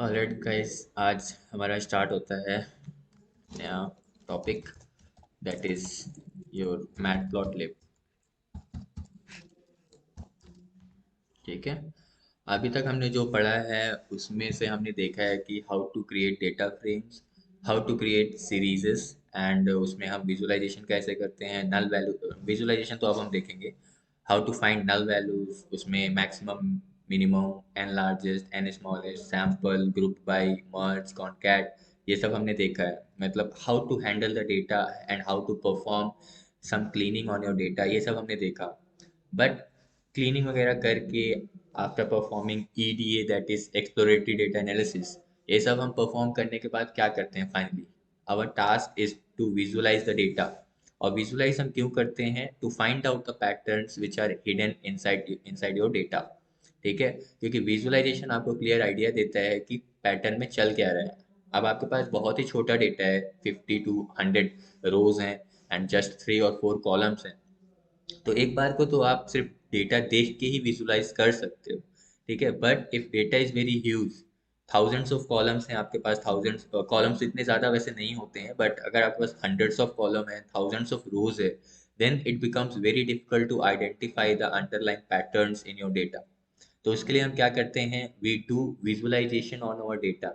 Alright guys, आज हमारा start होता है नया topic that is your matplotlib. ठीक है। अभी तक हमने जो पढ़ा है उसमें से हमने देखा है कि how to create data frames, how to create series, and उसमें हम विजुअलाइजेशन कैसे करते हैं, नल वैल्यू विजुअलाइजेशन तो अब हम देखेंगे। How to find null values, उसमें maximum, minimum, N largest, N smallest, sample, group by, merge, concat, ये सब हमने देखा है। मतलब how to handle the data and how to perform some cleaning on your data, ये सब हमने देखा। बट क्लीनिंग वगैरह करके after performing EDA, that is exploratory data analysis, ये सब हम परफॉर्म करने के बाद क्या करते हैं? Finally our task is to visualize the data. और विजुअलाइज हम क्यों करते हैं? To find out the patterns which are hidden inside your data. ठीक है, क्योंकि विजुअलाइजेशन आपको क्लियर आइडिया देता है कि पैटर्न में चल क्या रहा है। अब आपके पास बहुत ही छोटा डेटा है, 50 to 100 रोज हैं एंड जस्ट 3 और 4 कॉलम्स हैं। तो एक बार को तो आप सिर्फ डेटा देख के ही विजुलाइज कर सकते हो। ठीक है, but if data is very huge, thousands of columns हैं आपके पास, थाउजेंड्स कॉलम्स इतने ज़्यादा वैसे नहीं होते हैं, बट अगर आपके पास हंड्रेड्स ऑफ कॉलम है, थाउजेंड्स ऑफ रोज है, then it becomes very difficult to identify the underlying patterns in your data. तो उसके लिए हम क्या करते हैं? We do visualization on our data.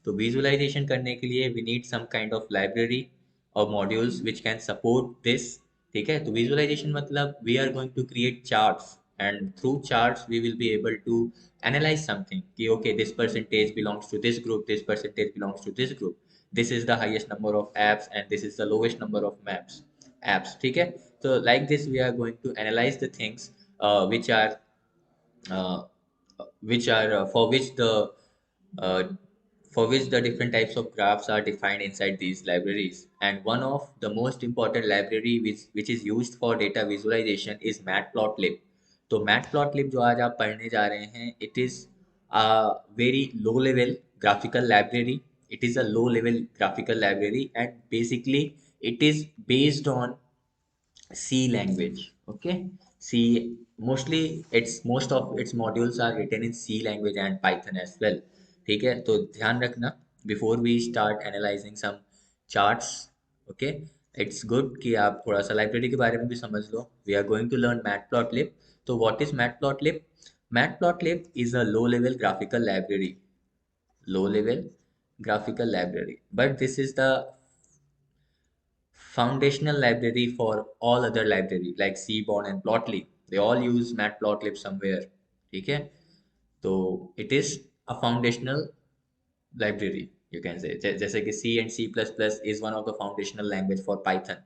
तो विजुअलाइजेशन करने के लिए we need some kind of library और modules which can support this. ठीक है, तो विजुअलाइजेशन मतलब we are going to create charts, and through charts we will be able to analyze something कि okay, this percentage belongs to this group, this percentage belongs to this group, this is the highest number of apps and this is the lowest number of maps. ठीक है, तो like this we are going to analyze the things which are uh, for which uh, the different types of graphs are defined inside these libraries. And one of the most important library which is used for data visualization is matplotlib. तो matplotlib जो आज आप पढ़ने जा रहे हैं, it is a very low level graphical library. It is a low level graphical library, and basically it is based on C language. Okay, C, mostly its most of its modules are written in C language and Python as well. ठीक है, तो ध्यान रखना before we start analyzing some charts. Okay, it's good कि आप थोड़ा सा library के बारे में भी समझ लो. We are going to learn Matplotlib. तो what is Matplotlib? Matplotlib is a low level graphical library. Low level graphical library, but this is the foundational library for all other library like Seaborn and Plotly. They all use Matplotlib somewhere. ठीक है, तो it is a foundational library, you can say. जैसे कि C and C++ is one of the foundational language for Python.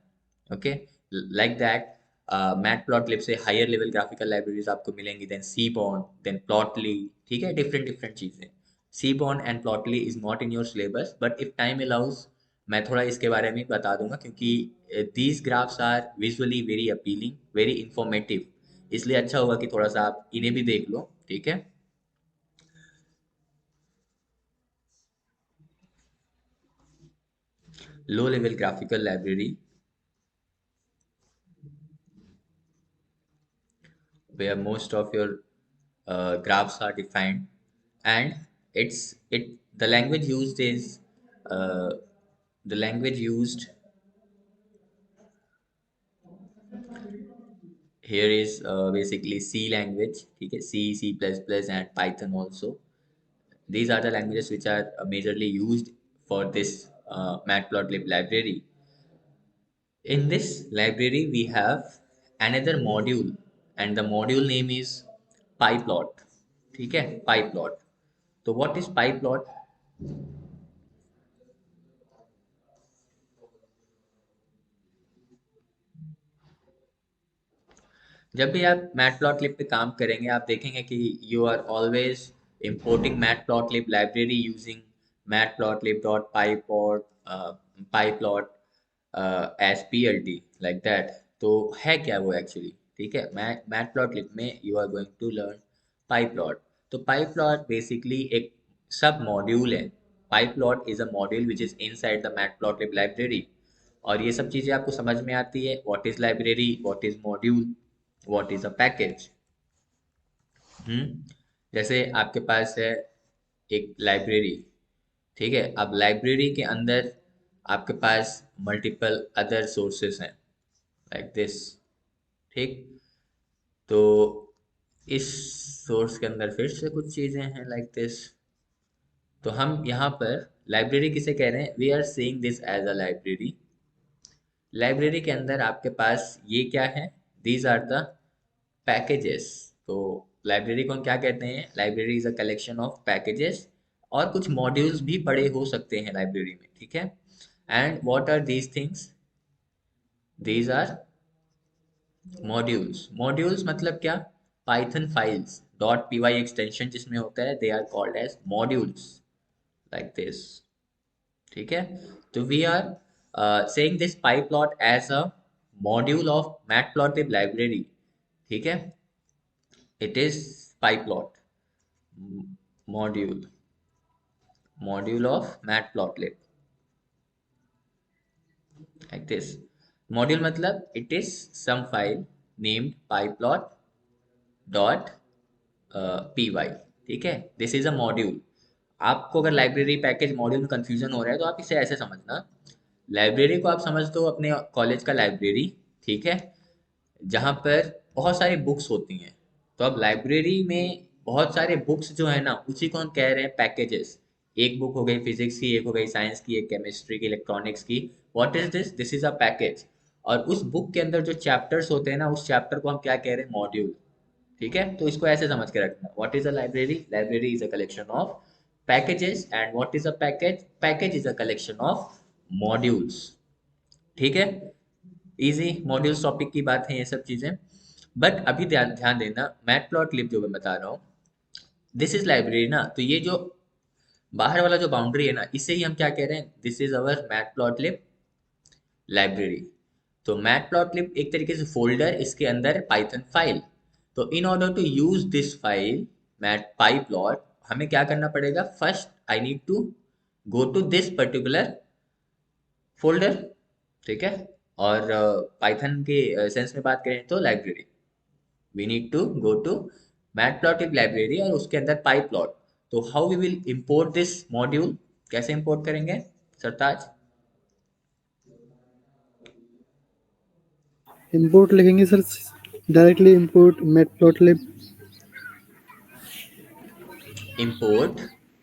Okay, like that. Matplotlib से higher level graphical libraries आपको मिलेंगी, then Seaborn, then Plotly. ठीक है, different different चीजें. Seaborn and Plotly is not in your syllabus, but if time allows, मैं थोड़ा इसके बारे में बता दूंगा, क्योंकि these graphs are visually very appealing, very informative. इसलिए अच्छा होगा कि थोड़ा सा आप इन्हें भी देख लो. ठीक है, low level graphical library where most of your graphs are defined, and it the language used is uh, the language used here is basically C language. ठीक है, C, C++ and Python also. These are the languages which are majorly used for this Matplotlib library. In this library, we have another module, and the module name is PyPlot. ठीक है, PyPlot. तो what is PyPlot? जब भी आप matplotlib पे काम करेंगे, आप देखेंगे कि you are always importing matplotlib library using matplotlib.pyplot pyplot as plt, like that. तो है क्या वो एक्चुअली? ठीक है, मैटप्लॉटलिब में you are going to learn pyplot. तो pyplot बेसिकली एक सब मॉड्यूल है. pyplot is a module which is inside the matplotlib library. और ये सब चीज़ें आपको समझ में आती है. What is library, what is module, what is a package. जैसे आपके पास है एक लाइब्रेरी, ठीक है। अब लाइब्रेरी के अंदर आपके पास मल्टीपल अदर सोर्सेस हैं लाइक दिस, ठीक। तो इस सोर्स के अंदर फिर से कुछ चीजें हैं लाइक दिस। तो हम यहाँ पर लाइब्रेरी किसे कह रहे हैं, we are saying this as a library. Library के अंदर आपके पास ये क्या है, दीज आर द पैकेजेस। तो लाइब्रेरी को हम क्या कहते हैं, library is a collection of packages. और कुछ मॉड्यूल्स भी पड़े हो सकते हैं लाइब्रेरी में, ठीक है। And what are these things, these are modules. Modules मतलब क्या, Python files dot P Y extension जिसमें होता है, they are called as modules like this, ठीक है। तो we are saying this pyplot as a module of matplotlib library, ठीक है। It is pyplot module, module of matplotlib like this। मॉड्यूल मतलब it is some file named pyplot dot P Y, ठीक है। This is a module. आपको अगर library package module में confusion हो रहा है तो आप इसे ऐसे समझना, लाइब्रेरी को आप समझ दो अपने कॉलेज का लाइब्रेरी, ठीक है, जहाँ पर बहुत सारी बुक्स होती हैं। तो अब लाइब्रेरी में बहुत सारे बुक्स जो है ना, उसी को हम कह रहे हैं पैकेजेस। एक बुक हो गई फिजिक्स की, एक हो गई साइंस की, एक केमिस्ट्री की, इलेक्ट्रॉनिक्स की। What is this, this is a package. और उस बुक के अंदर जो चैप्टर्स होते हैं ना, उस चैप्टर को हम क्या कह रहे हैं, मॉड्यूल, ठीक है। तो इसको ऐसे समझ के रखना, what is a library, library is a collection of packages. And what is a package, package is a collection of modules, ठीक है। इजी मॉड्यूल्स टॉपिक की बात है ये सब चीजें। बट अभी ध्यान ध्यान देना, मैट प्लॉट लिब जो मैं बता रहा हूँ, दिस इज लाइब्रेरी ना, तो ये जो बाहर वाला जो बाउंड्री है ना, इसे ही हम क्या कह रहे हैं, this is our mat plot lib library. तो मैट प्लॉट लिब एक तरीके से फोल्डर, इसके अंदर पाइथन फाइल। तो in order to use this file mat py plot, हमें क्या करना पड़ेगा, first I need to go to this particular folder, ठीक है। और पाइथन के सेंस में बात करें तो library, we need to go to matplotlib library और उसके अंदर पाई प्लॉट। तो how we will import this module, कैसे इंपोर्ट करेंगे सरताज। इंपोर्ट लिखेंगे sir, directly import matplotlib. Import,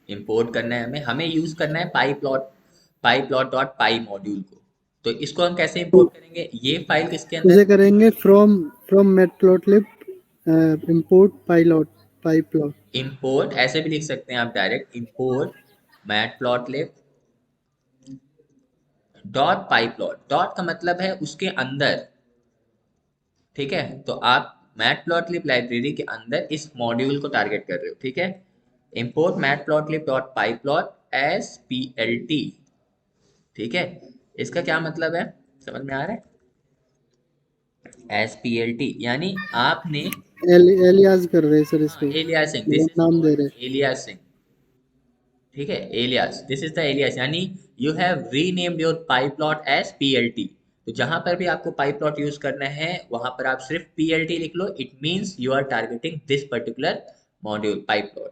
import करना है हमें, हमें यूज करना है py plot dot py module को। तो इसको हम कैसे तो इंपोर्ट करेंगे, ये फाइल किसके उसे अंदर, करेंगे from from matplotlib import pilot pyplot. Import ऐसे भी लिख सकते हैं आप डायरेक्ट, इंपोर्ट मैटप्लॉटलिब डॉट पाई प्लॉट, डॉट का मतलब है उसके अंदर, ठीक है। तो आप मैटप्लॉटलिब लाइब्रेरी के अंदर इस मॉड्यूल को टारगेट कर रहे हो, ठीक है। Import matplotlib dot pyplot as P L T, ठीक है। इसका क्या मतलब है, समझ में आ रहा है, एस पी एल टी यानी आपने, एलियास कर रहे हैं सर हाँ इसको, एलियासिंग, दिस मतलब इज नाम दे रहे कॉल्ड एलियासिंग, ठीक है। Alias, this is the alias, यानी you have renamed your pyplot as PLT. तो जहां पर भी आपको पाई प्लॉट यूज करना है वहां पर आप सिर्फ पीएलटी लिख लो, it means you are targeting this particular module pi plot.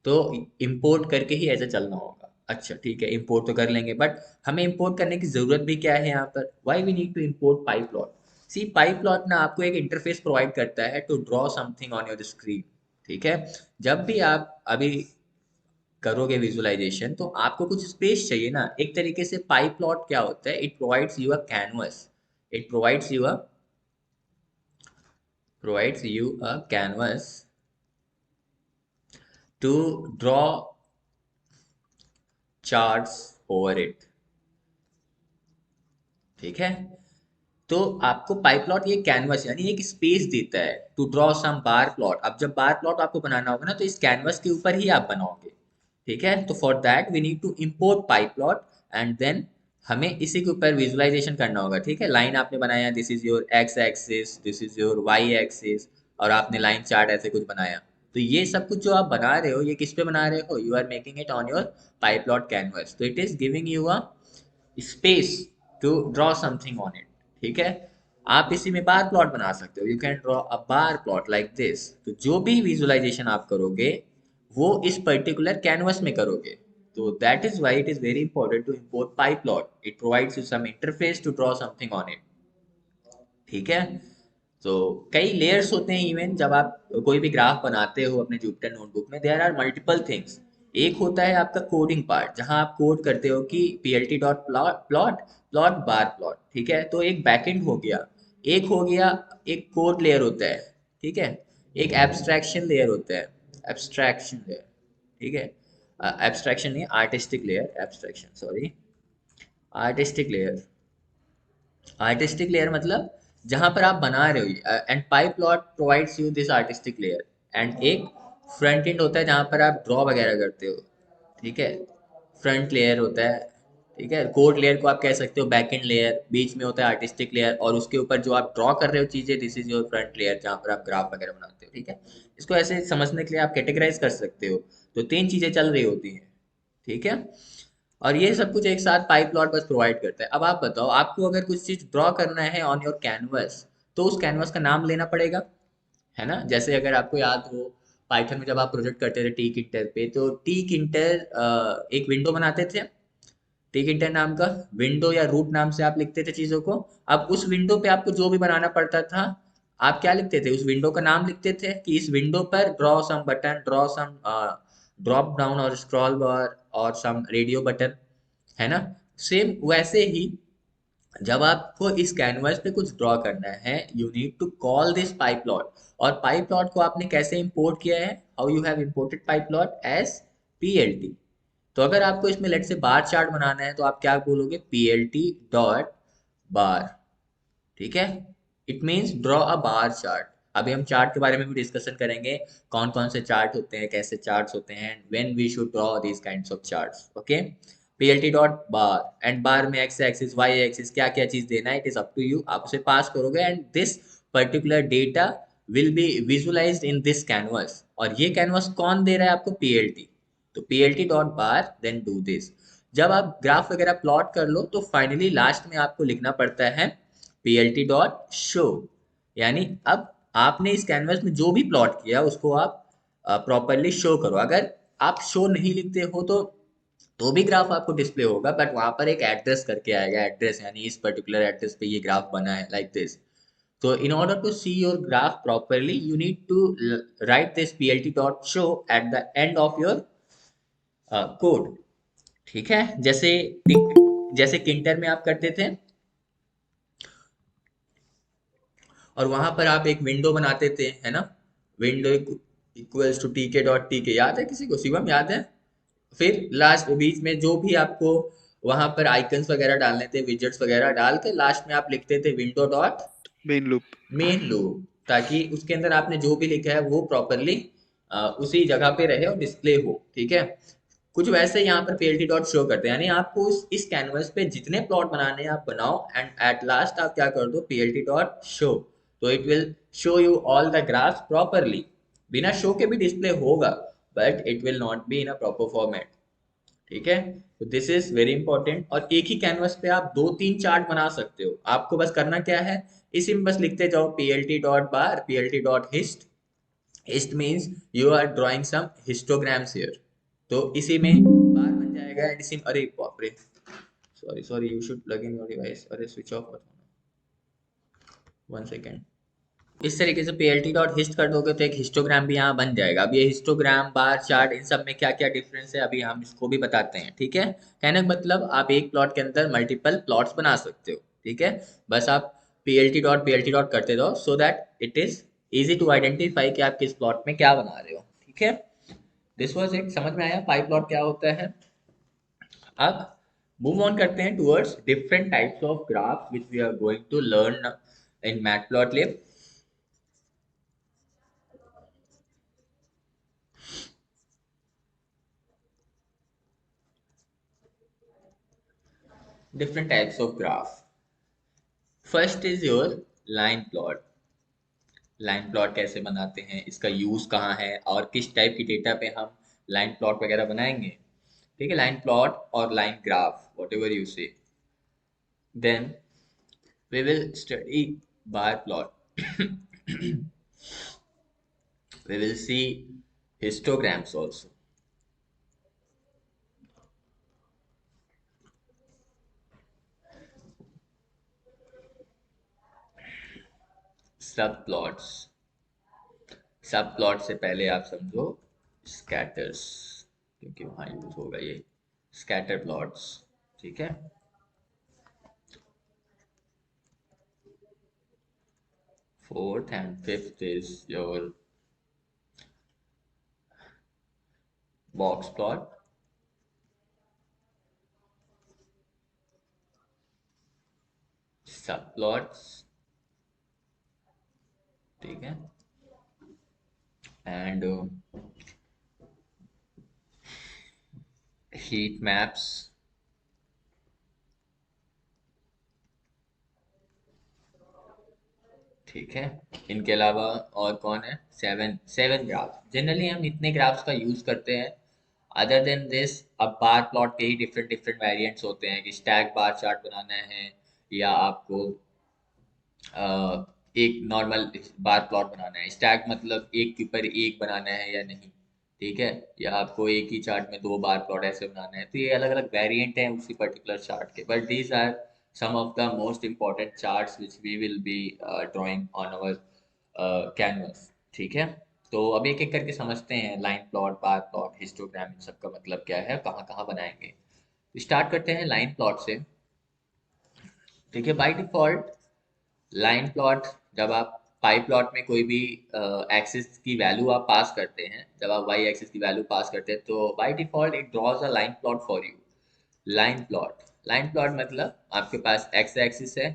तो इंपोर्ट करके ही ऐसे चलना होगा। अच्छा ठीक है, इंपोर्ट तो कर लेंगे, बट हमें इंपोर्ट करने की जरूरत भी क्या है यहाँ पर, why we need to import py plot. See py plot ना आपको एक इंटरफेस प्रोवाइड करता है to draw something on your screen, ठीक है। जब भी आप अभी करोगे विजुअलाइजेशन तो आपको कुछ स्पेस चाहिए ना, एक तरीके से पाई प्लॉट क्या होता है, it provides you a canvas, it provides you a canvas to draw charts over it, ठीक है। तो आपको पाई प्लॉट ये कैनवस यानी एक स्पेस देता है to draw some bar plot. अब जब बार प्लॉट आपको बनाना होगा ना, तो इस कैनवस के ऊपर ही आप बनाओगे, ठीक है। तो for that we need to import py plot and then हमें इसी के ऊपर विजुअलाइजेशन करना होगा, ठीक है। लाइन आपने बनाया, this is your X axis, this is your Y axis, और आपने लाइन चार्ट ऐसे कुछ बनाया। तो ये सब कुछ जो आप बना रहे हो, ये किस पे बना रहे हो, you are making it on your pyplot canvas. तो it is giving you a space to draw something on it, ठीक है। आप इसी में बार प्लॉट बना सकते हो, you can draw a bar plot like this. तो जो भी विजुअलाइजेशन आप करोगे वो इस पर्टिकुलर कैनवस में करोगे। तो that is why it is very important to import pyplot. It provides you some interface to draw something on it. ठीक है। तो कई लेयर्स होते हैं। इवन जब आप कोई भी ग्राफ बनाते हो अपने जुपिटर नोटबुक में, देयर आर मल्टीपल थिंग्स। एक होता है आपका कोडिंग पार्ट, जहां आप कोड करते हो कि plt dot plot plot plot bar plot. ठीक है, तो एक बैकएंड हो गया। एक हो गया, एक कोड लेयर होता है। ठीक है। एक एब्स्ट्रैक्शन लेयर होता है, एब्स्ट्रैक्शन लेयर। ठीक है। एब्स्ट्रैक्शन नहीं, artistic layer, abstraction sorry, artistic layer. Artistic layer मतलब जहां पर आप बना रहे हो, and pipe plot provides you this artistic layer. And एक फ्रंट एंड होता है जहां पर आप ड्रॉ वगैरह करते हो। ठीक है, फ्रंट लेयर होता है। ठीक है, कोड लेयर को आप कह सकते हो बैक एंड लेयर। बीच में होता है आर्टिस्टिक लेयर, और उसके ऊपर जो आप ड्रॉ कर रहे हो चीजें, this is your front layer, जहां पर आप ग्राफ वगैरह बनाते हो। ठीक है, इसको ऐसे समझने के लिए आप कैटेगराइज कर सकते हो। तो तीन चीजें चल रही होती हैं। ठीक है, और ये सब कुछ एक साथ पाइप प्लॉट बस प्रोवाइड करता है। अब आप बताओ, आपको अगर कुछ चीज ड्रॉ करना है ऑन योर कैनवस, तो उस कैनवस का नाम लेना पड़ेगा, है ना। जैसे अगर आपको याद हो, पाइथन में जब आप प्रोजेक्ट करते थे टी इंटर पे, तो टी इंटर एक विंडो बनाते थे। टिक इंटर नाम का विंडो या रूट नाम से आप लिखते थे चीजों को। अब उस विंडो पे आपको जो भी बनाना पड़ता था, आप क्या लिखते थे, उस विंडो का नाम लिखते थे कि इस विंडो पर draw some button, draw some drop down और स्क्रॉल बार और सम रेडियो बटन, है ना। सेम वैसे ही जब आपको इस कैनवस पे कुछ ड्रॉ करना है, you need to call this py plot. और पाइप प्लॉट को आपने कैसे इंपोर्ट किया है, how you have imported py plot as PLT. तो अगर आपको इसमें लेट से बार चार्ट बनाना है, तो आप क्या बोलोगे, पीएलटी डॉट बार। ठीक है, it means draw a bar chart. अभी हम चार्ट के बारे में भी डिस्कशन करेंगे, कौन कौन से चार्ट होते हैं, कैसे चार्ट्स होते हैं, when we should draw these kinds of charts. Okay, PLT dot bar, and bar में एक्स एक्सिस वाई एक्सिस क्या क्या चीज देना है, it is up to you. आप उसे पास करोगे and this particular data will be visualized in this canvas. और ये कैनवस कौन दे रहा है आपको, पीएलटी। तो PLT dot bar then do this. जब आप ग्राफ वगैरह प्लॉट कर लो, तो फाइनली लास्ट में आपको लिखना पड़ता है plt डॉट शो। यानी अब आपने इस कैनवस में जो भी प्लॉट किया उसको आप प्रॉपरली शो करो। अगर आप शो नहीं लिखते हो, तो भी ग्राफ आपको डिस्प्ले होगा, बट वहां पर एक एड्रेस करके आएगा, एड्रेस यानी इस पर्टिकुलर एड्रेस पे ये ग्राफ बना है, लाइक दिस। तो in order to see your graph properly, you need to write this plt dot show at the end of your code. ठीक है, जैसे किंटर में आप करते थे, और वहां पर आप एक विंडो बनाते थे, है ना। विंडो इक्वल्स टू टी के डॉट टी के, याद है किसी को, शिवम याद है। फिर लास्ट बीच में जो भी आपको वहां पर आइकन्स वगैरह डालने थे, विजेट्स वगैरह डाल के लास्ट में आप लिखते थे window dot main loop. Main loop, ताकि उसके अंदर आपने जो भी लिखा है वो प्रॉपरली उसी जगह पे रहे और डिस्प्ले हो। ठीक है, कुछ वैसे यहाँ पर plt डॉट शो करते हैं, यानी आपको इस कैनवस पे जितने प्लॉट बनाने हैं आप बनाओ, एंड एट लास्ट आप क्या कर दो, plt डॉट शो। तो it will show you all the graphs properly. बिना शो के भी डिस्प्ले होगा, but it will not be in a proper format. ठीक है, तो दिस इज वेरी इंपॉर्टेंट। और एक ही कैनवस पे आप दो तीन चार्ट बना सकते हो। आपको बस करना क्या है, इसी में बस लिखते जाओ plt dot bar, plt dot hist. Hist means you are drawing some histograms here. तो इसी में बार बन जाएगा, एंड इसी, अरे बाप रे, sorry sorry, you should plug in your device. अरे स्विच ऑफ मत होना, वन सेकेंड। इस तरीके से plt डॉट हिस्ट कर दोगे तो एक हिस्टोग्राम भी यहाँ बन जाएगा। अब ये हिस्टोग्राम, बार चार्ट, इन सब में क्या क्या डिफरेंस है अभी हम इसको भी बताते हैं। ठीक है, कहने का मतलब आप एक प्लॉट के अंदर मल्टीपल प्लॉट्स बना सकते हो। ठीक है, बस आप plt डॉट करते रहो, so that it is easy to identify कि आप किस प्लॉट में क्या बना रहे हो। ठीक है, दिस वाज इट। समझ में आया पाई प्लॉट क्या होता है। अब मूव ऑन करते हैं towards different types of graphs which we are going to learn in matplotlib. Different types of graph. First is your line plot. Line plot कैसे बनाते हैं, इसका यूज कहाँ है, और किस टाइप की डेटा पे हम लाइन प्लॉट वगैरह बनाएंगे। ठीक है, लाइन प्लॉट और line graph, whatever you say. Then we will study bar plot. We will see histograms also. Subplots. Subplot से पहले आप समझो स्कैटर्स, क्योंकि वहां यूज होगा ये स्कैटर प्लॉट्स। ठीक है। Fourth and fifth is your box plot. सब प्लॉट्स। ठीक है। And heat maps. ठीक है। इनके अलावा और कौन है? Seven seven graphs. जनरली हम इतने ग्राफ्स का यूज करते हैं। अदर देन दिस, अब बार प्लॉट के ही डिफरेंट डिफरेंट वेरिएंट्स होते हैं कि स्टैक बार चार्ट बनाना है, या आपको एक नॉर्मल बार प्लॉट बनाना है। स्टैक मतलब एक के ऊपर एक बनाना है या नहीं। ठीक है। या आपको एक ही चार्ट में दो बार प्लॉट ऐसे बनाना है। तो ये अलग अलग वेरिएंट हैं उसी पर्टिकुलर चार्ट के, but these are some of the most important charts which we will be drawing on our canvas. ठीक है। तो अब एक एक करके समझते हैं, line plot, bar plot, histogram, इन सब का मतलब क्या है, कहाँ कहाँ बनाएंगे। स्टार्ट करते हैं लाइन प्लॉट से। ठीक है। बाय डिफॉल्ट लाइन प्लॉट, जब आप पाई प्लॉट में कोई भी एक्सिस की वैल्यू आप पास करते हैं, जब आप वाई एक्सिस की वैल्यू पास करते हैं, तो by default it draws a line plot for you. Line plot, line plot मतलब आपके पास एक्स एक्सिस है,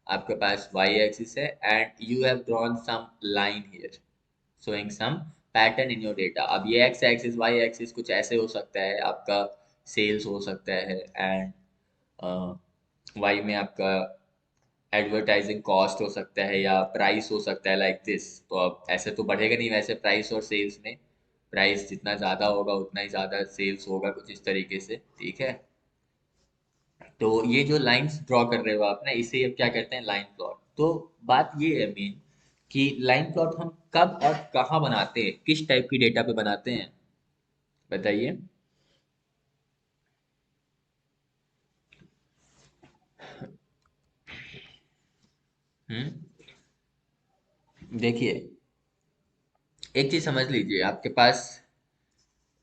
आपके पास वाई एक्सिस है, and you have drawn some line here showing some pattern in your data। अब ये एक्स एक्सिस वाई एक्सिस कुछ ऐसे हो सकता है, आपका सेल्स हो सकता है, एंड वाई में आपका एडवर्टाइजिंग कॉस्ट हो सकता है, या प्राइस हो सकता है, लाइक दिस। तो अब ऐसे तो बढ़ेगा नहीं वैसे प्राइस और सेल्स में, प्राइस जितना ज़्यादा होगा उतना ही ज़्यादा सेल्स होगा, कुछ इस तरीके से। ठीक है। तो ये जो लाइंस ड्रॉ कर रहे हो आप ना, इसे अब क्या कहते हैं? Line plot. तो बात ये है मेन कि लाइन प्लॉट हम कब और कहाँ बनाते हैं, किस टाइप की डेटा पे बनाते हैं, बताइए। हम्म। देखिए, एक चीज समझ लीजिए, आपके पास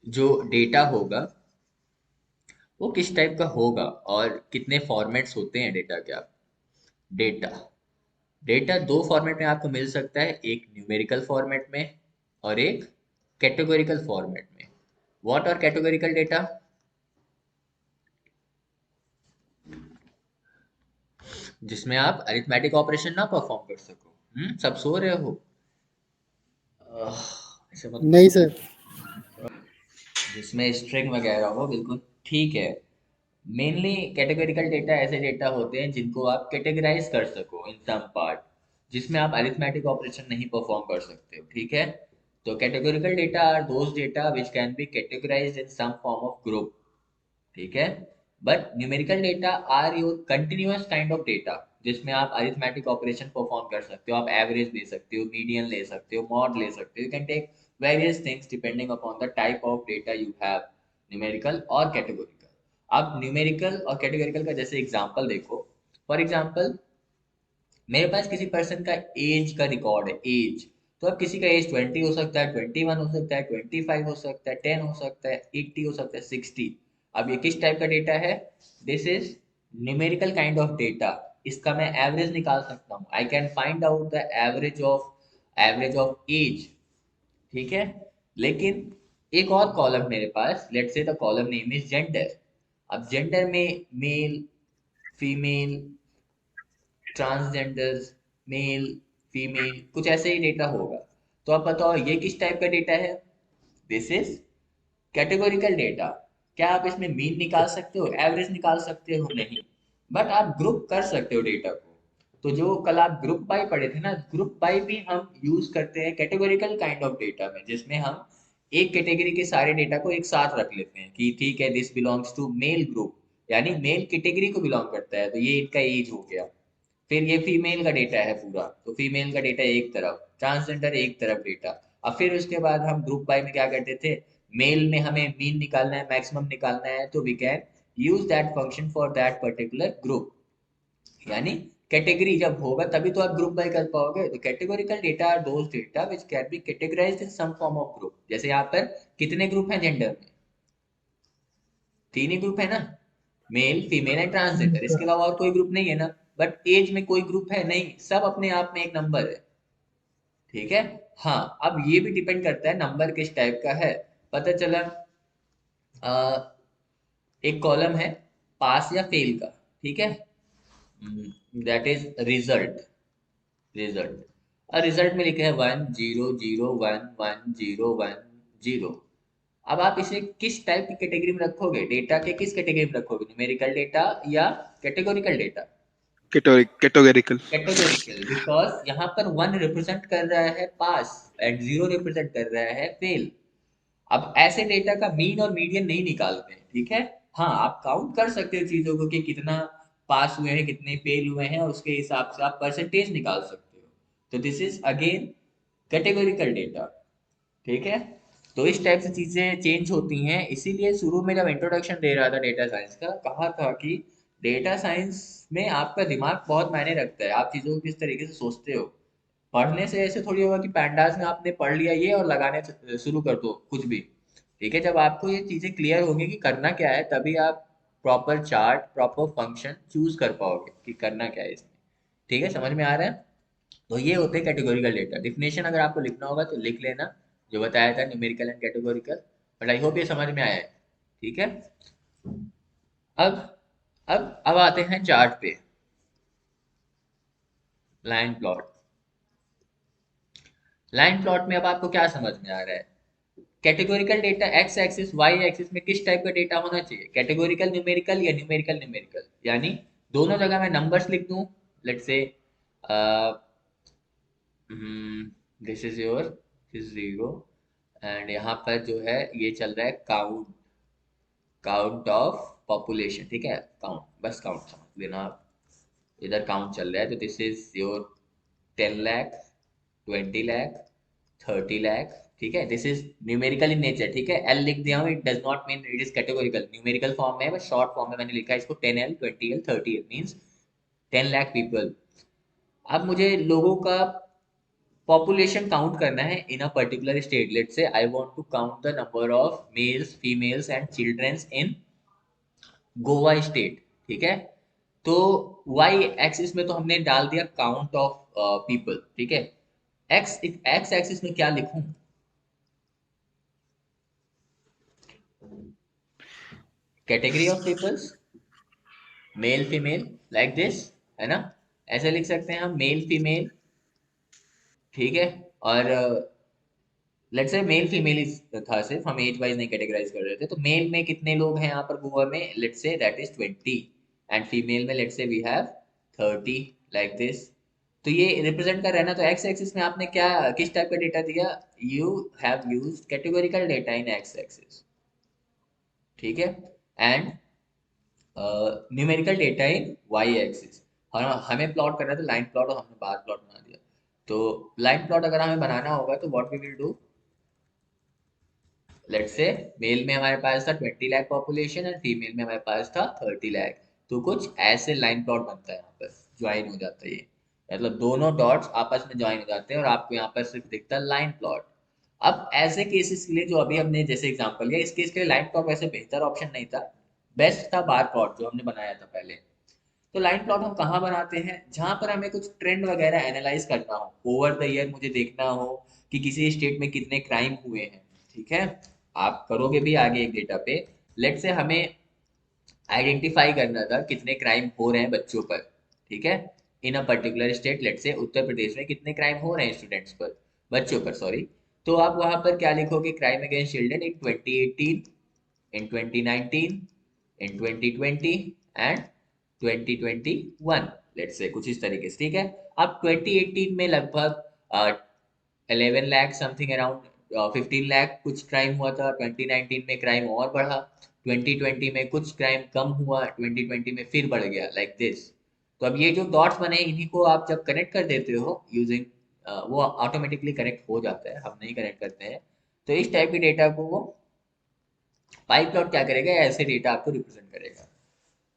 जो डेटा होगा वो किस टाइप का होगा, और कितने फॉर्मेट्स होते हैं डेटा के। आप डेटा, डेटा दो फॉर्मेट में आपको मिल सकता है, एक न्यूमेरिकल फॉर्मेट में और एक कैटेगोरिकल फॉर्मेट में। व्हाट और कैटेगोरिकल डेटा? जिसमें आप अरिथमेटिक ऑपरेशन ना परफॉर्म कर सको। सब सो रहे हो? आह, ऐसे मत नहीं बोलो। सर। जिसमें स्ट्रिंग वगैरह हो, बिल्कुल ठीक है। मेनली कैटेगोरिकल डेटा ऐसे डेटा होते हैं जिनको आप कैटेगराइज कर सको इन सम पार्ट, जिसमें आप अरिथमेटिक ऑपरेशन नहीं परफॉर्म कर सकते हो। ठीक है। तो categorical data are those data which can be categorized in some form of group. ठीक है। But numerical data are your continuous kind of data, जिसमें आप अरिथमेटिक ऑपरेशन परफॉर्म कर सकते हो, आप एवरेज ले सकते हो, मीडियन ले सकते हो, मॉड ले सकते हो। You can take various things depending upon the type of data you have, numerical और कैटेगोरिकल। अब न्यूमेरिकल और कैटेगोरिकल का जैसे एग्जांपल देखो। फॉर एग्जांपल, मेरे पास किसी पर्सन का एज का रिकॉर्ड है, एज। तो अब किसी का एज 20 हो सकता है, 21 हो सकता है, 25 हो सकता है, 10 हो सकता है, 80 हो सकता है, 60। अब ये किस टाइप का डेटा है? This is numerical kind of data. इसका मैं एवरेज निकाल सकता हूँ। I can find out the average of age. ठीक है। लेकिन एक और कॉलम मेरे पास, let's say the column name is gender. अब जेंडर में male, female, transgenders, male, female, कुछ ऐसे ही डेटा होगा। तो आप बताओ ये किस टाइप का डेटा है? This is categorical data. क्या आप इसमें मीन निकाल सकते हो, एवरेज निकाल सकते हो? नहीं। बट आप ग्रुप कर सकते हो डेटा को। तो जो कल आप ग्रुप बाय पढ़े थे ना, ग्रुप बाय भी हम यूज करते हैं कैटेगोरिकल काइंड ऑफ डेटा में, जिसमें हम एक कैटेगरी के सारे डेटा को एक साथ रख लेते हैं कि ठीक है, this belongs to male group, यानी मेल कैटेगरी को बिलोंग करता है, तो ये इनका एज हो गया। फिर ये फीमेल का डेटा है पूरा, तो फीमेल का डेटा एक तरफ, ट्रांसजेंडर एक तरफ डेटा। अब फिर उसके बाद हम ग्रुप बाय में क्या करते थे, मेल में हमें मीन निकालना है, मैक्सिमम निकालना है, तो we can use that function for that particular group. यानी कैटेगरी जब होगा तभी तो आप ग्रुप बाय कर पाओगे। तो categorical data are those data which can be categorized in some form of group. जैसे यहाँ पर कितने ग्रुप हैं जेंडर में? तीन ही ग्रुप है ना, मेल फीमेल एंड ट्रांसजेंडर, इसके अलावा और कोई ग्रुप नहीं है ना। बट एज में कोई ग्रुप है नहीं, सब अपने आप में एक नंबर है। ठीक है। हाँ, अब ये भी डिपेंड करता है नंबर किस टाइप का है। पता चला एक कॉलम है पास या फेल का, ठीक है, दैट इज रिजल्ट। रिजल्ट और रिजल्ट में लिखे हैं 1 0 0 1 1 0 1 0। अब आप इसे किस टाइप की कैटेगरी में रखोगे, डेटा के किस कैटेगरी में रखोगे, न्यूमेरिकल डेटा या categorical data? Categorical. Categorical, because यहाँ पर 1 रिप्रेजेंट कर रहा है पास एंड 0 रिप्रेजेंट कर रहा है फेल। अब ऐसे डेटा का मीन और मीडियन नहीं निकालते हैं, ठीक है। हाँ, आप काउंट कर सकते हो चीजों को कि कितना पास हुए हैं कितने फेल हुए हैं, और उसके हिसाब से आप परसेंटेज निकाल सकते हो। तो this is again categorical data. ठीक है। तो इस टाइप से चीजें चेंज होती हैं, इसीलिए शुरू में जब इंट्रोडक्शन दे रहा था डेटा साइंस का, कहा था कि डेटा साइंस में आपका दिमाग बहुत मायने रखता है, आप चीजों को किस तरीके से सोचते हो। पढ़ने से ऐसे थोड़ी होगा कि पैंडास में आपने पढ़ लिया ये और लगाने शुरू कर दो कुछ भी। ठीक है, जब आपको ये चीजें क्लियर होंगी कि करना क्या है, तभी आप proper chart proper function choose कर पाओगे कि करना क्या है इसमें। ठीक है, समझ में आ रहा है? तो ये होते हैं कैटेगोरिकल डेटा। डिफिनेशन अगर आपको लिखना होगा तो लिख लेना, जो बताया था numerical and categorical. But I hope ये समझ में आया है। ठीक है। अब अब आते हैं चार्ट पे, लाइन प्लॉट। लाइन प्लॉट में अब आपको क्या समझ में आ रहा है? Categorical data X axis Y axis में किस टाइप का डेटा होना चाहिए, कैटेगोरिकल न्यूमेरिकल या न्यूमेरिकल न्यूमेरिकल? यानी दोनों जगह मैं नंबर्स लिख दूं, let's say this is your zero, and यहाँ पर जो है ये चल रहा है काउंट, काउंट ऑफ पॉपुलेशन। ठीक है, काउंट, बस काउंट समझ लेना आप। इधर काउंट चल रहा है, तो this is your 10 lakh, 20 lakh, 30 lakh. ठीक है, this is numerical in nature. ठीक है, एल लिख दिया हूँ, it does not mean it is categorical, numerical form में है, बस शॉर्ट फॉर्म में मैंने लिखा है इसको 10L 20L 30L means 10 lakh people. अब मुझे लोगों का पॉपुलेशन काउंट करना है in a particular state. Let's say I want to count the number of males females and childrens in Goa state. ठीक है, तो वाई एक्सिस में तो हमने डाल दिया काउंट ऑफ पीपल। ठीक है, एक्स एक्सिस में क्या लिखूं? Category of peoples, male female, like this, है ना? ऐसे लिख सकते हैं हम, मेल फीमेल। ठीक है, और लेट्स से मेल फीमेल था, सिर्फ हम एज वाइज नहीं कैटेगराइज कर रहे थे। तो मेल में कितने लोग हैं यहाँ पर गोवा में, let's say that is 20, and female में let's say we have 30, like this. तो ये रिप्रेजेंट कर रहा है ना। तो एक्स एक्सिस में आपने क्या किस टाइप का डेटा दिया, you have used categorical data in X axis. ठीक है, and numerical data in Y axis. हमें प्लॉट करना था लाइन प्लॉट, और हमने बार प्लॉट बना दिया। तो लाइन प्लॉट अगर हमें बनाना होगा तो what we will do, let's say male में हमारे पास था 20 लाख पॉपुलेशन एंड फीमेल में हमारे पास था 30 लाख। तो कुछ ऐसे लाइन प्लॉट बनता है, यहाँ पर ज्वाइन हो जाता है ये, मतलब दोनों डॉट्स आपस में ज्वाइन हो जाते हैं और आपको यहाँ पर सिर्फ दिखता है लाइन प्लॉट। अब ऐसे केसेस के लिए जो अभी हमने जैसे एग्जांपल लिया, इस केस के लिए लाइन प्लॉट वैसे बेहतर ऑप्शन नहीं था, बेस्ट था बार प्लॉट जो हमने बनाया था पहले। तो लाइन प्लॉट हम कहाँ बनाते हैं, जहां पर हमें कुछ ट्रेंड वगैरह एनालाइज करना हो, ओवर द ईयर मुझे देखना हो कि किसी स्टेट में कितने क्राइम हुए हैं। ठीक है, आप करोगे भी आगे एक डेटा पे। लेट से हमें आइडेंटिफाई करना था कितने क्राइम हो रहे हैं बच्चों पर। ठीक है, in a particular state, late से उत्तर प्रदेश में कितने क्राइम हो रहे हैं स्टूडेंट्स पर, बच्चों पर सॉरी। तो आप वहां पर क्या लिखोगे, crime against children in 2018, in 2019, in 2020 and 2021, let's say कुछ इस तरीके से। ठीक है, अब 2018 में लगभग 11 लाख समथिंग अराउंड 15 लाख कुछ क्राइम हुआ था। 2019 में क्राइम और बढ़ा, 2020 में कुछ क्राइम कम हुआ, 2020 में फिर बढ़ गया, लाइक दिस। तो अब ये जो डॉट्स बने इन्हीं को आप जब कनेक्ट कर देते हो यूजिंग वो ऑटोमेटिकली करेक्ट हो जाता है, हम नहीं करेक्ट करते हैं। तो इस टाइप के डेटा को वो पाई प्लॉट क्या करेगा, ऐसे डेटा आपको रिप्रेजेंट करेगा।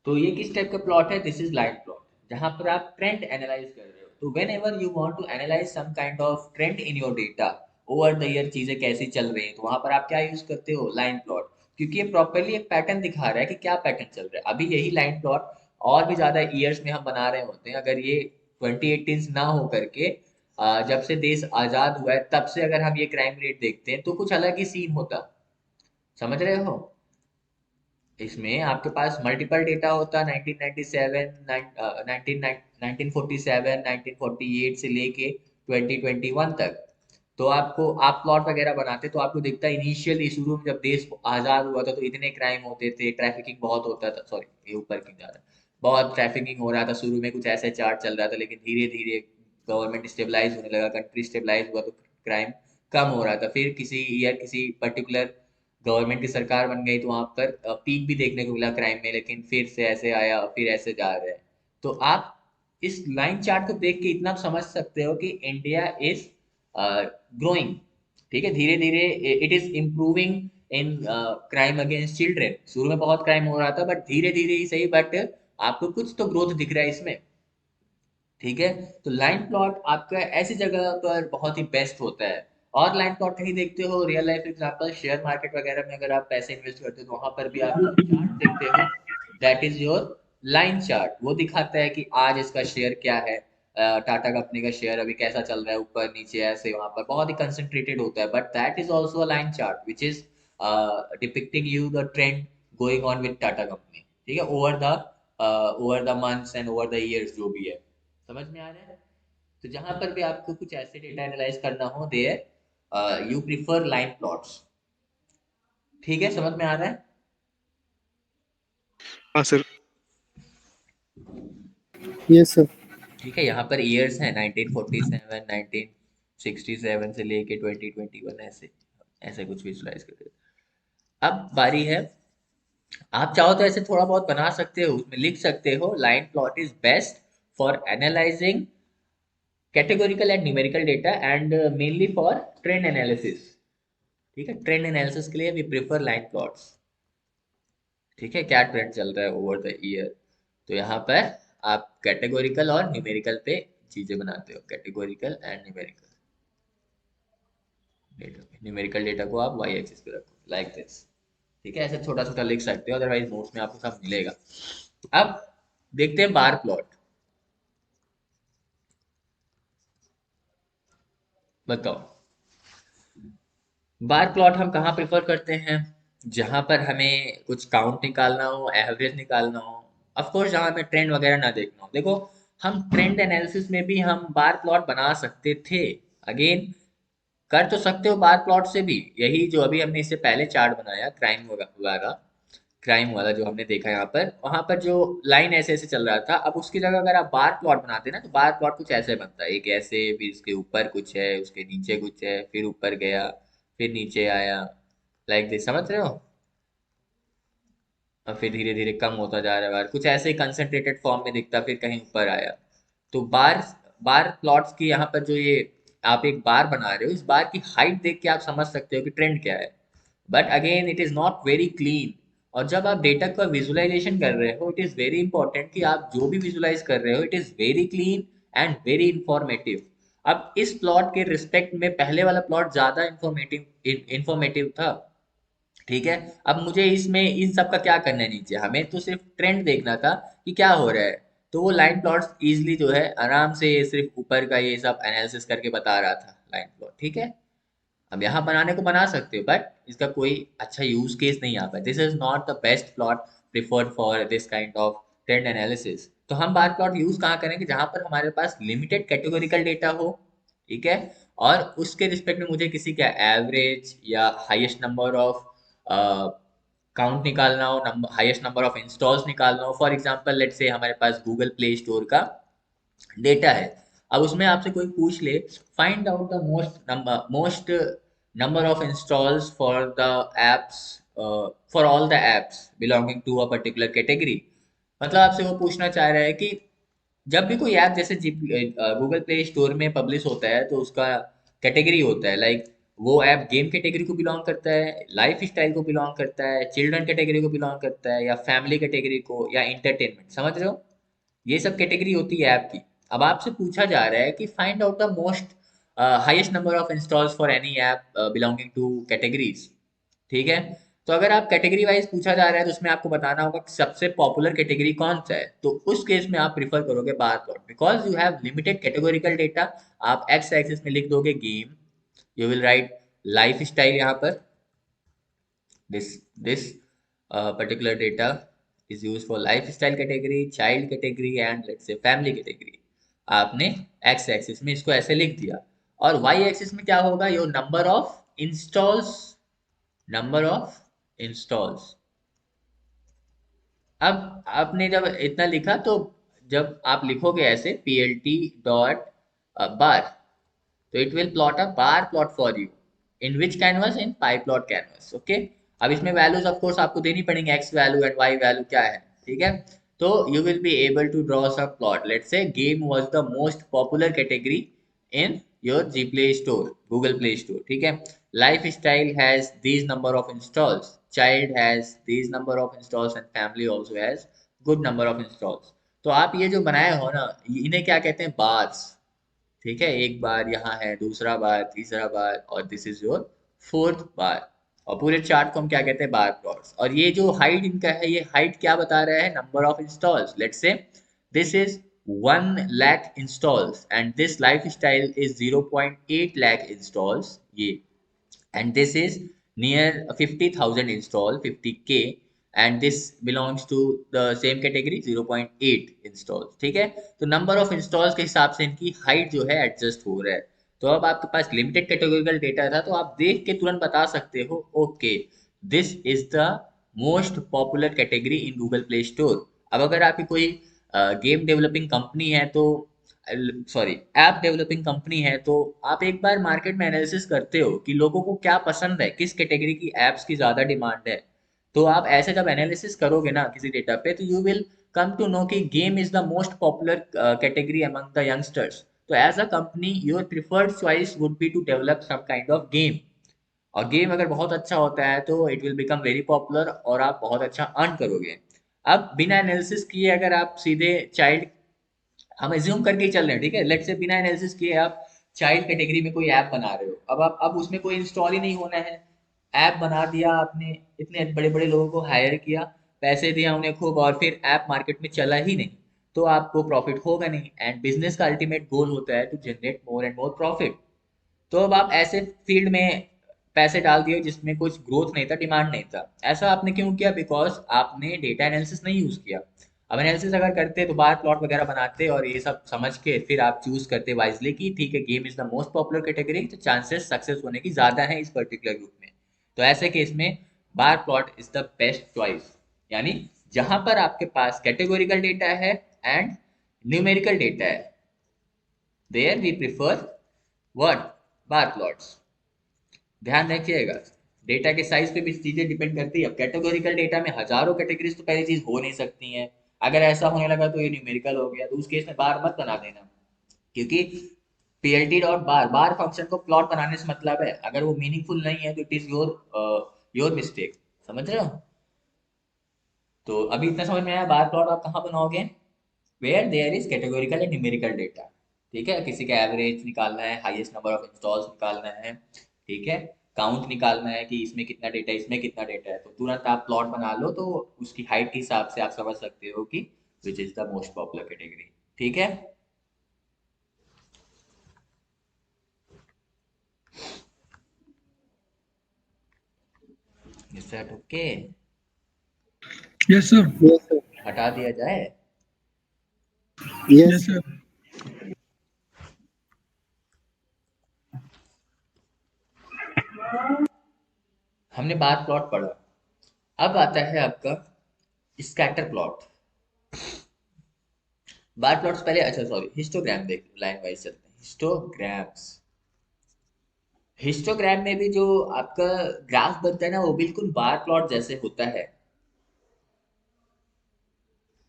तो ये किस टाइप का प्लॉट है, दिस इज लाइन प्लॉट, जहां पर आप ट्रेंड एनालाइज कर रहे हो। तो whenever you want to analyze some kind of trend in your data, over the year चीजें कैसी चल रही हैं, तो वहां पर आप क्या यूज करते हो, लाइन प्लॉट। क्योंकि ये प्रॉपरली एक पैटर्न दिखा रहा है कि क्या पैटर्न चल रहा है। अभी यही लाइन प्लॉट और भी ज्यादा ईयर्स में हम बना रहे होते हैं, अगर ये 2018 ना हो करके जब से देश आजाद हुआ है तब से अगर हम ये क्राइम रेट देखते हैं तो कुछ अलग ही सीन होता। समझ रहे हो, इसमें आपके पास मल्टीपल डेटा होता, 1997 1947 1948 से लेके 2021 तक। तो आपको आप प्लॉट वगैरह बनाते तो आपको दिखता इनिशियली शुरू में जब देश आजाद हुआ था तो इतने क्राइम होते थे, ट्रैफिकिंग बहुत होता था, सॉरी ये ऊपर की जा रहा है, बहुत ट्रैफिकिंग हो रहा था शुरू में, कुछ ऐसे चार्ट चल रहा था, लेकिन धीरे धीरे गवर्नमेंट स्टेबलाइज होने लगा, कंट्री स्टेबलाइज हुआ तो क्राइम कम हो रहा था। फिर किसी ईयर किसी पर्टिकुलर गवर्नमेंट की सरकार बन गई तो वहां पर पीक भी देखने को मिला क्राइम में, लेकिन फिर से ऐसे आया, फिर ऐसे जा रहे हैं। तो आप इस लाइन चार्ट को देख के इतना समझ सकते हो कि इंडिया इज ग्रोइंग, ठीक है, धीरे धीरे it is improving in crime against children. शुरू में बहुत क्राइम हो रहा था बट धीरे धीरे ही सही, बट आपको कुछ तो ग्रोथ दिख रहा है इसमें, ठीक है। तो लाइन प्लॉट आपका ऐसी जगह पर बहुत ही बेस्ट होता है। और लाइन प्लॉट नहीं देखते हो, real life example share market वगैरह में अगर आप पैसे इन्वेस्ट करते हो तो वहां पर भी आप चार्ट देखते हो, that is your line chart. वो दिखाता है कि आज इसका शेयर क्या है, टाटा कंपनी का शेयर अभी कैसा चल रहा है, ऊपर नीचे ऐसे, वहां पर बहुत ही कंसंट्रेटेड होता है, but that is also a line chart which is depicting you the trend going on with Tata company, ठीक है, over the months and over the years जो भी है। समझ में आ रहा है। तो जहां पर भी आपको कुछ ऐसे डेटा एनालाइज करना हो, there you prefer line plots, ठीक है, समझ में आ रहा है। हाँ सर। Yes sir. ठीक है, यहाँ पर ईयर्स हैं 1947 1967 से लेके 2021, ऐसे ऐसे कुछ विजुलाइज करते हैं। अब बारी है, आप चाहो तो ऐसे थोड़ा बहुत बना सकते हो, उसमें लिख सकते हो line plot is best for analysing categorical and numerical data and mainly for trend analysis. ठीक है, ट्रेंड एनालिसिस के लिए वी प्रेफर लाइन प्लॉट्स। ठीक है, क्या ट्रेंड चल रहा है ओवर द ईयर। तो यहाँ पर आप कैटेगोरिकल और न्यूमेरिकल पे चीजें बनाते हो, कैटेगोरिकल एंड न्यूमेरिकल डेटा पे। न्यूमेरिकल डेटा को आप वाई एक्सिस पे रखो लाइक दिस। ठीक है, ऐसे छोटा छोटा लिख सकते हो, अदरवाइज नोट्स में आपको सब मिलेगा। अब देखते हैं बार प्लॉट, बताओ। बार प्लॉट हम कहाँ प्रेफर करते हैं, जहां पर हमें कुछ काउंट निकालना हो, एवरेज निकालना हो, ऑफ कोर्स जहां हमें ट्रेंड वगैरह ना देखना हो। देखो, हम ट्रेंड एनालिसिस में भी हम बार प्लॉट बना सकते थे, अगेन कर तो सकते हो बार प्लॉट से भी, यही जो अभी हमने इससे पहले चार्ट बनाया क्राइम वाला, क्राइम वाला जो हमने देखा यहाँ पर, वहां पर जो लाइन ऐसे ऐसे चल रहा था, अब उसकी जगह अगर आप बार प्लॉट बनाते ना तो बार प्लॉट कुछ ऐसे बनता है, एक ऐसे, फिर इसके ऊपर कुछ है, उसके नीचे कुछ है, फिर ऊपर गया, फिर नीचे आया, लाइक दिस, समझ रहे हो। और फिर धीरे धीरे कम होता जा रहा है बार, कुछ ऐसे ही कंसंट्रेटेड फॉर्म में दिखता, फिर कहीं ऊपर आया। तो बार बार प्लॉट्स की यहाँ पर जो ये आप एक बार बना रहे हो, इस बार की हाइट देख के आप समझ सकते हो कि ट्रेंड क्या है, but again it is not very clean. और जब आप डेटा का विजुअलाइजेशन कर रहे हो, इट इज वेरी इंपॉर्टेंट कि आप जो भी विजुअलाइज कर रहे हो it is very clean and very informative. अब इस प्लॉट के रिस्पेक्ट में पहले वाला प्लॉट ज्यादा इंफॉर्मेटिव था, ठीक है। अब मुझे इसमें इन सब का क्या करना है, नीचे हमें तो सिर्फ ट्रेंड देखना था कि क्या हो रहा है। तो वो लाइन प्लॉट्स इजीली जो है आराम से ये सिर्फ ऊपर का ये सब एनालिसिस करके बता रहा था लाइन प्लॉट, ठीक है। अब यहाँ बनाने को बना सकते हो बट इसका कोई अच्छा यूज केस नहीं आता, this is not the best plot preferred for this kind of trend analysis. तो हम बार प्लॉट यूज कहाँ करेंगे, जहां पर हमारे पास लिमिटेड कैटेगोरिकल डेटा हो, ठीक है, और उसके रिस्पेक्ट में मुझे किसी का एवरेज या हाईएस्ट नंबर ऑफ काउंट निकालना हो, हाईएस्ट नंबर ऑफ इंस्टॉल्स निकालना हो। फॉर एग्जांपल लेट्स से हमारे पास गूगल प्ले स्टोर का डेटा है, अब उसमें आपसे कोई पूछ ले, find out the most number of installs for the apps, for all the apps belonging to a particular category. मतलब आपसे वो पूछना चाह रहा है कि जब भी कोई ऐप जैसे गूगल प्ले स्टोर में पब्लिश होता है तो उसका कैटेगरी होता है, लाइक वो ऐप गेम कैटेगरी को बिलोंग करता है, लाइफ स्टाइल को बिलोंग करता है, चिल्ड्रन कैटेगरी को बिलोंग करता है, या फैमिली कैटेगरी को, या इंटरटेनमेंट, समझ रहे हो? ये सब कैटेगरी होती है ऐप की। अब आपसे पूछा जा रहा है कि find out the most highest number of installs for any app belonging two categories. ठीक है? तो अगर आप कैटेगरी वाइज पूछा जा रहा है तो उसमें आपको बताना होगा कि सबसे पॉपुलर कैटेगरी कौन सा है। तो उस केस में आप प्रिफर करोगे bar plot, because you have limited categorical data. आप एक्स एक्सिस में लिख दोगे game, you will write life style यहाँ पर, this particular data is used for lifestyle category, child category and let's say family category। आपने x axis में इसको ऐसे लिख दिया, और y एक्सिस में क्या होगा, योर नंबर ऑफ इंस्टॉल्स। अब आपने जब इतना लिखा तो जब आप लिखोगे ऐसे plt डॉट बार, तो it will plot a bar plot for you in which canvas, in pyplot canvas. Okay? अब इसमें वैल्यूज ऑफ कोर्स आपको देनी पड़ेंगे, X value and Y value क्या है। ठीक है? तो you will be able to draw subplot. Let's say game was the most popular category in your G play store, Google play store. ठीक है? Lifestyle has these number of installs, child has these number of installs and family also has good number of installs। तो आप ये जो बनाए हो ना, इन्हें क्या कहते हैं, बार्स। ठीक है? एक बार यहाँ है, दूसरा बार, तीसरा बार, और दिस इज योर फोर्थ बार। और पूरे चार्ट को हम क्या कहते हैं, बार प्लॉट्स। और ये जो हाइट इनका है, ये हाइट क्या बता रहा है, number of installs. Let's say this is 1 lakh installs and this life style is 0.8 lakh installs, ये, and this is near 50,000 install, 50K, and this belongs to the same category, 0.8 installs। ठीक है? तो नंबर ऑफ इंस्टॉल्स के हिसाब से इनकी height जो है एडजस्ट हो रहा है। तो अब आपके पास लिमिटेड कैटेगोरिकल डेटा था तो आप देख के तुरंत बता सकते हो, okay this is the most popular category in Google play store. अब अगर आपकी कोई गेम डेवलपिंग कंपनी है तो, सॉरी, ऐप डेवलपिंग कंपनी है, तो आप एक बार मार्केट में एनालिसिस करते हो कि लोगों को क्या पसंद है, किस कैटेगरी की एप्स की ज़्यादा डिमांड है। तो आप ऐसे जब एनालिसिस करोगे ना किसी डेटा पे, तो you will come to know कि game is the most popular category among the youngsters. तो as a company your preferred choice would be to develop some kind of game. और गेम अगर बहुत अच्छा होता है तो it will become very popular और आप बहुत अच्छा अर्न करोगे। अब बिना एनालिसिस किए अगर आप सीधे चाइल्ड, हम एज्यूम करके ही चल रहे हैं, ठीक है, लेट्स से बिना एनालिसिस किए आप चाइल्ड कैटेगरी में कोई ऐप बना रहे हो, अब उसमें कोई इंस्टॉल ही नहीं होना है। ऐप बना दिया आपने, इतने बड़े बड़े लोगों को हायर किया, पैसे दिया उन्हें खूब, और फिर ऐप मार्केट में चला ही नहीं, तो आपको प्रॉफिट होगा नहीं। एंड बिजनेस का अल्टीमेट गोल होता है to generate more and more profit. तो अब आप ऐसे फील्ड में पैसे डाल दिए जिसमें कुछ ग्रोथ नहीं था, डिमांड नहीं था। ऐसा आपने क्यों किया? बिकॉज आपने डेटा एनालिसिस नहीं यूज किया। अब एनालिसिस अगर करते तो बार प्लॉट वगैरह बनाते और ये सब समझ के फिर आप चूज करते वाइजली कि ठीक है game is the most popular category, तो चांसेस सक्सेस होने की ज्यादा है इस पर्टिकुलर ग्रुप में। तो ऐसे केस में bar plot is the best choice. यानी जहां पर आपके पास कैटेगोरिकल डेटा है एंड न्यूमेरिकल डेटा है, there we prefer what, bar plots. ध्यान रखिएगा, डेटा के साइज पे भी चीजें डिपेंड करती है। अब कैटेगोरिकल डेटा में हजारों कैटेगरीज तो पहली चीज हो नहीं सकती हैं। अगर ऐसा होने लगा तो ये न्यूमेरिकल हो गया, तो उस केस में बार मत बना देना, क्योंकि पीएलटी डॉट बार, बार फंक्शन को प्लॉट बनाने से मतलब है, अगर वो मीनिंगफुल नहीं है तो इट इज योर मिस्टेक। समझ रहे हो? तो अभी इतना समझ में आया, बार प्लॉट आप कहाँ बनाओगे, where there is categorical and numerical data. ठीक है? किसी का एवरेज निकालना है, हाईएस्ट नंबर ऑफ इंस्टॉल्स निकालना है, ठीक है, काउंट निकालना है कि इसमें कितना डेटा, इसमें कितना डेटा है, तो तुरंत आप प्लॉट बना लो, तो उसकी हाइट के हिसाब से आप समझ सकते हो कि which is the most popular category. ठीक है? Is that okay? Yes, sir. Yes, sir. हटा दिया जाए? Yes, Yes, sir. sir. हमने बार प्लॉट पढ़ा, अब आता है आपका स्कैटर प्लॉट। बार प्लॉट्स पहले, अच्छा सॉरी, हिस्टोग्राम देख, लाइन वाइज चलते हैं, हिस्टोग्राम्स। हिस्टोग्राम में भी जो आपका ग्राफ बनता है ना, वो बिल्कुल बार प्लॉट जैसे होता है,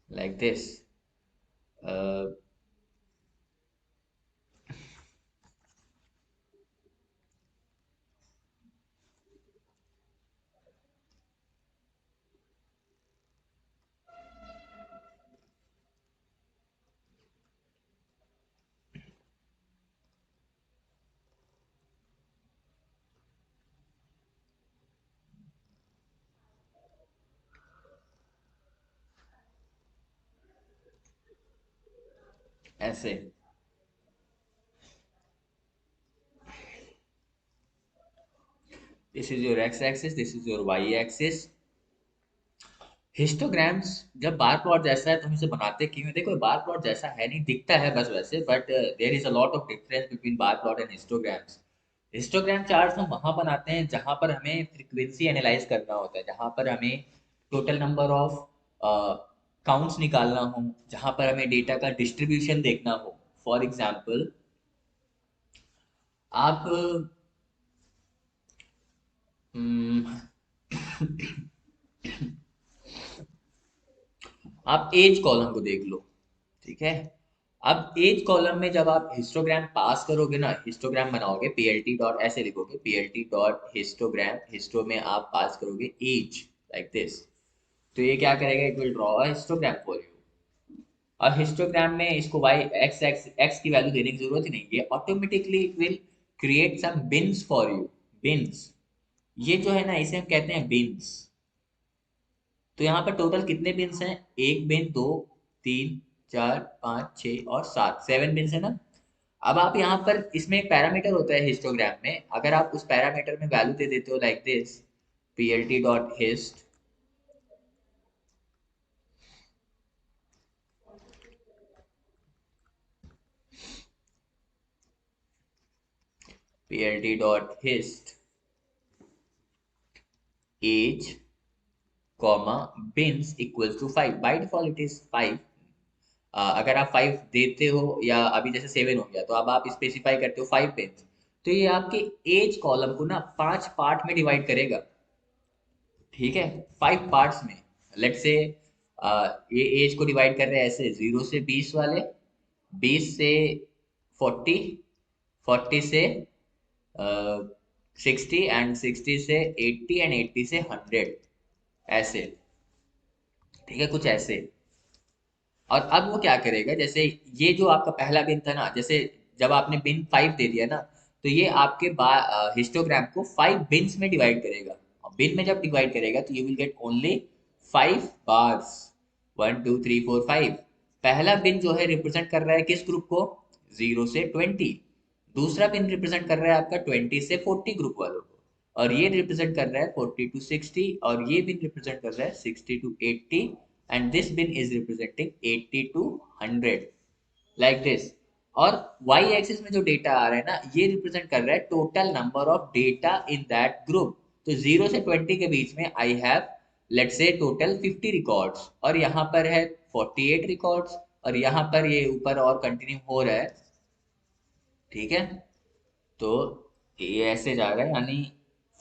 लाइक दिस। ऐसे। This is your X axis, this is your Y axis. Histograms जब बार प्लॉट जैसा है तो हम इसे बनाते क्यों हैं? देखो बार प्लॉट जैसा है नहीं, दिखता है बस वैसे, but there is a lot of difference between bar plot and histograms. Histogram chart हम वहां बनाते हैं जहां पर हमें फ्रीक्वेंसी एनालाइज करना होता है, जहां पर हमें टोटल नंबर ऑफ काउंट्स निकालना हो, जहां पर हमें डेटा का डिस्ट्रीब्यूशन देखना हो। फॉर एग्जाम्पल आप हम्म, आप एज कॉलम को देख लो, ठीक है। अब एज कॉलम में जब आप हिस्टोग्राम पास करोगे ना, हिस्टोग्राम बनाओगे, पीएलटी डॉट ऐसे लिखोगे, पीएलटी डॉट हिस्टोग्राम, हिस्टो में आप पास करोगे एज, लाइक दिस। तो ये क्या करेगा, it will draw a histogram for you. और हिस्टोग्राम में इसको वाई एक्स एक्स एक्स की वैल्यू देने की जरूरत ही नहीं, ये automatically it will create some bins for you. Bins, ये जो है ना इसे हम कहते हैं बिन्स। तो यहाँ पर टोटल कितने बिन्स हैं? एक बिन, दो, तीन, चार, पाँच, छ और सात, 7 बिन्स है ना। अब आप यहाँ पर इसमें एक पैरामीटर होता है हिस्टोग्राम में, अगर आप उस पैरामीटर में वैल्यू दे देते हो like this, PLT dot hist, PLT dot hist age comma bins equals to 5, by default it is 5। अगर आप 5 देते हो या अभी जैसे 7 हो गया तो अब आप स्पेसिफाई करते हो 5 बिन्स, तो ये आपके एज कॉलम को ना 5 पार्ट में डिवाइड करेगा, ठीक है, 5 पार्ट्स में। लेट से ये एज को डिवाइड कर रहे हैं ऐसे, 0 से 20 वाले, 20 से 40, 40 से 60 एंड 60 से 80 एंड 80 से 100, ऐसे, ठीक है, कुछ ऐसे। और अब वो क्या करेगा, जैसे ये जो आपका पहला बिन था ना, जैसे जब आपने बिन 5 दे दिया ना, तो ये आपके हिस्टोग्राम को 5 बिन्स में डिवाइड करेगा। बिन में जब डिवाइड करेगा तो you will get only 5 bars, 1 2 3 4 5। पहला बिन जो है रिप्रेजेंट कर रहा है किस ग्रुप को? 0 से 20। दूसरा बिन रिप्रेजेंट कर रहा है आपका 20 से 40 ग्रुप वालों को, और ये रिप्रेजेंट कर रहा है 40 टू 60, और ये बिन रिप्रेजेंट कर रहा है 60 to 80, and this bin is representing 80 to 100, like this। और y एक्सिस में जो डेटा आ रहा है ना, ये रिप्रेजेंट कर रहा है total number of data in that group. तो 0 से 20 के बीच में I have let's say total 50 records, और यहाँ पर है 48 रिकॉर्ड्स, और यहाँ पर ये ऊपर और कंटिन्यू हो रहा है, ठीक है। तो ये ऐसे जा रहा है, यानी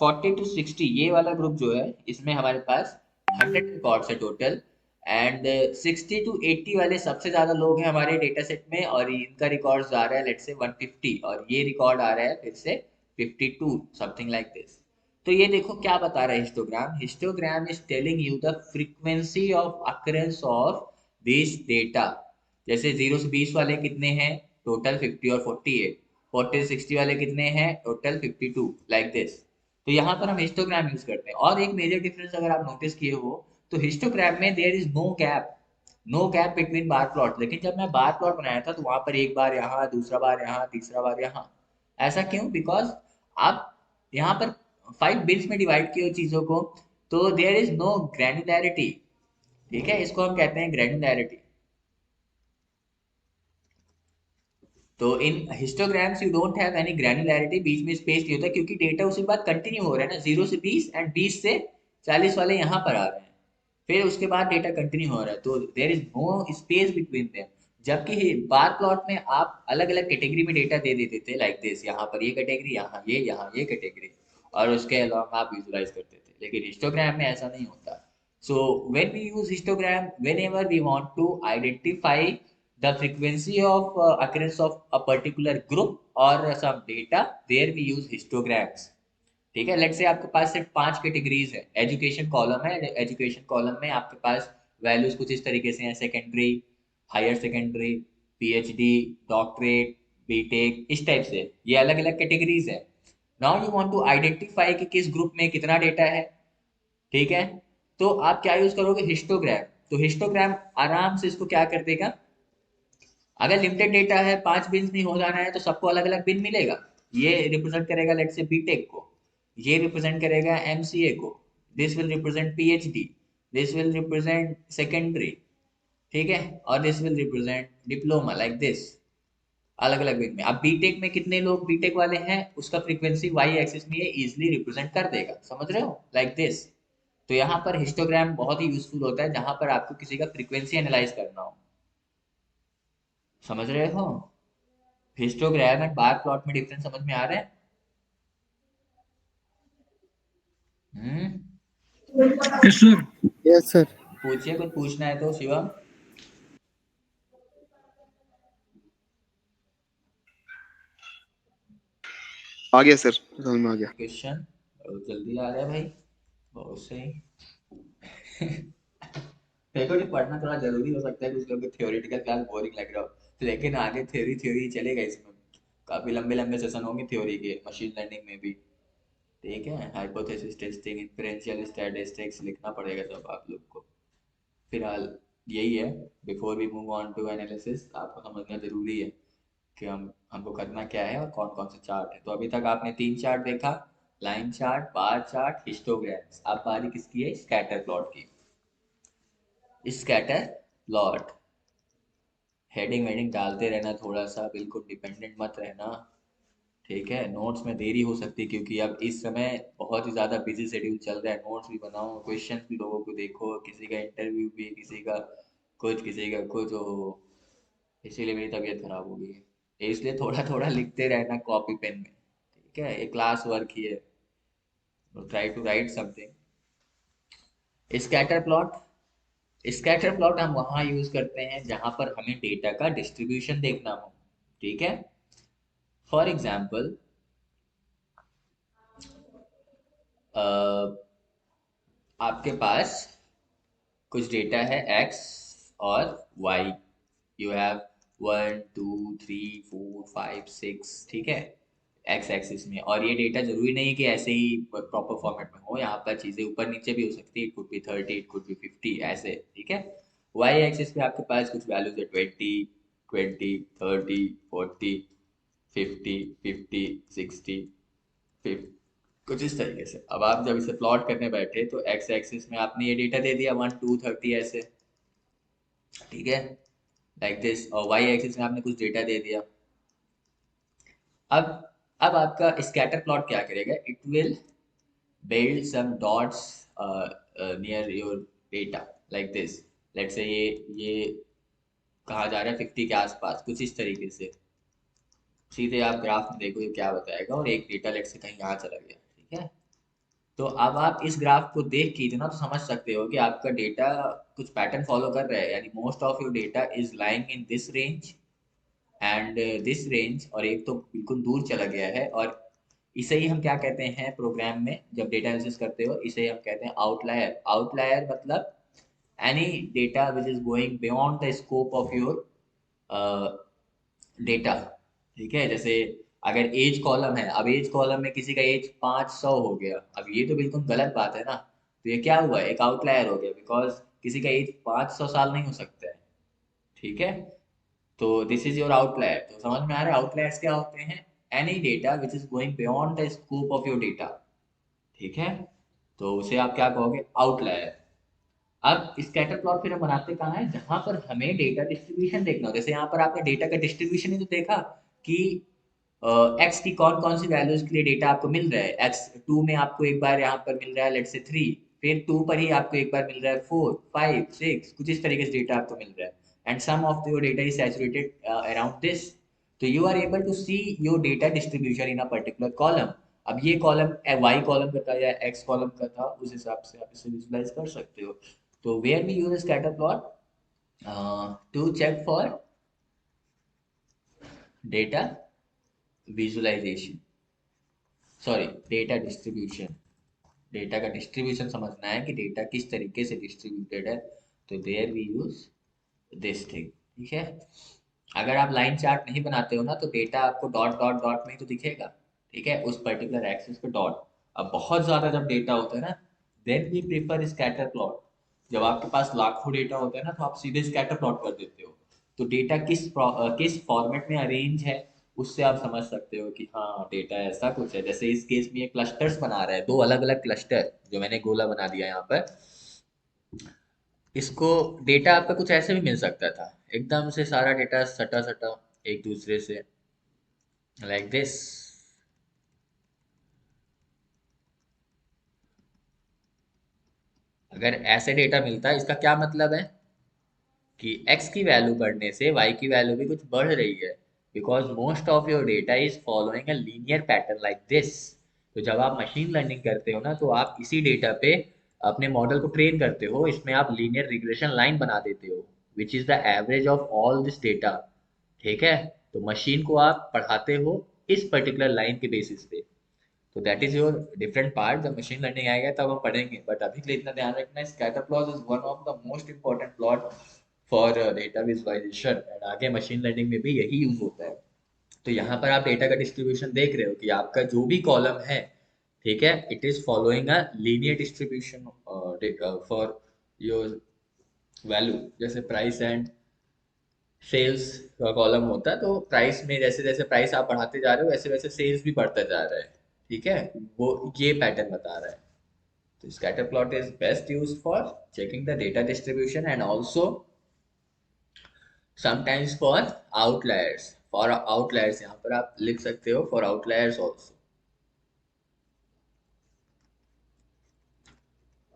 40 टू 60 ये वाला ग्रुप जो है, इसमें हमारे पास 100 रिकॉर्ड्स है टोटल, एंड 60 टू 80 वाले सबसे ज्यादा लोग हैं हमारे डेटा सेट में, और इनका रिकॉर्ड आ रहा है लेट्स से 150, और ये रिकॉर्ड आ रहा है फिर से 52, समथिंग लाइक दिस। तो ये देखो क्या बता रहा है histogram, histogram is telling you the frequency of occurrence of this data. जैसे 0 से 20 वाले कितने हैं टोटल? 50 और 48। 40 से 60 वाले कितने हैं टोटल? 52, like this. तो यहाँ पर हम हिस्टोग्राम यूज करते हैं। और एक मेजर डिफरेंस अगर आप नोटिस किए हो तो हिस्टोग्राम में there is no gap, no gap between bar plot. लेकिन जब मैं बार प्लॉट बनाया था तो वहां पर एक बार यहाँ, दूसरा बार यहाँ, तीसरा बार यहाँ। ऐसा क्यों? बिकॉज आप यहाँ पर 5 बिट्स में डिवाइड किए हो चीजों को, तो देयर इज नो ग्रैन्युलैरिटी, ठीक है, इसको हम कहते हैं ग्रैन्युलैरिटी। तो in histograms you don't have any granularity, बीच में स्पेस नहीं होता, क्योंकि डेटा उसके बाद कंटिन्यू हो रहा है ना, 0 से 20 एंड 20 से 40 वाले यहाँ पर आ रहे हैं, फिर उसके बाद डेटा कंटिन्यू हो रहा है, तो there is no space between them. जबकि बार प्लॉट में आप अलग अलग कैटेगरी में डेटा दे देते थे लाइक दिस, यहाँ पर ये कैटेगरी, यहाँ ये कैटेगरी, और उसके अलावा आप विजुलाइज करते थे। लेकिन हिस्टोग्राम में ऐसा नहीं होता। So when we use histogram, whenever we want to identify the frequency of occurrence of a particular group or some data, there we use histograms, ठीक है। लेट्स से आपके पास सिर्फ 5 कैटेगरीज है, एजुकेशन कॉलम है, एजुकेशन कॉलम में आपके पास values कुछ इस तरीके से हैं, secondary, higher secondary, PhD, doctorate, BTech, इस टाइप से ये अलग अलग कैटेगरीज है। Now you want to identify कि किस ग्रुप में कितना डेटा है, ठीक है। तो आप क्या यूज करोगे? हिस्टोग्राम। तो हिस्टोग्राम आराम से इसको क्या कर देगा, अगर लिमिटेड डेटा है 5 बिन्स में हो जाना है तो सबको अलग अलग बिन मिलेगा। ये रिप्रेजेंट करेगा लेट्स से बीटेक को, ये रिप्रेजेंट करेगा एमसीए को, this will represent PhD, this will represent secondary, ठीक है, और this will represent diploma, like this, अलग अलग बिन में। अब बीटेक में कितने लोग बीटेक वाले हैं उसका फ्रीक्वेंसी वाई एक्सिस में ये इजिली रिप्रेजेंट कर देगा, समझ रहे हो, लाइक दिस। तो यहाँ पर हिस्टोग्राम बहुत ही यूजफुल होता है जहां पर आपको किसी का फ्रीक्वेंसी एनालाइज करना हो, समझ रहे हो। हिस्टोग्राम एंड बार प्लॉट में डिफरेंस समझ में आ रहा है? हम्म। Yes, sir. Yes, sir. पूछिए, कुछ पूछना है तो शिवम। आ गया सर, समझ में आ गया। क्वेश्चन जल्दी आ रहा है भाई, बहुत सही। देखो ये पढ़ना थोड़ा जरूरी हो सकता है, कुछ लोगों को थ्योरेटिकल क्लास बोरिंग लग रहा हो, लेकिन आगे थ्योरी थ्योरी चलेगा इसमें, काफी लंबे लंबे सेशन होंगे थ्योरी के मशीन लर्निंग में भी, ठीक है। हाइपोथेसिस टेस्टिंग, इंफरेंशियल स्टैटिस्टिक्स लिखना पड़ेगा सब आप लोग को। फिलहाल यही है। Before we move on to analysis, आपको समझना जरूरी है कि हमको करना क्या है और कौन कौन से चार्ट है। तो अभी तक आपने 3 चार्ट देखा, line chart, bar chart, histograms. अब बारी किसकी है? स्कैटर प्लॉट की। स्कैटर प्लॉट, हेडिंग वेडिंग डालते रहना थोड़ा सा, बिल्कुल डिपेंडेंट मत रहना, ठीक है। नोट्स में देरी हो सकती है क्योंकि अब इस समय बहुत ही ज़्यादा बिजी शेड्यूल चल रहा है। नोट्स भी बनाओ, क्वेश्चन भी लोगों को देखो, किसी का इंटरव्यू भी, किसी का कुछ, किसी का कुछ हो, इसीलिए मेरी तबीयत खराब हो गई है। इसलिए थोड़ा थोड़ा लिखते रहना कॉपी पेन में, ठीक है, ये क्लास वर्क ही है, try to write something. Scatter plot, scatter plot हम वहाँ यूज करते हैं जहां पर हमें डेटा का डिस्ट्रीब्यूशन देखना हो, ठीक है। फॉर एग्जाम्पल आपके पास कुछ डेटा है x और y, यू हैव 1 2 3 4 5 6, ठीक है, एक्स एक्सिस में। और ये डेटा जरूरी नहीं कि ऐसे ही प्रॉपर फॉर्मेट में हो, यहाँ पर चीजें ऊपर नीचे भी हो सकती है, it could be 30, it could be 50 ऐसे, ठीक है। वाई एक्सिस पे आपके पास कुछ वैल्यूज है, 20 20 30 40 50 50 60 50, कुछ इस तरीके से। अब आप जब इसे प्लॉट करने बैठे तो एक्स एक्सिस में आपने ये डेटा दे दिया 1 2 30 ऐसे, ठीक है, लाइक दिस। और वाई एक्सिस में आपने कुछ डेटा दे दिया। अब अब आपका स्कैटर प्लॉट क्या करेगा? It will build some dots near your data, like this। let's say ये कहा जा रहा है 50 के आसपास, कुछ इस तरीके से। सीधे आप ग्राफ में देखो ये क्या बताएगा, और एक डेटा लेट से कहीं यहाँ चला गया, ठीक है। तो अब आप इस ग्राफ को देख के ना तो समझ सकते हो कि आपका डेटा कुछ पैटर्न फॉलो कर रहा है, यानी most of your data is lying in this range and this range, और एक तो बिल्कुल दूर चला गया है। और इसे ही हम क्या कहते हैं प्रोग्राम में जब डेटा एनालिसिस करते हो, इसे हम कहते हैं आउटलायर। आउटलायर मतलब any data which is going beyond the scope of your data, ठीक है। जैसे अगर एज कॉलम है, अब एज कॉलम में किसी का एज 500 हो गया, अब ये तो बिल्कुल गलत बात है ना, तो ये क्या हुआ? एक आउटलायर हो गया, बिकॉज किसी का एज 500 साल नहीं हो सकता है, ठीक है। तो दिस इज योर आउटलायर। तो समझ में आ रहा है आउटलायर्स क्या होते हैं? Any data which is going beyond the scope of your data, ठीक है। तो उसे आप क्या कहोगे? आउटलायर। अब स्कैटर प्लॉट फिर हम बनाते कहाँ है? जहां पर हमें डेटा डिस्ट्रीब्यूशन देखना हो। जैसे यहाँ पर आपने डेटा का डिस्ट्रीब्यूशन ही तो देखा कि एक्स की कौन कौन सी वैल्यूज के लिए डेटा आपको मिल रहा है। एक्स टू में आपको एक बार यहाँ पर मिल रहा है लेट से 3, फिर 2 पर ही आपको एक बार मिल रहा है 4 5 6, कुछ इस तरीके से डेटा आपको मिल रहा है। And some of your data is saturated around this. तो you are able to see your data distribution in a particular column. अब ये कॉलम वाई कॉलम का था या एक्स कॉलम का था, उस हिसाब से आप इसे विजुलाइज कर सकते हो। तो where we use scatter plot to check for data visualization, sorry data distribution. Data का डिस्ट्रीब्यूशन समझना है कि डेटा किस तरीके से डिस्ट्रीब्यूटेड है, तो there we use this thing, ठीक है। अगर आप लाइन चार्ट नहीं बनाते हो ना तो डेटा आपको डॉट डॉट डॉट में ही तो दिखेगा, ठीक है, उस पर्टिकुलर एक्सिस पे डॉट। अब बहुत ज्यादा जब डेटा होता है ना, then we prefer scatter plot. जब आपके पास लाखों डेटा होता है ना तो आप सीधे स्कैटर प्लॉट कर देते हो, तो डेटा किस फॉर्मेट में अरेंज है, उससे आप समझ सकते हो कि हाँ डेटा ऐसा कुछ है। जैसे इस केस में ये क्लस्टर्स बना रहा है, दो अलग अलग क्लस्टर जो मैंने गोला बना दिया यहाँ पर। इसको डेटा आपका कुछ ऐसे भी मिल सकता था, एकदम से सारा डेटा सटा सटा एक दूसरे से, लाइक दिस। अगर ऐसे डेटा मिलता है, इसका क्या मतलब है कि x की वैल्यू बढ़ने से y की वैल्यू भी कुछ बढ़ रही है, because most of your data is following a linear pattern like this. तो जब आप मशीन लर्निंग करते हो ना, तो आप इसी डेटा पे अपने मॉडल को ट्रेन करते हो, इसमें आप लीनियर रिग्रेशन लाइन बना देते हो, which is the average of all this data. ठीक है, तो मशीन को आप पढ़ाते हो इस पर्टिकुलर लाइन के बेसिस पे। तो that is your different part. जब मशीन लर्निंग आएगा तब हम पढ़ेंगे, बट अभी के लिए इतना ध्यान रखना है, scatter plot is one of the most important plot for data visualization, and आगे मशीन लर्निंग में भी यही यूज होता है। तो यहाँ पर आप डेटा का डिस्ट्रीब्यूशन देख रहे हो कि आपका जो भी कॉलम है, ठीक है, it is following a linear distribution for your value. जैसे प्राइस एंड सेल्स का कॉलम होता है, तो प्राइस में जैसे जैसे प्राइस आप बढ़ाते जा रहे हो, वैसे वैसे सेल्स भी बढ़ता जा रहा है। ठीक है, वो ये पैटर्न बता रहा है। तो scatter plot is best use for checking the data distribution and also sometimes for outliers. For outliers यहाँ पर आप लिख सकते हो, for outliers also.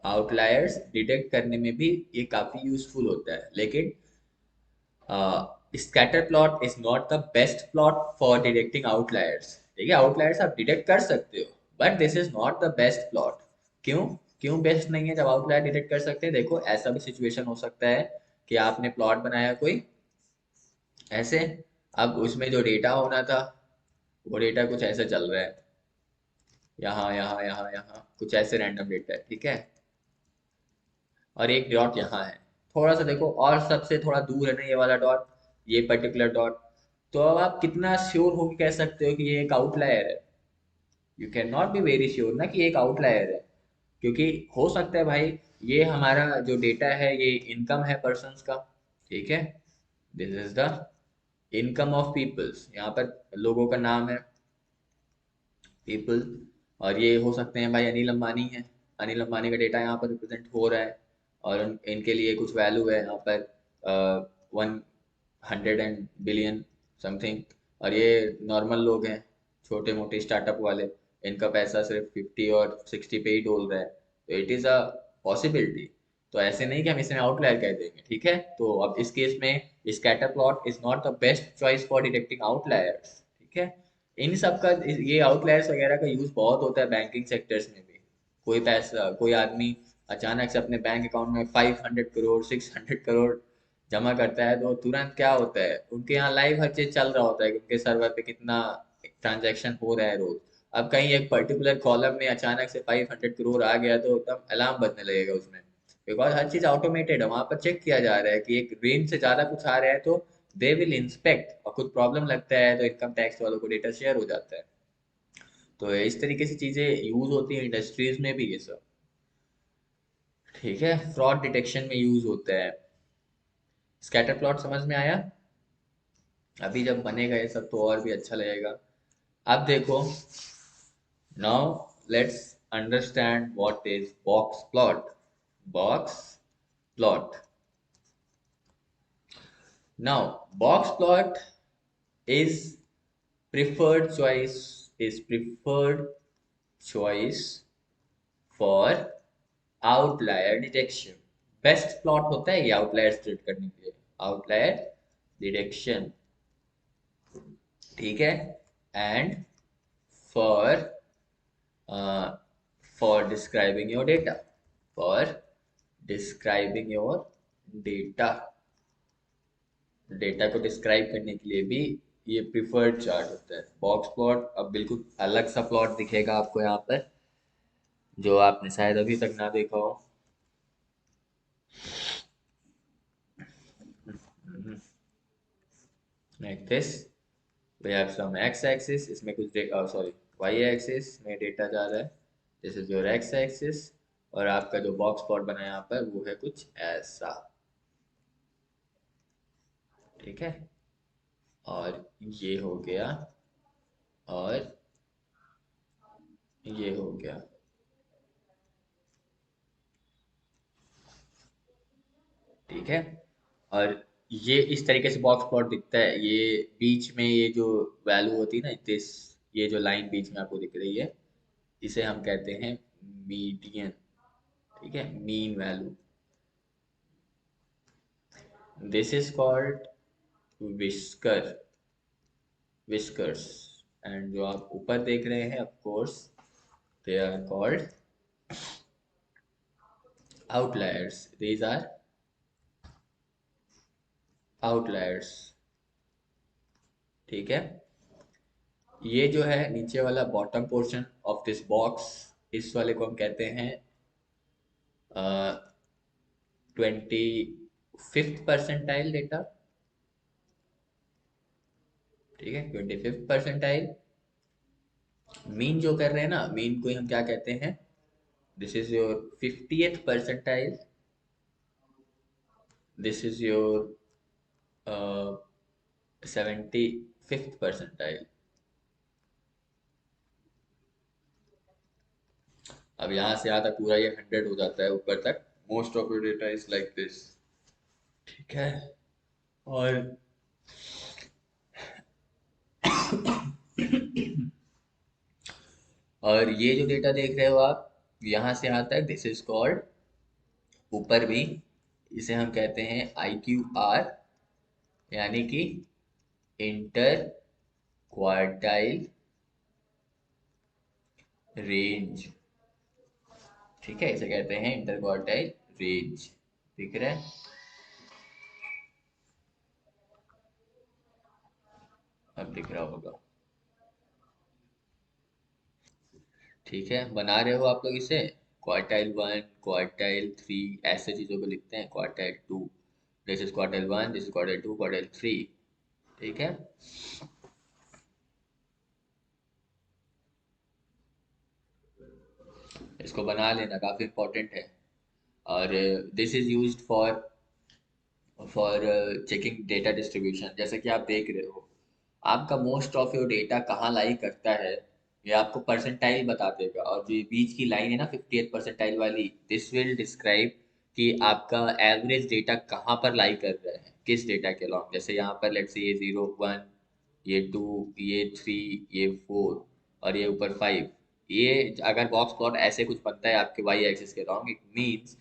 Outliers detect करने में भी ये काफी यूजफुल होता है, लेकिन scatter plot is not the best plot for detecting outliers. ठीक है, आउटलायर्स आप डिटेक्ट कर सकते हो, but this is not the best plot. क्यों? क्यों बेस्ट नहीं है जब आउटलायर डिटेक्ट कर सकते हैं? देखो, ऐसा भी सिचुएशन हो सकता है कि आपने प्लॉट बनाया कोई ऐसे, अब उसमें जो डेटा होना था, वो डेटा कुछ ऐसे चल रहा है, यहाँ यहाँ यहाँ यहाँ कुछ ऐसे रैंडम डेटा है, ठीक है, और एक डॉट यहाँ है, थोड़ा सा देखो, और सबसे थोड़ा दूर है ना ये वाला डॉट, ये पर्टिकुलर डॉट। तो अब आप कितना श्योर होकर कह सकते हो कि ये एक आउटलायर है? You can not be very sure ना कि एक आउटलायर है, क्योंकि हो सकता है भाई ये हमारा जो डेटा है ये इनकम है पर्सन्स का। ठीक है, this is the income of peoples, यहाँ पर लोगों का नाम है पीपल, और ये हो सकते हैं भाई अनिल अंबानी है, अनिल अंबानी का डेटा यहाँ पर रिप्रेजेंट हो रहा है, और इनके लिए कुछ वैल्यू है यहाँ पर 100 बिलियन समथिंग। और ये नॉर्मल लोग हैं, छोटे मोटे स्टार्टअप वाले, इनका पैसा सिर्फ 50 और 60 पे ही डोल रहा है। तो इट इज़ अ पॉसिबिलिटी। तो ऐसे नहीं कि हम इसमें आउटलायर कह देंगे। ठीक है, तो अब इस केस में scatter plot is not the best choice for detecting outliers. ठीक है, इन सब का, ये आउटलायर्स वगैरह का यूज बहुत होता है बैंकिंग सेक्टर्स में भी। कोई पैसा, कोई आदमी अचानक से अपने बैंक अकाउंट में 500 करोड़ 600 करोड़ जमा करता है, तो तुरंत क्या होता है, उनके यहाँ लाइव हर चीज चल रहा होता है कि उनके सर्वर पे कितना ट्रांजैक्शन हो रहा है रोज। अब कहीं एक पर्टिकुलर कॉलम में अचानक से 500 करोड़ आ गया, तो एकदम अलार्म बजने लगेगा उसमें, बिकॉज हर चीज ऑटोमेटेड है, वहां पर चेक किया जा रहा है कि एक रेंज से ज्यादा कुछ आ रहा है तो दे विल इंस्पेक्ट, और कुछ प्रॉब्लम लगता है तो इनकम टैक्स वालों को डेटा शेयर हो जाता है। तो इस तरीके से चीजें यूज होती हैं इंडस्ट्रीज में भी ये सब। ठीक है, फ्रॉड डिटेक्शन में यूज होता है। स्कैटर प्लॉट समझ में आया? अभी जब बनेगा ये सब तो और भी अच्छा लगेगा। अब देखो, now let's understand what is box plot. Box plot, now box plot is preferred choice for outlier detection। Best plot होता है ये आउटलायर्स डिटेक्ट करने के लिए, आउटलायर डिटेक्शन। ठीक है, and for for describing your data, for describing your data, data को describe करने के लिए भी ये प्रिफर्ड चार्ट होता है बॉक्स प्लॉट। अब बिल्कुल अलग सा प्लॉट दिखेगा आपको यहाँ पर, जो आपने शायद अभी तक ना देखा हो। Like this, we have some X axis, इसमें कुछ सॉरी वाई एक्सिस में डेटा जा रहा है, this is your X axis, और आपका जो बॉक्स प्लॉट बना है यहाँ पर वो है कुछ ऐसा। ठीक है, और ये हो गया, और ये हो गया। ठीक है, और ये इस तरीके से बॉक्स प्लॉट दिखता है। ये बीच में ये जो वैल्यू होती है ना, दिस, ये जो लाइन बीच में आपको दिख रही है, इसे हम कहते हैं मीडियन। ठीक है, mean value. This is called whisker, whiskers. And जो आप ऊपर देख रहे हैं, of course they are called outliers. These are outliers। ठीक है, ये जो है नीचे वाला bottom portion of this box, इस वाले को हम कहते हैं 25th परसेंटाइल डेटा। ठीक है, 25th परसेंटाइल। मीन जो कर रहे हैं ना, मीन को हम क्या कहते हैं, this is your 50th percentile, this is your 75th percentile. अब यहाँ से आता पूरा ये 100 हो जाता है ऊपर तक। Most of your data is like this. ठीक है, और और ये जो डेटा देख रहे हो आप, यहाँ से आता है, दिस इज कॉल्ड, ऊपर भी इसे हम कहते हैं IQR, यानी कि इंटर क्वार्टाइल रेंज। ठीक है, इसे कहते हैं इंटर क्वार्टाइल रेंज। दिख रहा है? अब दिख रहा होगा। ठीक है, बना रहे हो आप लोग इसे, क्वार्टाइल 1, क्वार्टाइल 3, ऐसे चीज़ों को लिखते हैं। Quartile 2, this is quartile 1, this is quartile 2, quartile 3। ठीक है, इसको बना लेना, काफ़ी इंपॉर्टेंट है। और this is used for checking data distribution. जैसे कि आप देख रहे हो, आपका मोस्ट ऑफ योर डेटा कहाँ लाई करता है, ये आपको परसेंटाइल बता देगा। और जो ये बीच की लाइन है ना, 50th परसेंटाइल वाली, दिस विल डिस्क्राइब कि आपका एवरेज डेटा कहाँ पर लाई कर रहा है, किस डेटा के अलॉन्ग। जैसे यहाँ पर लेट्स से ये 0 1, ये 2, ये 3, ये 4, और ये ऊपर 5। ये अगर बॉक्स प्लॉट ऐसे कुछ बनता है आपके वाई एक्सिस के along, it means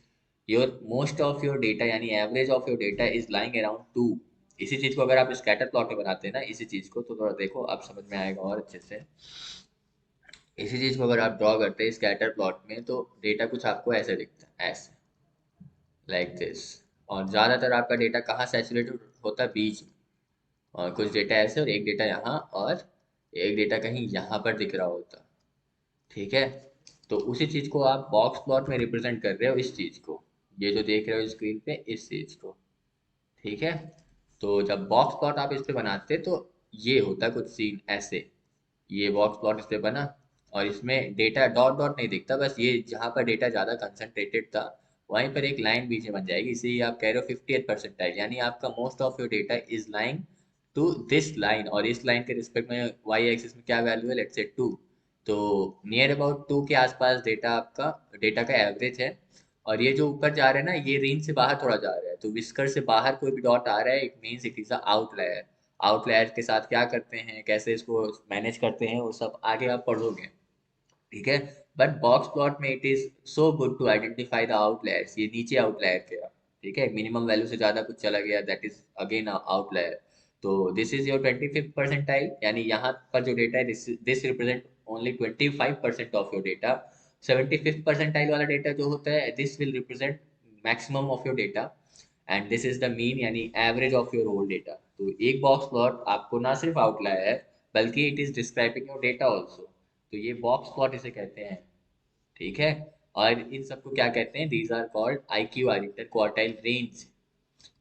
your most of your data, यानी average of your data is lying around 2। इसी चीज को अगर आप स्कैटर प्लॉट में बनाते हैं ना, इसी चीज को, तो थोड़ा देखो आप समझ में आएगा और अच्छे से। इसी चीज को अगर आप ड्रॉ करते हैं स्कैटर प्लॉट में, तो डेटा कुछ आपको ऐसे दिखता है, ऐसे, लाइक दिस। और ज्यादातर आपका डेटा कहाँ सैचुरेटेड होता है, बीच में। और कुछ डेटा ऐसे, और एक डेटा यहाँ, और एक डेटा कहीं यहाँ पर दिख रहा होता। ठीक है, तो उसी चीज को आप बॉक्स प्लॉट में रिप्रेजेंट कर रहे हो, इस चीज को, ये जो देख रहे हो स्क्रीन पे, इस चीज को। ठीक है, तो जब बॉक्स प्लॉट आप इस पे बनाते तो ये होता कुछ सीन ऐसे। ये बॉक्स प्लॉट इस पे बना, और इसमें डेटा डॉट डॉट नहीं दिखता, बस ये जहाँ पर डेटा ज़्यादा कंसंट्रेटेड था वहीं पर एक लाइन बीच में बन जाएगी। इसे ही आप कह रहे हो 50th परसेंटाइल, यानी आपका most of your data is lying to this line. और इस लाइन के रिस्पेक्ट में वाई एक्सिस में क्या वैल्यू है, लेट्स से 2। तो नियर अबाउट 2 के आसपास डेटा आपका, डेटा का एवरेज है। और ये जो ऊपर जा रहा है ना, ये रेंज से बाहर थोड़ा जा रहा है, तो विस्कर से बाहर कोई भी डॉट आ रहा है, it means it is a outlier. Outlier के साथ क्या करते हैं, कैसे इसको मैनेज करते हैं, वो सब आगे आप पढ़ोगे। ठीक है, बट बॉक्स प्लॉट में it is so good to identify the outliers. ये नीचे आउटलायर गया, ठीक है, मिनिमम वैल्यू से ज्यादा कुछ चला गया, दैट इज अगेन आउटलायर। तो this is your 25th percentile, यानी यहाँ पर जो डेटा है, this represent only 25% of your data. 75th percentile वाला डेटा जो होता है, this will represent maximum of your data. And this is the mean, यानी average of your whole data. तो एक बॉक्स प्लॉट आपको ना सिर्फ आउटलायर, बल्कि it is describing your data also. तो ये बॉक्स प्लॉट इसे कहते हैं। ठीक है, और इन सबको क्या कहते हैं, these are called IQR, inter quartile range.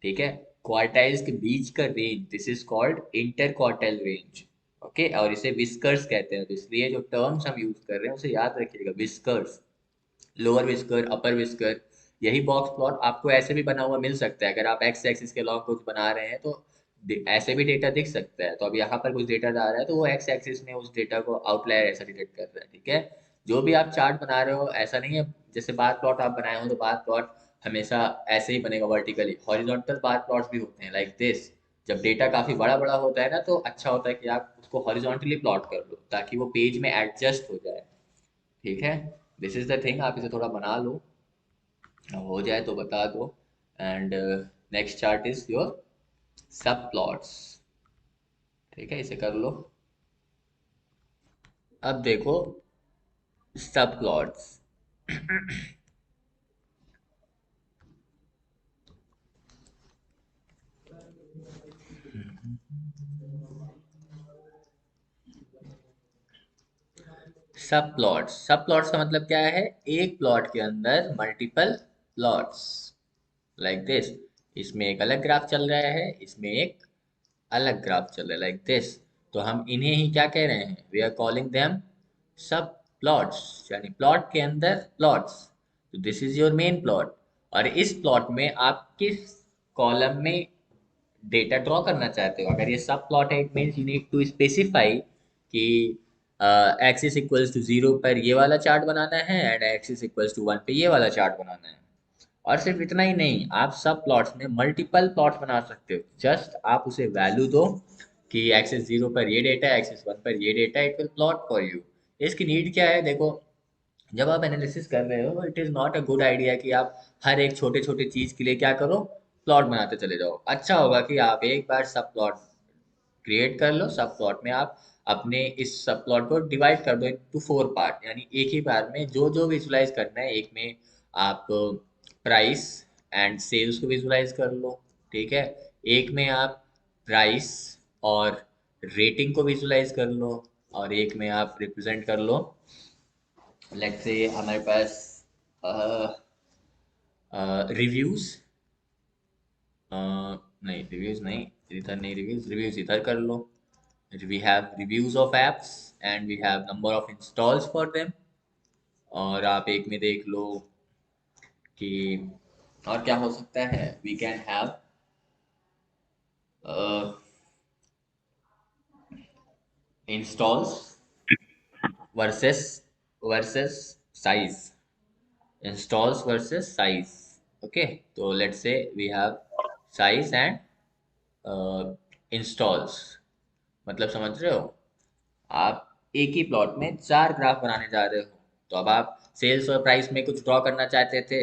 ठीक है, क्वार्टाइल्स के बीच का range, this is called inter quartile range. Okay, और इसे विस्कर्स कहते हैं। तो इसलिए जो टर्म्स हम यूज कर रहे हैं उसे याद रखिएगा, विस्कर्स, लोअर विस्कर, अपर विस्कर। यही बॉक्स प्लॉट आपको ऐसे भी बना हुआ मिल सकता है, अगर आप एक्स एक्सिस के लॉन्ग कुछ बना रहे हैं तो ऐसे भी डेटा दिख सकता है। तो अब यहाँ पर कुछ डेटा आ रहा है तो वो एक्स एक्सिस में उस डेटा को आउटलायर ऐसा डिटेक्ट कर रहा है। ठीक है, जो भी आप चार्ट बना रहे हो ऐसा नहीं है जैसे बार प्लॉट आप बनाए हो तो बार प्लॉट हमेशा ऐसे ही बनेगा वर्टिकली, हॉरिजॉन्टल बार प्लॉट्स भी होते हैं लाइक दिस। जब डेटा काफी बड़ा बड़ा होता है ना तो अच्छा होता है कि आप उसको हॉरिजॉन्टली प्लॉट कर लो ताकि वो पेज में एडजस्ट हो जाए। ठीक है, दिस इज द थिंग, आप इसे थोड़ा बना लो, हो जाए तो बता दो। And next chart is your सब प्लॉट्स। ठीक है, इसे कर लो। अब देखो सब प्लॉट्स। सब प्लॉट्स का मतलब क्या है, एक प्लॉट के अंदर मल्टीपल प्लॉट्स लाइक दिस। इसमें एक अलग ग्राफ चल रहा है, इसमें एक अलग ग्राफ चल रहा है लाइक दिस। तो हम इन्हें ही क्या कह रहे हैं, वी आर कॉलिंग देम सब प्लॉट्स, यानी प्लॉट के अंदर प्लॉट्स। तो this is your main plot, और इस प्लॉट में आप किस कॉलम में डेटा ड्रॉ करना चाहते हो। अगर ये सब प्लॉट है it means you need to specify कि एक्सिस इक्वल्स टू 0 पर ये वाला चार्ट बनाना है एंड एक्सिस इक्वल्स टू 1 पे ये वाला चार्ट बनाना है। और सिर्फ इतना ही नहीं, आप सब प्लॉट्स में मल्टीपल प्लॉट्स बना सकते हो। जस्ट आप उसे वैल्यू दो कि एक्सिस 0 पर ये डेटा है, एक्सिस 1 पर ये data, it will plot for you. इसकी नीड क्या है, देखो जब आप एनालिसिस कर रहे हो it is not a good idea कि आप हर एक छोटे छोटे चीज़ के लिए क्या करो, प्लॉट बनाते चले जाओ। अच्छा होगा कि आप एक बार सब प्लॉट क्रिएट कर लो, सब प्लॉट में आप अपने इस सब प्लॉट को डिवाइड कर दो इनटू 4 पार्ट, यानी एक ही बार में जो जो विजुलाइज करना है। एक में आप प्राइस एंड सेल्स को विजुलाइज कर लो। ठीक है, एक में आप प्राइस और रेटिंग को विजुलाइज कर लो, और एक में आप रिप्रेजेंट कर लो, लेट्स से हमारे पास रिव्यूज, नहीं रिव्यूज नहीं, इधर नहीं रिव्यूज, रिव्यूज इधर कर लो। We have reviews of apps and we have number of installs for them। और आप एक में देख लो कि और क्या हो सकता है, we can have installs versus size, installs versus size। okay, तो let's say we have size and installs, मतलब समझ रहे हो, आप एक ही प्लॉट में 4 ग्राफ बनाने जा रहे हो। तो अब आप सेल्स और प्राइस में कुछ ड्रॉ करना चाहते थे,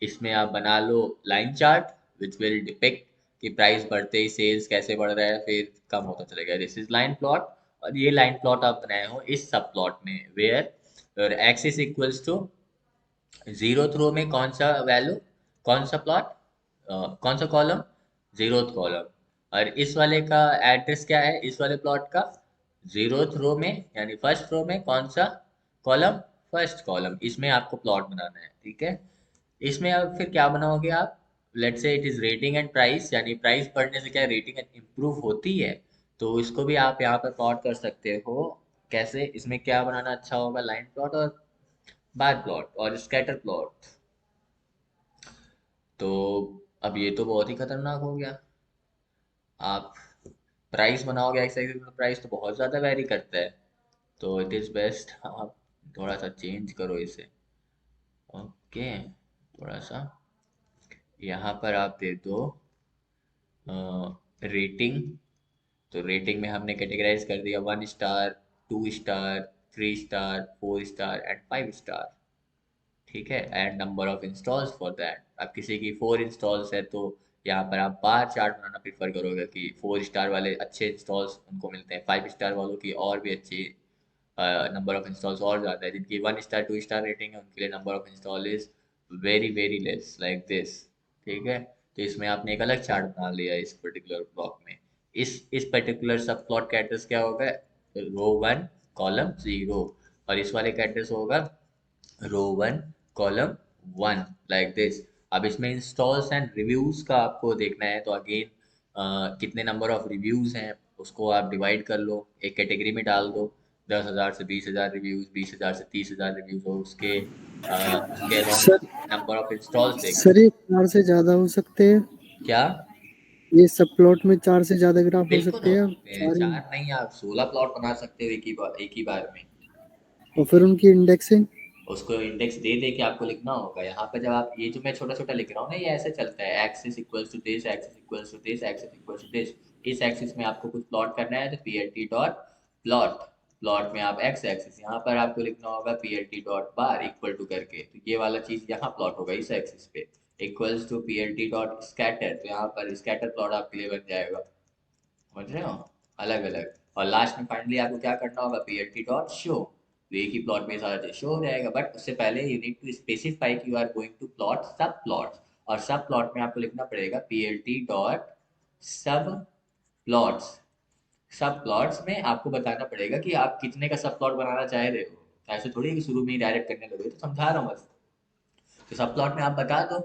इसमें आप बना लो line chart which will depict कि प्राइस बढ़ते ही सेल्स कैसे बढ़ रहा है फिर कम होता चलेगा, दिस इज लाइन प्लॉट। और ये लाइन प्लॉट आप बनाए हो इस सब प्लॉट में where axis equals to 0th row में कौन सा वैल्यू, कौन सा प्लॉट, कौन सा कॉलम, 0th कॉलम। और इस वाले का एड्रेस क्या है, इस वाले प्लॉट का 0th रो में यानी फर्स्ट रो में कौन सा कॉलम, फर्स्ट कॉलम। इसमें आपको प्लॉट बनाना है। ठीक है, इसमें अब फिर क्या बनाओगे आप, let's say it is rating and price, यानी प्राइस बढ़ने से क्या रेटिंग इम्प्रूव होती है, तो इसको भी आप यहाँ पर प्लॉट कर सकते हो। कैसे, इसमें क्या बनाना अच्छा होगा, लाइन प्लॉट और बार प्लॉट और स्कैटर प्लॉट। तो अब ये तो बहुत ही खतरनाक हो गया। आप प्राइस बनाओगे एक्स एक्सिस में, प्राइस तो बहुत ज़्यादा वैरी करता है, तो इट इज़ बेस्ट आप थोड़ा सा चेंज करो इसे। ओके, थोड़ा सा यहाँ पर आप दे दो रेटिंग। तो रेटिंग में हमने कैटेगराइज कर दिया 1 star, 2 star, 3 star, 4 star and 5 star. ठीक है, and number of installs for that. अब किसी की 4 इंस्टॉल्स है तो यहाँ पर आप बार चार्ट बनाना प्रीफर करोगे कि 4 स्टार वाले अच्छे इंस्टॉल्स उनको मिलते हैं, 5 स्टार वालों की और भी अच्छी नंबर ऑफ इंस्टॉल्स और ज़्यादा है, जिनकी 1 स्टार 2 स्टार रेटिंग है उनके लिए number of install is very very less like this. ठीक है, तो इसमें आपने एक अलग चार्ट बना लिया इस पर्टिकुलर ब्लॉक में। इस पर्टिकुलर सब प्लॉट का एड्रेस क्या होगा, रो 1 कॉलम 0, और इस वाले का एड्रेस होगा रो 1 कॉलम 1 लाइक दिस। अब इसमें इंस्टॉल्स एंड रिव्यूज का आपको देखना है, तो अगेन कितने नंबर ऑफ रिव्यूज हैं उसको आप डिवाइड कर लो, एक कैटेगरी में डाल दो, 10,000 से 20,000 रिव्यूज, 20,000 से 30,000 रिव्यूज हो उसके उसके along sir number of installs देख लो। सर ये 4 से ज़्यादा हो सकते हैं। क्या, ये सब प्लॉट में 4 से ज्यादा ग्राफ हो बिल्कुल सकते हो हैं या सकते हैं, 4 ही? 4 नहीं आप 16 प्लॉट बना सकते हो एक ही बार में। और फिर उनकी इंडेक्सिंग? उसको इंडेक्स दे दे के आपको लिखना होगा। यहाँ पे जब आप ये जो मैं छोटा छोटा लिख रहा हूँ ना, ये ऐसे चलता है, axis equals to this, axis equals to this, axis equals to this. इस एक्सिस में आपको कुछ प्लॉट करना है तो पीएलटी डॉट प्लॉट, प्लॉट में आप एक्स एक्सिस, यहाँ पर आपको लिखना होगा PLT dot bar equal to करके, तो ये वाला चीज यहाँ प्लॉट होगा इस एक्सिस पे। Equals to PLT dot scatter, तो यहाँ पर स्कैटर प्लॉट आपके लिए बन जाएगा। समझ रहे हो, अलग अलग। और लास्ट में फाइनली आपको क्या करना होगा, पीएलटी डॉट शो, तो एक ही प्लॉट में सारा शो हो जाएगा। बट उससे पहले यू नीड टू स्पेसिफाई कि you are going to plot subplots, और सब प्लॉट में आपको लिखना पड़ेगा PLT dot subplots. Subplots में आपको बताना पड़ेगा कि आप कितने का सब प्लॉट बनाना चाह रहे हो। ऐसे थोड़ी कि शुरू में ही डायरेक्ट करने लगे, तो समझा रहा हूँ बस। तो सब प्लॉट में आप बता दो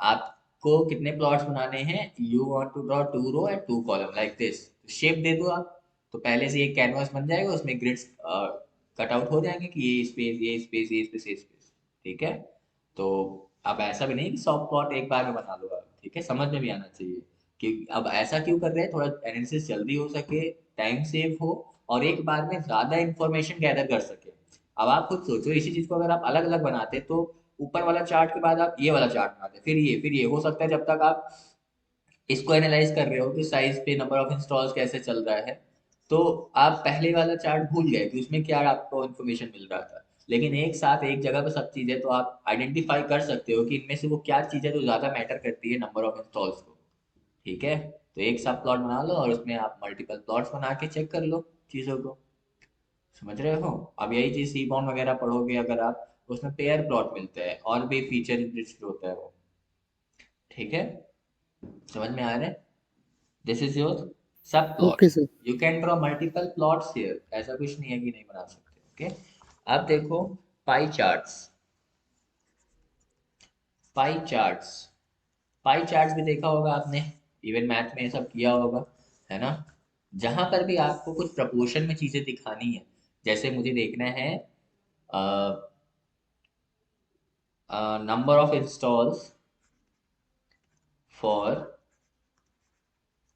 आपको कितने प्लॉट्स बनाने हैं। You want to draw 2 row and 2 column like this, shape दे दो आप। तो पहले से एक कैनवास बन जाएगा, उसमें ग्रिड्स कट आउट हो जाएंगे कि ये स्पेस, ये स्पेस, ये स्पेस, ये स्पेस। ठीक है, तो अब ऐसा भी नहीं कि 100 प्लॉट एक बार में बना लो आप। ठीक है, समझ में भी आना चाहिए कि अब ऐसा क्यों कर रहे हैं, थोड़ा एनालिसिस जल्दी हो सके, टाइम सेव हो, और एक बार में ज्यादा इंफॉर्मेशन गैदर कर सके। अब आप खुद सोचो, इसी चीज को अगर आप अलग अलग बनाते तो ऊपर वाला चार्ट के बाद आप ये वाला चार्ट बनाते, फिर ये हो सकता है जब तक आप इसको एनालाइज कर रहे हो कि साइज पे नंबर ऑफ इंस्टॉल्स कैसे चल रहा है, तो आप पहले वाला चार्ट भूल गए कि उसमें क्या आपको इन्फॉर्मेशन मिल रहा था। लेकिन एक साथ एक जगह पे सब चीजें, तो आप आइडेंटिफाई कर सकते हो कि इनमें से वो क्या चीज है जो ज्यादा मैटर करती है नंबर ऑफ इंस्टॉल्स को। ठीक है, तो एक साथ प्लॉट बना लो और उसमें आप मल्टीपल प्लॉट्स बना के चेक कर लो चीजों को। समझ रहे हो, अब यही चीज सी बॉन्ड वगैरह पढ़ोगे अगर आप, उसमें पेयर प्लॉट मिलते हैं और भी फीचर इनरिच्ड होता है वो। ठीक है, समझ में आ रहा है। दिस इज योर सब okay plots. Sir. You can draw multiple plots here, ऐसा कुछ नहीं है कि नहीं बना सकते। ओके, अब देखो pie charts. Pie charts, pie charts भी देखा होगा आपने, इवन मैथ में ये सब किया होगा, है ना। जहां पर भी आपको कुछ प्रपोर्शन में चीजें दिखानी है, जैसे मुझे देखना है number of installs for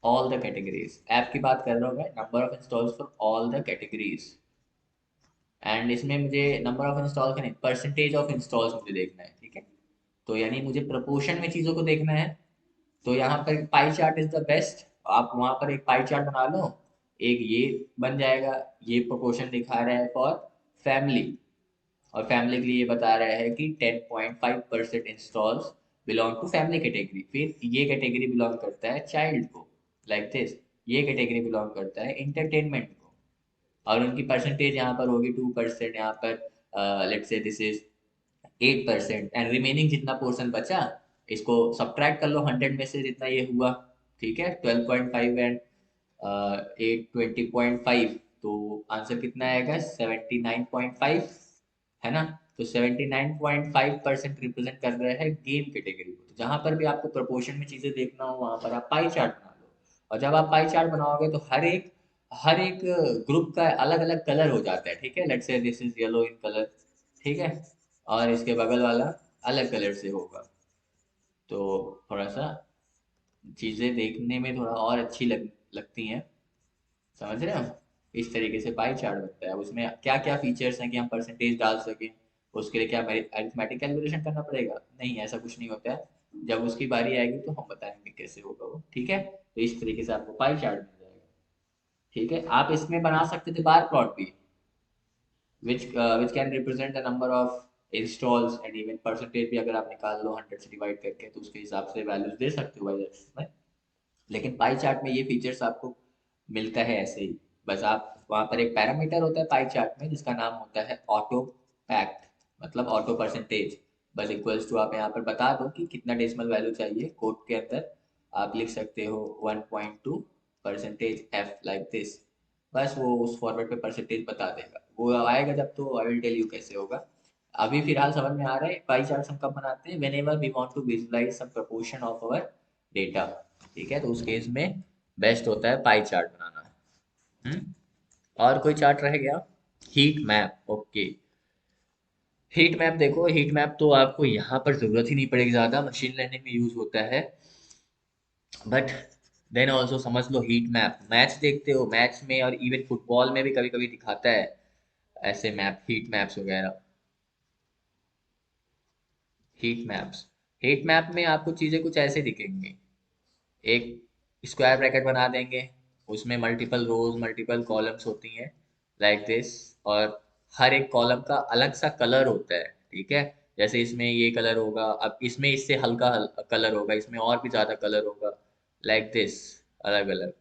all the categories, app की बात कर रहा हूँ मैं, number of installs for all the categories. And इसमें मुझे नंबर ऑफ इंस्टॉल का नहीं, परसेंटेज ऑफ इंस्टॉल्स मुझे देखना है। ठीक है, तो यानी मुझे प्रपोर्शन में चीज़ों को देखना है। तो यहाँ पर pie chart is the best. आप वहाँ पर एक पाई चार्ट बना लो, एक ये बन जाएगा, ये प्रोपोर्शन दिखा रहा है फॉर फैमिली, और फैमिली के लिए ये बता रहा है कि 10.5% installs belong to family category, फिर ये कैटेगरी बिलोंग करता है चाइल्ड को, लाइक दिस। ये कैटेगरी बिलोंग करता है इंटरटेनमेंट को, और उनकी परसेंटेज यहाँ पर होगी 2%, यहाँ पर let's say this is 8%, and remaining जितना पोर्शन बचा इसको सब्ट्रैक्ट कर लो 100 में से जितना ये हुआ। ठीक है, 12.5 एंड 8 20.5, तो आंसर कितना आएगा 79.5, है ना। तो 79.5% रिप्रेजेंट कर रहा है गेम कैटेगरी को। तो जहां पर भी आपको प्रोपोर्शन में चीजें देखना हो वहां पर आप पाई चार्ट बना लो, और जब आप पाई चार्ट बनाओगे तो हर एक ग्रुप का अलग अलग कलर हो जाता है। ठीक है, let's say this is yellow in colour. ठीक है, और इसके बगल वाला अलग कलर से होगा, तो थोड़ा सा चीजें देखने में थोड़ा और अच्छी लगती हैं। समझ रहे हो, इस तरीके से पाई चार्ट बनता है। अब उसमें क्या क्या फीचर्स हैं कि हम परसेंटेज डाल सकें, उसके लिए क्या अरिथमेटिक कैलकुलेशन करना पड़ेगा, नहीं ऐसा कुछ नहीं होता है। जब उसकी बारी आएगी तो हम बताएंगे कैसे होगा वो। ठीक है, तो इस तरीके से आपको पाई चार्ट मिल जाएगा। ठीक है, आप इसमें बना सकते थे बार प्लॉट भी, which can represent the number of installs, and even percentage भी अगर आप निकाल लो 100 से डिवाइड करके तो उसके हिसाब से वैल्यूज दे सकते हो वाई एक्सिस में। लेकिन पाई चार्ट में ये फीचर्स आपको मिलता है ऐसे ही। बस आप वहाँ पर एक पैरामीटर होता है पाई चार्ट में जिसका नाम होता है ऑटो पैक्ट, मतलब ऑटो परसेंटेज। बस इक्वल्स टू आप यहाँ पर बता दो कि कितना डेसिमल वैल्यू चाहिए, कोड के अंदर आप लिख सकते हो 1.2 परसेंटेज एफ लाइक दिस। बस वो उस फॉर्मेट पे परसेंटेज बता देगा, वो आएगा जब तो आई विल टेल यू कैसे होगा। अभी फिलहाल समझ में आ रहा है पाई चार्ट हम कब बनाते हैं, whenever we want to visualize some proportion of our data. ठीक है, तो उस केस में बेस्ट होता है पाई चार्ट बनाना। हम्म, और कोई चार्ट रह गया, heat map. Okay, heat map देखो, हीट मैप तो आपको यहाँ पर जरूरत ही नहीं पड़ेगी, ज्यादा मशीन लर्निंग में यूज होता है। बट देन ऑल्सो समझ लो हीट मैप, मैच देखते हो, मैच में और इवन फुटबॉल में भी कभी कभी दिखाता है ऐसे मैप, हीट मैप्स वगैरह। हीट मैप्स, हीट मैप में आपको चीजें कुछ ऐसे दिखेंगी। एक स्क्वायर ब्रैकेट बना देंगे, उसमें मल्टीपल रोज मल्टीपल कॉलम्स होती हैं लाइक दिस, और हर एक कॉलम का अलग सा कलर होता है, ठीक है। जैसे इसमें ये कलर होगा, अब इसमें इससे हल्का कलर होगा, इसमें और भी ज्यादा कलर होगा, लाइक दिस, अलग अलग,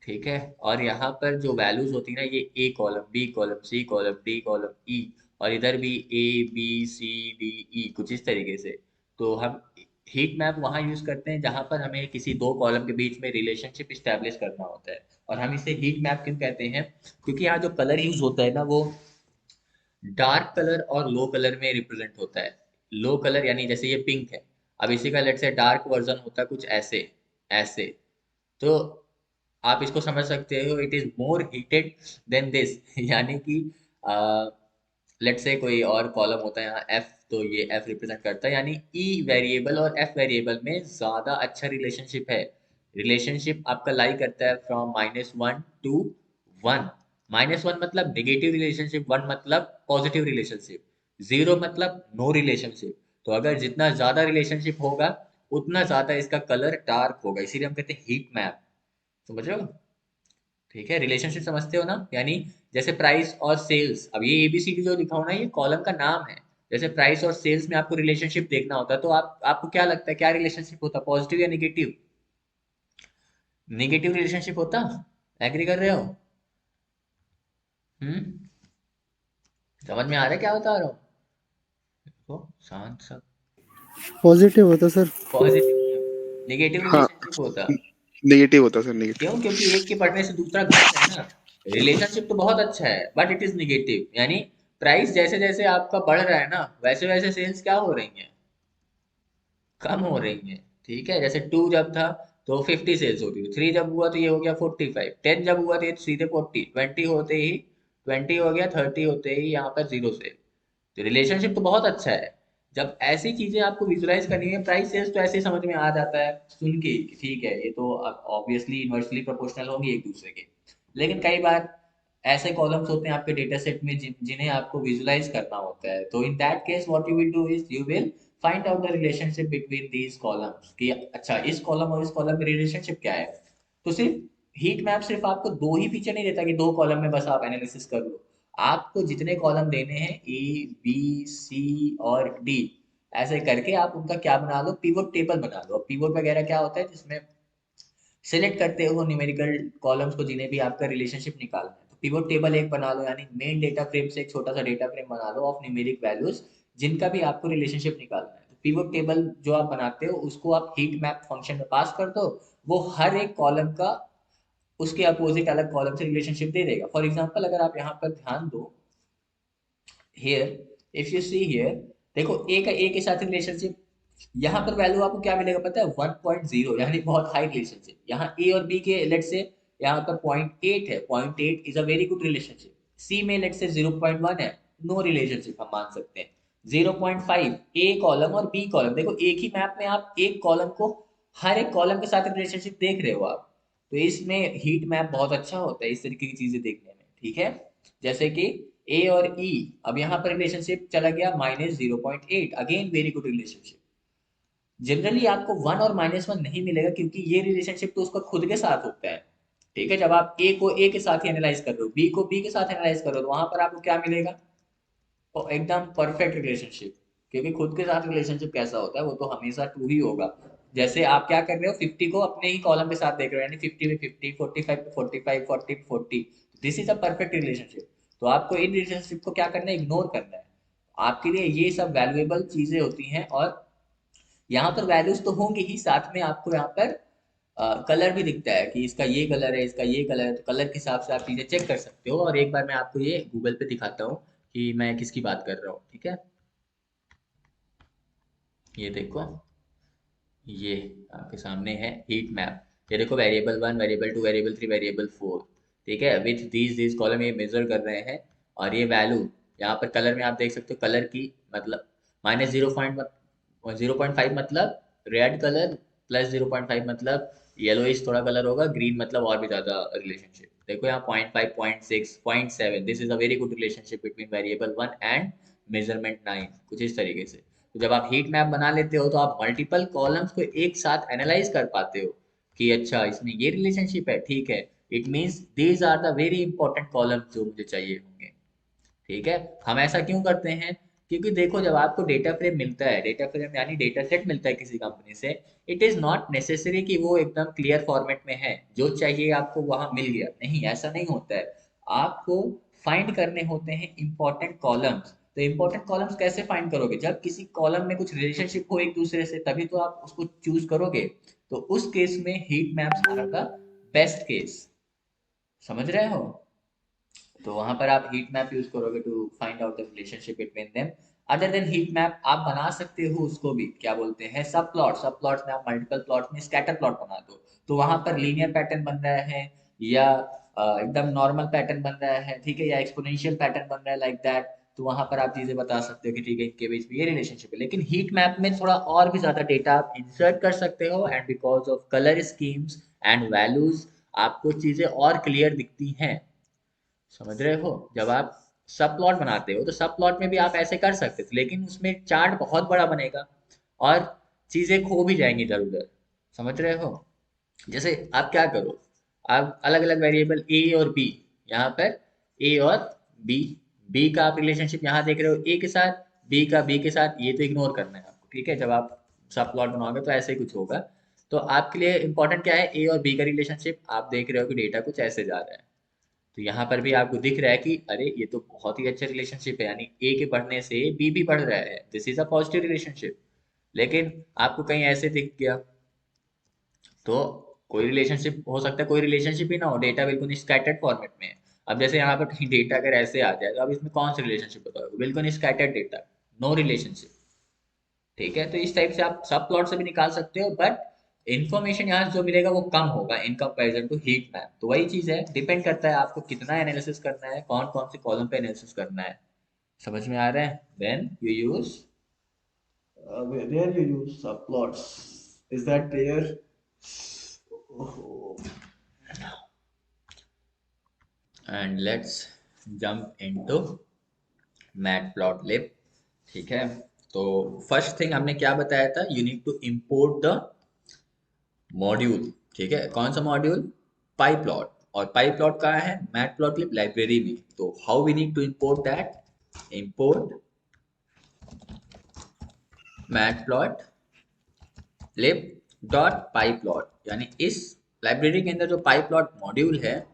ठीक है। और यहाँ पर जो वैल्यूज होती है ना, ये A column, B column, C column, D column, E, और इधर भी A B C D E, कुछ इस तरीके से। तो हम हीट मैप वहाँ यूज करते हैं जहाँ पर हमें किसी दो कॉलम के बीच में रिलेशनशिप स्टैब्लिश करना होता है। और हम इसे हीट मैप क्यों कहते हैं, क्योंकि यहाँ जो कलर यूज होता है ना, वो डार्क कलर और लो कलर में रिप्रेजेंट होता है। लो कलर यानी जैसे ये पिंक है, अब इसी का लेट से डार्क वर्जन होता है कुछ ऐसे, ऐसे। तो आप इसको समझ सकते हो, it is more heated than this यानी कि लेट्स से कोई और कॉलम होता है यहाँ एफ, तो ये एफ रिप्रेजेंट करता है, यानी ई वेरिएबल और एफ वेरिएबल में ज्यादा अच्छा रिलेशनशिप है। रिलेशनशिप आपका लाई करता है फ्रॉम -1 to 1। -1 मतलब नेगेटिव रिलेशनशिप, 1 मतलब पॉजिटिव रिलेशनशिप, 0 मतलब नो रिलेशनशिप। तो अगर जितना ज्यादा रिलेशनशिप होगा उतना ज्यादा इसका कलर डार्क होगा, इसीलिए हम कहते हैं हीट मैप। समझ रहे हो? ठीक है, रिलेशनशिप समझते हो ना, यानी जैसे प्राइस और सेल्स, अब ये एबीसीडी जो लिखा हो ना, ये कॉलम का नाम है। जैसे प्राइस और सेल्स में आपको रिलेशनशिप देखना होता है, तो आपको क्या लगता है क्या रिलेशनशिप होता, पॉजिटिव या निगेटिव? निगेटिव रिलेशनशिप होता, एग्री कर रहे हो? हम्म, समझ में आ रहा है क्या बता रहा हूँ? देखो शांत सब, पॉजिटिव होता सर। पॉजिटिव, निगेटिव हाँ, रिलेशनशिप होता। नेगेटिव होता सर, नेगेटिव। क्यों? क्योंकि एक के बढ़ने से दूसरा घटता है ना। रिलेशनशिप तो बहुत अच्छा है बट इट इज निगेटिव, यानी प्राइस जैसे जैसे आपका बढ़ रहा है ना, वैसे वैसे सेल्स क्या हो रही हैं, कम हो रही हैं। ठीक है, जैसे 2 जब था तो 50 सेल्स होती थी, 3 जब हुआ तो ये हो गया 45, 10 जब हुआ तो ये सीधे 40, 20 होते ही 20 हो गया, 30 होते ही यहाँ पर 0 सेल। तो रिलेशनशिप तो बहुत अच्छा है। जब ऐसी चीजें आपको विजुलाइज करनी है, प्राइस सेल्स तो ऐसे ही समझ में आ जाता है सुन के कि ठीक है, ये तो ऑब्वियसली इनवर्सली प्रोपोर्शनल होंगी एक दूसरे के। लेकिन कई बार ऐसे कॉलम्स होते हैं आपके डेटा सेट में जिन्हें आपको विजुलाइज करना होता है, तो in that case what you will do is you will find out the relationship between these columns, कि अच्छा इस कॉलम और इस कॉलम में रिलेशनशिप क्या है। तो सिर्फ हीट मैप सिर्फ आपको दो ही फीचर नहीं देता कि दो कॉलम में बस आप एनालिसिस कर लो। आपको जितने कॉलम देने हैं ए बी सी और डी, ऐसे करके आप उनका क्या बना लो, पिवोट टेबल बना लो। पिवोट वगैरह क्या होता है, जिसमें सिलेक्ट करते हो न्यूमेरिकल कॉलम्स को जिन्हें भी आपका रिलेशनशिप निकालना है, तो पिवोट टेबल एक बना लो, यानी मेन डेटा फ्रेम से एक छोटा सा डेटा फ्रेम बना लो ऑफ न्यूमेरिक वैल्यूज जिनका भी आपको रिलेशनशिप निकालना है। तो पिवोट टेबल जो आप बनाते हो उसको आप हीट मैप फंक्शन में पास कर दो, वो हर एक कॉलम का उसके अपोजिट अलग कॉलम से रिलेशनशिप दे देगा। फॉर एग्जाम्पल अगर आप यहाँ पर ध्यान दो, here if you see here, देखो ए का ए के साथ रिलेशनशिप, यहाँ पर वैल्यू आपको क्या मिलेगा पता है, 1.0, यानी बहुत हाई रिलेशनशिप। यहाँ ए और बी के लेट से यहाँ पर 0.8 है, 0.8 is a very good relationship. C में लेट से 0.1 है, नो रिलेशनशिप हम मान सकते हैं। 0.5 ए कॉलम और बी कॉलम, देखो एक ही मैप में आप एक कॉलम को हर एक कॉलम के साथ रिलेशनशिप देख रहे हो आप। तो इसमें हीट मैप बहुत अच्छा होता है इस तरीके की चीजें देखने में, ठीक है। जैसे कि ए और ई, अब यहाँ पर रिलेशनशिप चला गया -0.8, again very good relationship. Generally आपको 1 और -1 नहीं मिलेगा क्योंकि ये रिलेशनशिप तो उसका खुद के साथ होता है, ठीक है। जब आप ए को ए के साथ ही एनालाइज कर रहे हो, बी को बी के साथ एनालाइज कर रहे हो, तो वहां पर आपको क्या मिलेगा, और एकदम परफेक्ट रिलेशनशिप। क्योंकि खुद के साथ रिलेशनशिप कैसा होता है, वो तो हमेशा टू ही होगा। जैसे आप क्या कर रहे हो, 50 को अपने ही कॉलम के साथ देख रहे हो, यानी 50 में 50, 45 पे 45, 40 पे 40, this is a perfect relationship. तो आपको इन रिलेशनशिप को क्या करना है, इग्नोर करना है। आपके लिए ये सब वैल्यूएबल चीजें होती हैं, और यहाँ पर वैल्यूज तो होंगे ही, साथ में आपको यहाँ पर कलर भी दिखता है कि इसका ये कलर है, इसका ये कलर है, तो कलर के हिसाब से आप चीजें चेक कर सकते हो। और एक बार मैं आपको ये गूगल पे दिखाता हूँ कि मैं किसकी बात कर रहा हूँ, ठीक है। ये देखो, ये आपके सामने है हीट मैप। ये देखो वेरिएबल 1, वेरिएबल 2, वेरिएबल 3, वेरिएबल 4, ठीक है, विथ दीज कॉलम ये मेजर कर रहे हैं। और ये वैल्यू यहाँ पर कलर में आप देख सकते हो, कलर की मतलब -0.5 मतलब रेड कलर, +0.5 मतलब येलोइश थोड़ा कलर होगा, ग्रीन मतलब और भी ज्यादा रिलेशनशिप। देखो यहाँ 0.5, 0.6, 0.7, this is a very good relationship between variable 1 and measurement 9, कुछ इस तरीके से। तो जब आप हीट मैप बना लेते हो तो आप मल्टीपल कॉलम्स को एक साथ एनालाइज कर पाते हो कि अच्छा इसमें ये रिलेशनशिप है, ठीक है, it means these are the very important columns जो मुझे चाहिए होंगे। ठीक है, हम ऐसा क्यों करते हैं? क्योंकि देखो जब आपको डेटा फ्रेम मिलता है, डेटा फ्रेम यानी डेटा सेट मिलता है किसी कंपनी से, इट इज नॉट नेसेसरी कि वो एकदम क्लियर फॉर्मेट में है, जो चाहिए आपको वहां मिल गया, नहीं, ऐसा नहीं होता है। आपको फाइंड करने होते हैं इंपॉर्टेंट कॉलम्स। तो इंपॉर्टेंट कॉलम्स कैसे फाइंड करोगे? जब किसी कॉलम में कुछ रिलेशनशिप हो एक दूसरे से, तभी तो आप उसको चूज करोगे। तो उस केस में heat maps are the best case. समझ रहे हो? तो वहां पर आप हीट मैप यूज करोगे to find out the relationship between them. Other than heat map आप बना सकते हो उसको भी, क्या बोलते हैं, सब प्लॉट। सब प्लॉट में आप मल्टीपल प्लॉट में स्कैटर प्लॉट बना दो, तो वहां पर लीनियर पैटर्न बन रहा है या एकदम नॉर्मल पैटर्न बन रहा है, ठीक है, या एक्सपोनेंशियल पैटर्न बन रहा है, लाइक दैट। तो वहां पर आप चीजें बता सकते हो कि ठीक है इनके बीच में ये रिलेशनशिप है। लेकिन हीट मैप में थोड़ा और भी ज्यादा डेटा आप इंसर्ट कर सकते हो, and because of colour schemes and values आपको चीजें और क्लियर दिखती हैं। समझ रहे हो? जब आप सब प्लॉट बनाते हो तो सब प्लॉट में भी आप ऐसे कर सकते थे, लेकिन उसमें चार्ट बहुत बड़ा बनेगा और चीजें खो भी जाएंगी इधर उधर। समझ रहे हो? जैसे आप क्या करो, आप अलग अलग वेरिएबल ए और बी, यहाँ पर ए और बी, बी का आप रिलेशनशिप यहाँ देख रहे हो ए के साथ, बी का बी के साथ, ये तो इग्नोर करना है आपको, ठीक है? जब आप सब प्लॉट बनाओगे तो ऐसे ही कुछ होगा। तो आपके लिए इंपॉर्टेंट क्या है, ए और बी का रिलेशनशिप। आप देख रहे हो कि डेटा कुछ ऐसे जा रहा है, तो यहाँ पर भी आपको दिख रहा है कि अरे ये तो बहुत ही अच्छा रिलेशनशिप है, यानी ए के बढ़ने से बी भी बढ़ रहा है, this is a positive relationship. लेकिन आपको कहीं ऐसे दिख गया तो कोई रिलेशनशिप हो सकता है, कोई रिलेशनशिप ही ना हो, डेटा बिल्कुल स्कैटर्ड फॉर्मेट में है। अब जैसे यहाँ पर कहीं डेटा अगर ऐसे आ जाए तो अब इसमें कौन सा रिलेशनशिप बताओगे? बिल्कुल स्कैटर्ड डेटा, नो रिलेशनशिप। ठीक है, तो इस टाइप से आप सब प्लॉट से भी निकाल सकते हो, बट इन्फॉर्मेशन यहाँ जो मिलेगा वो कम होगा in comparison to heat map. तो वही चीज है, डिपेंड करता है आपको कितना एनालिसिस करना है, कौन कौन से कॉलम पे एनालिसिस करना है। समझ में आ रहा है? Then you use there you use subplots. Is that clear? And let's jump into matplotlib. ठीक है, तो फर्स्ट थिंग हमने क्या बताया था, you need to import the module. ठीक है, कौन सा मॉड्यूल? पाईप्लॉट। और पाईप्लॉट कहाँ है? मैटप्लॉटलिब लाइब्रेरी में। तो how we need to import that? Import matplotlib dot pyplot, यानी इस लाइब्रेरी के अंदर जो पाईप्लॉट मॉड्यूल है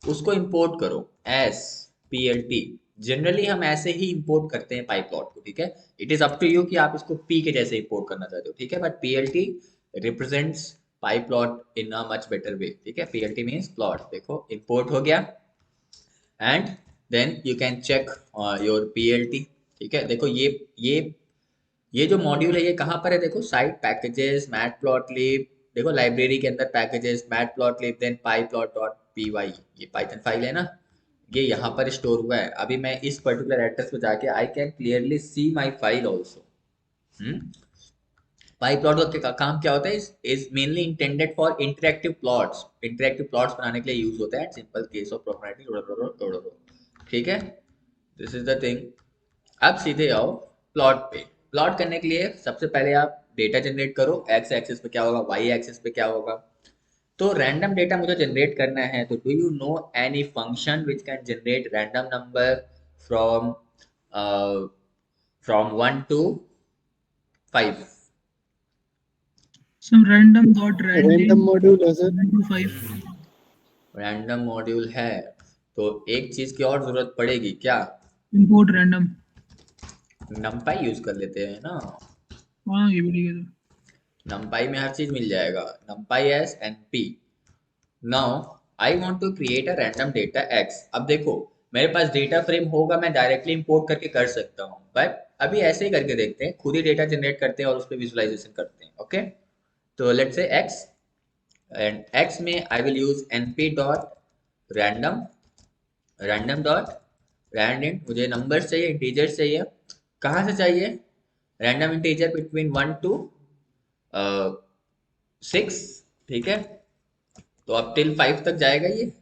उसको इंपोर्ट करो एस PLT। जनरली हम ऐसे ही इंपोर्ट करते हैं पाईप्लॉट को, ठीक है? It is up to you कि आप इसको पी के जैसे इंपोर्ट करना चाहते हो, ठीक है? But PLT represents pyplot in a much better way. ठीक है, PLT मीन्स प्लॉट। देखो इंपोर्ट हो गया, and then you can check your PLT। ठीक है, देखो ये जो मॉड्यूल है ये कहाँ पर है? देखो साइट पैकेजेस मैटप्लॉटलिब, देखो लाइब्रेरी के अंदर पैकेजेस मैटप्लॉटलिब, देन pyplot.py, ये पाइथन फाइल है ना, ये यहाँ पर स्टोर हुआ है। अभी मैं इस पर्टिकुलर एड्रेस पे जाके I can clearly see my file also. Pyplot का काम क्या होता है? Is mainly intended for interactive plots. Interactive plots बनाने के लिए यूज होता है, सिंपल केस ऑफ प्रोबेबिलिटी। ठीक है, दिस इज द थिंग। अब सीधे आओ प्लॉट पे। प्लॉट करने के लिए सबसे पहले आप डेटा जनरेट करो, एक्स एक्सिस पे क्या होगा, वाई एक्सिस पे क्या होगा। तो रैंडम डेटा मुझे जनरेट करना है, तो do you know any function which can generate random number from from 1 to 5? Some random dot Random random module है सर। 1 to 5. रैंडम मॉड्यूल है, तो एक चीज की और जरूरत पड़ेगी क्या? Import random. नमपाई यूज कर लेते हैं ना, हाँ ये भी ठीक है सर। नमपाई में हर चीज मिल जाएगा, numpy as NP। Now I want to create a random data X. अब देखो मेरे पास डेटा फ्रेम होगा, मैं डायरेक्टली इंपोर्ट करके कर सकता हूँ, बट अभी ऐसे ही करके देखते हैं, खुद ही डेटा जनरेट करते हैं और उस पर विजुअलाइजेशन करते हैं। ओके, तो let's say x, and x में I will use np dot random, random dot random. मुझे नंबर चाहिए, इंटीजर चाहिए। कहाँ से चाहिए? Random integer between 1 to 6। ठीक है, तो अब टिल 5 तक जाएगा ये।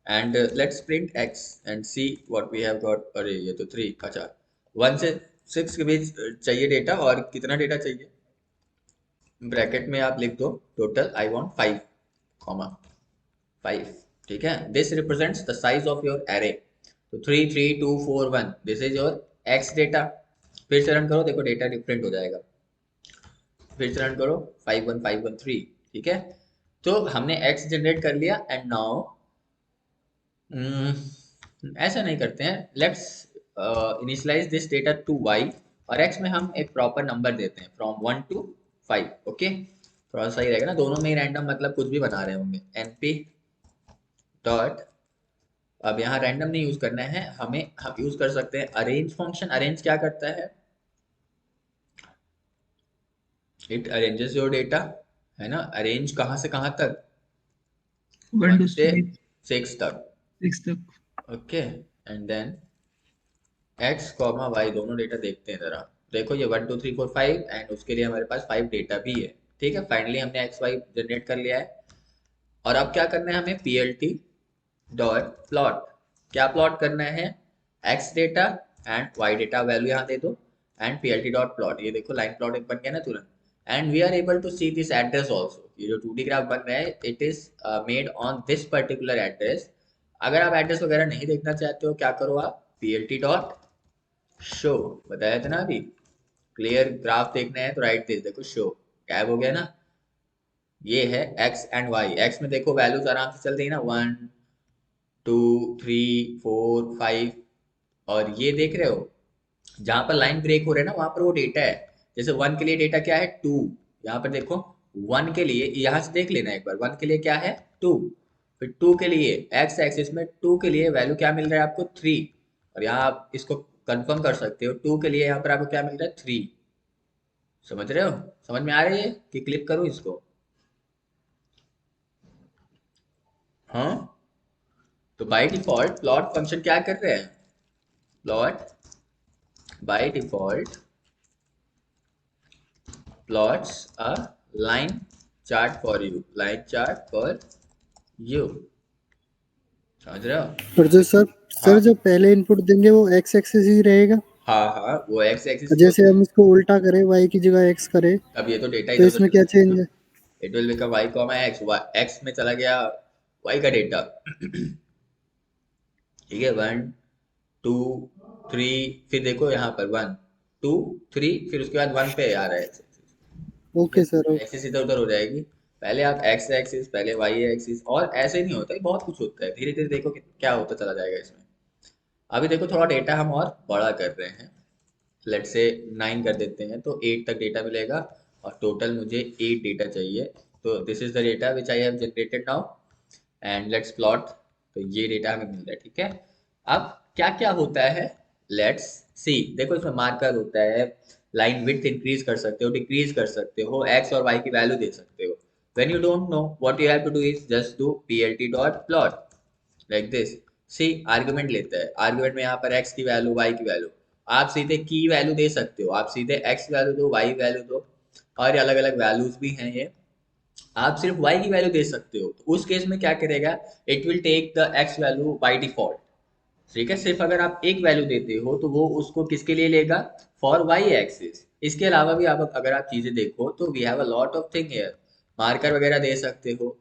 And let's print x and see what we have got. अरे ये तो 3, अच्छा 1 से 6 के बीच चाहिए डेटा, और कितना डेटा चाहिए ब्रैकेट में आप लिख दो टोटल आई वांट 5 कॉमा 5। ठीक है, this represents the size of your array. तो 3 3 2 4 1 this is your x data. फिर से रन करो, देखो डेटा डिफरेंट हो जाएगा। फिर से रन करो 5 1 5 1 3। ठीक है, तो हमने x जनरेट कर लिया। एंड नाउ ऐसा नहीं करते हैं, let's initialize this data to y, और x में हम एक प्रॉपर नंबर देते हैं फ्रॉम 1 to 5। ओके, थोड़ा सही रहेगा ना, दोनों में ही रैंडम मतलब कुछ भी बना रहे होंगे। np डॉट, अब यहाँ रैंडम नहीं यूज करना है हमें, हम यूज कर सकते हैं अरेंज फंक्शन। अरेंज क्या करता है, इट अरेंजेस योर डेटा, है ना। अरेंज कहाँ से कहाँ तक, 1 1 to से 5 6 तक। 6 तक। Okay, and then x comma y दोनों डेटा देखते हैं जरा। देखो ये 1 2 3 4 5, एंड उसके लिए हमारे पास 5 डेटा भी है। ठीक है, फाइनली हमने x y जनरेट कर लिया है। और अब क्या करना है हमें, plt डॉट प्लॉट। क्या प्लॉट करना है, x data and y data value यहाँ दे दो, एंड plt डॉट प्लॉट। ये देखो लाइन प्लॉट एक बन गया ना तुरंत। And we are able to see this address also. ये जो 2D ग्राफ बन रहा है it is made on this particular address. अगर आप एड्रेस वगैरह नहीं देखना चाहते हो, क्या करो आप, plt डॉट शो, बताया था ना अभी, क्लियर ग्राफ देखना है तो राइट दिस, देखो शो टैब हो गया ना। ये है x एंड y। x में देखो वैल्यूज आराम से चल रही है ना, 1 2 3 4 5। और ये देख रहे हो जहां पर लाइन ब्रेक हो रहे हैं ना, वहां पर वो डेटा है। जैसे 1 के लिए डेटा क्या है 2, यहाँ पर देखो 1 के लिए, यहाँ से देख लेना एक बार, 1 के लिए क्या है 2। फिर 2 के लिए x एक्सिस में 2 के लिए वैल्यू क्या मिल रहा है आपको 3। और यहाँ आप इसको कंफर्म कर सकते हो, 2 के लिए यहाँ पर आपको क्या मिल रहा है 3। समझ रहे हो, समझ में आ रही है कि क्लिक करूँ इसको। हाँ, तो बाय डिफॉल्ट प्लॉट फंक्शन क्या कर रहे हैं, plot by default plots a line chart for you, line chart for you। समझ रहे हो। और जो सर हाँ सर जो पहले इनपुट देंगे वो एक्स एक्सिस ही रहेगा। हाँ हाँ, वो x एक्सिस को, जैसे हम इसको उल्टा करें वाई की जगह एक्स करें अब ये तो डेटा तो इधर उधर इसमें क्या चला चेंज जाएगा। है? It will become y comma x, x में चला गया y का डेटा। ठीक है, 1 2 3, फिर देखो यहाँ पर 1 2 3, फिर उसके बाद 1 पे आ रहा है x एक्सिस। ठीक ओके सर है, ओके। एक्सिस इधर उधर हो जाएगी। पहले आप x एक्सिस, पहले y एक्सिस, और ऐसे नहीं होता है, बहुत कुछ होता है। धीरे धीरे देखो क्या होता चला जाएगा इसमें। अभी देखो थोड़ा डेटा हम और बड़ा कर रहे हैं, लेट से 9 कर देते हैं तो 8 तक डेटा मिलेगा, और टोटल मुझे 8 डेटा चाहिए। तो this is the data which I have generated now, and let's plot. तो ये डेटा हमें मिल रहा है। ठीक है, अब क्या क्या होता है, लेट्स सी। देखो इसमें मार्कर होता है, लाइन विड्थ इंक्रीज कर सकते हो, डिक्रीज कर सकते हो, एक्स और वाई की वैल्यू दे सकते हो। When you don't know what you have to do is just do plt dot plot like this. See argument लेता है, आर्गुमेंट में यहाँ पर x की वैल्यू y की वैल्यू, आप सीधे की वैल्यू दे सकते हो, आप सीधे x वैल्यू दो y वैल्यू दो, और अलग अलग वैल्यूज भी हैं ये। आप सिर्फ y की वैल्यू दे सकते हो, तो उस केस में क्या करेगा, it will take the x value by default. ठीक है, सिर्फ अगर आप एक वैल्यू देते हो तो वो उसको किसके लिए लेगा, फॉर y एक्सिस। इसके अलावा भी आप अगर आप चीजें देखो तो we have a lot of thing here. Marker वगैरह दे सकते हो,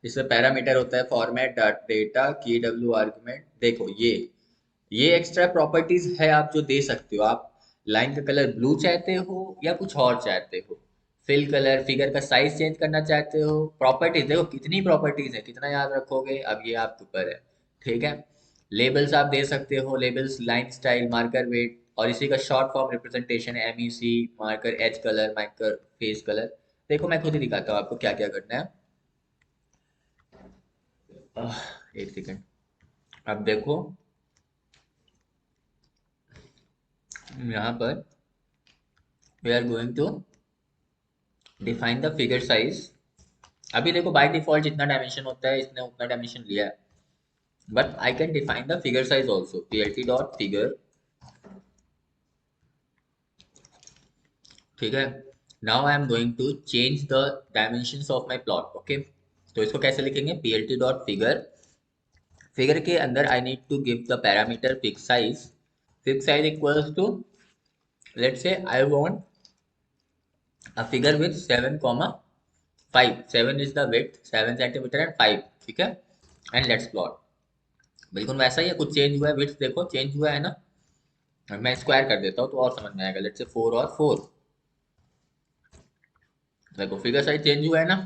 इसमें पैरामीटर होता है format data K W argument. देखो ये एक्स्ट्रा प्रॉपर्टीज है आप जो दे सकते हो। आप लाइन का कलर ब्लू चाहते हो या कुछ और चाहते हो, फिल कलर, फिगर का साइज चेंज करना चाहते हो, प्रॉपर्टीज देखो कितनी प्रॉपर्टीज है, कितना याद रखोगे अब ये आपके ऊपर है। ठीक है, लेबल्स आप दे सकते हो, labels line style, marker weight, और इसी का शॉर्ट फॉर्म रिप्रेजेंटेशन है MEC, marker edge colour, marker face colour. देखो मैं खुद ही दिखाता हूँ आपको क्या क्या करना है। एक सेकेंड, अब देखो यहाँ पर we are going to define the figure size. अभी देखो बाय डिफॉल्ट जितना डायमेंशन होता है इसने उतना डायमेंशन लिया है, but I can define the figure size also, plt dot figure. ठीक है, now I am going to change the dimensions of my plot. Okay, तो इसको कैसे लिखेंगे? plt डॉट फिगर, फिगर के अंदर I need to give the parameter fix size equals to, let's say I want a figure with 7, 5. 7 is the width, 7 centimeter and 5, ठीक है, and let's plot। बिल्कुल वैसा ही है, कुछ चेंज हुआ है, width देखो चेंज हुआ है ना, मैं स्क्वायर कर देता हूँ तो और समझ में आएगा। लेट्स से 4 और 4, देखो फिगर साइज चेंज हुआ है ना।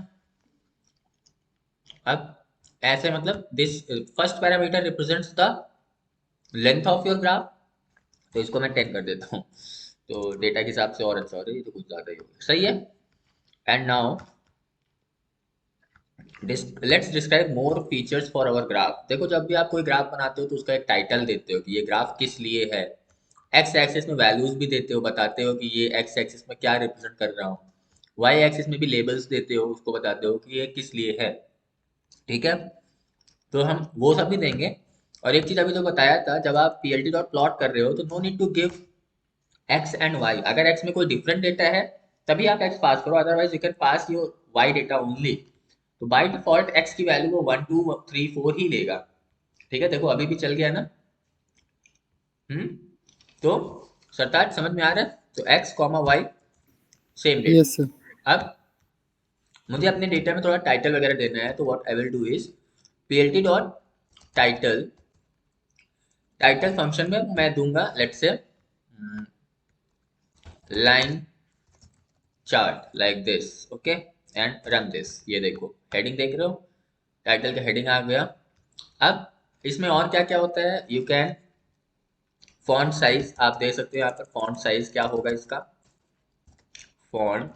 अब ऐसे मतलब this first parameter represents the length of your graph, तो इसको मैं 10 कर देता हूँ, तो डेटा के हिसाब से और अच्छा हो रहा है, ये तो कुछ ज़्यादा ही हो गया, सही है। And now let's describe more features for our graph. देखो जब भी आप कोई ग्राफ बनाते हो तो उसका एक टाइटल देते हो कि ये ग्राफ किस लिए है, एक्स एक्सिस में वैल्यूज भी देते हो, बताते हो कि ये एक्स एक्सिस में क्या रिप्रेजेंट कर रहा हूँ, वाई एक्सिस में भी लेबल्स देते हो, उसको बताते हो कि ये किस लिए है, ठीक है। तो हम वो सब भी देंगे। और एक चीज अभी जो बताया था, जब आप plt डॉट प्लॉट कर रहे हो तो no need to give X and Y, अगर एक्स में कोई डिफरेंट डेटा है तभी आप एक्स पास करो, otherwise you can pass your Y data only. तो बाय डिफॉल्ट एक्स की वैल्यू वो 1 2 3 4 ही लेगा, ठीक है। देखो अभी भी चल गया ना। तो सरताज समझ में आ रहा है? तो X comma Y same data. Yes, sir. अब मुझे अपने डेटा में थोड़ा टाइटल वगैरह देना है, तो what I will do is plt dot title, title function में मैं दूंगा let's say line chart like this, okay, and run this. ये देखो हेडिंग देख रहे हो, टाइटल का हेडिंग आ गया। अब इसमें और क्या क्या होता है, यू कैन फॉन्ट साइज आप दे सकते हो यहाँ पर। फॉन्ट साइज क्या होगा इसका? Font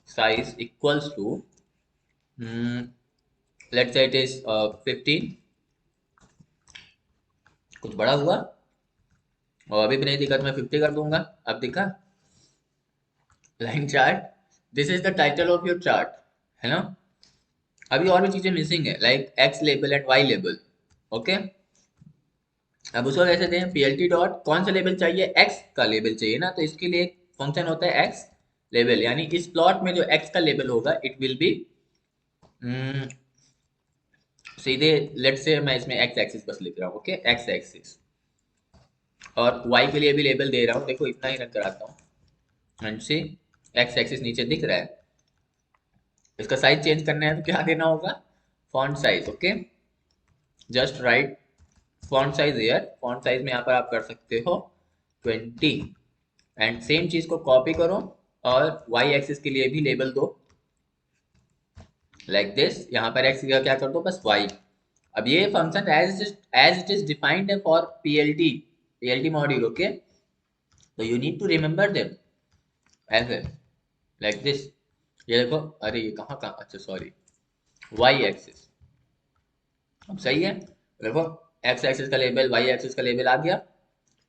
size equals to let's say it is 15, कुछ बड़ा हुआ और अभी भी नहीं दिखा तो मैं 50 कर दूंगा। अब दिखा line chart, this is the title of your chart, है ना। अभी और भी चीजें मिसिंग है like X label and Y label, okay. अब उसको कैसे दें? plt डॉट कौन सा लेबल चाहिए? एक्स का लेबल चाहिए ना, तो इसके लिए एक फंक्शन होता है एक्स लेबल, यानी इस प्लॉट में जो एक्स का लेबल होगा इट विल बी सीधे, लेट्स से मैं इसमें एक्स एक्सिस बस लिख रहा हूँ, ओके, एक्स एक्सिस, और वाई के लिए भी लेबल दे रहा हूँ, देखो इतना ही रन कराता हूँ एंड सी एक्स एक्सिस नीचे दिख रहा है। इसका साइज चेंज करना है तो क्या देना होगा? Font size, okay, just right font size here. Font size में यहाँ पर आप कर सकते हो 20 एंड सेम चीज को कॉपी करो और वाई एक्सिस के लिए भी लेबल दो लाइक दिस। यहाँ पर एक्स का क्या कर दो? बस वाई। अब ये function as it is defined है फॉर पीएलटी मॉड्यूल, ओके, तो you need to remember them ऐसे लाइक दिस। ये देखो, अरे ये कहाँ, अच्छा सॉरी, वाई एक्सिस। अब सही है, देखो एक्स एक्सिस का लेबल, वाई एक्सिस का लेबल आ गया।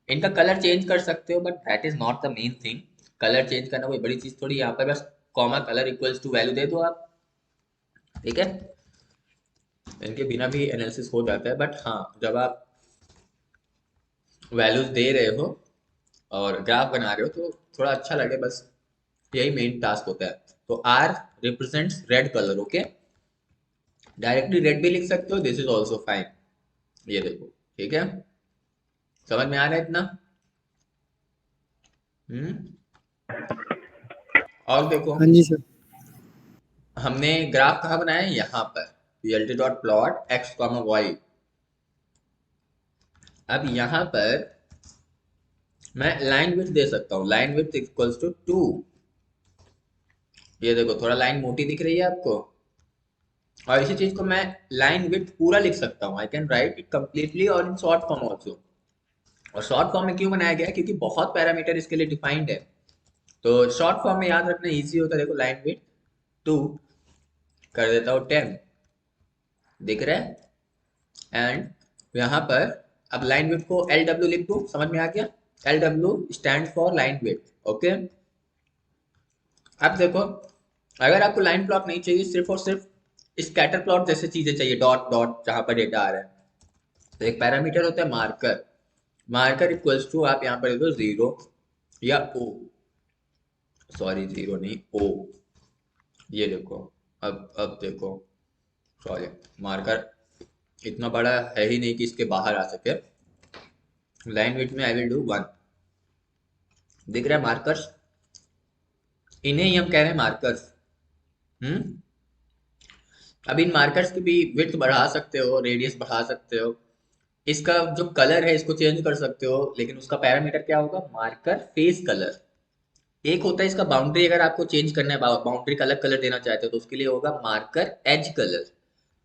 इनका कलर चेंज कर सकते हो but that is not the main thing. Colour change करना कोई बड़ी चीज थोड़ी, यहाँ पर बस comma colour equals to value दे दो आप, ठीक है। इनके बिना भी एनालिसिस हो जाता है, बट हाँ जब आप वैल्यूज दे रहे हो और ग्राफ बना रहे हो तो थोड़ा अच्छा लगे, बस यही मेन टास्क होता है। तो R represents red colour, okay, directly red भी लिख सकते हो, दिस इज ऑल्सो फाइन। ये देखो, ठीक है, समझ में आ रहा है इतना? हम्म। और देखो हाँ जी सर। हमने ग्राफ कहाँ बनाया है? यहाँ पर plt dot plot X comma Y. अब यहाँ पर मैं लाइन विड्थ दे सकता हूँ, लाइन विड्थ इक्वल्स टू 2। ये देखो थोड़ा लाइन मोटी दिख रही है आपको, और इसी चीज को मैं लाइन विड्थ पूरा लिख सकता हूँ, I can write it completely और इन शॉर्ट फॉर्म ऑल्सो। और शॉर्ट फॉर्म में क्यों बनाया गया है? क्योंकि बहुत पैरामीटर इसके लिए डिफाइंड है, तो शॉर्ट फॉर्म में याद रखना इजी होता है। देखो लाइन विड्थ 2 कर देता हूँ 10, दिख रहा है। एंड यहाँ पर अब लाइन विड्थ को एल डब्ल्यू लिख दो, समझ में आ गया? L W stand for line width, okay. अब देखो अगर आपको लाइन प्लॉट नहीं चाहिए, सिर्फ और सिर्फ स्कैटर प्लॉट जैसे चीजें चाहिए, डॉट डॉट जहां पर डेटा आ रहा है, तो एक पैरामीटर होता है मार्कर। मार्कर इक्वल्स टू आप यहाँ पर दे दो 0 या O, सॉरी जीरो नहीं, ओ। ये देखो, अब देखो, सॉरी, मार्कर इतना बड़ा है ही नहीं कि इसके बाहर आ सके। लाइन विड्थ में आई विल डू 1। दिख रहा है मार्कर्स? इन्हें ही हम कह रहे हैं मार्कर्स। हम्म। अब इन मार्कर्स की भी विड्थ बढ़ा सकते हो, रेडियस बढ़ा सकते हो, इसका जो कलर है इसको चेंज कर सकते हो, लेकिन उसका पैरामीटर क्या होगा? Marker face colour. एक होता है इसका बाउंड्री, अगर आपको चेंज करना है, बाउंड्री का अलग कलर देना चाहते हो तो उसके लिए होगा मार्कर एज कलर।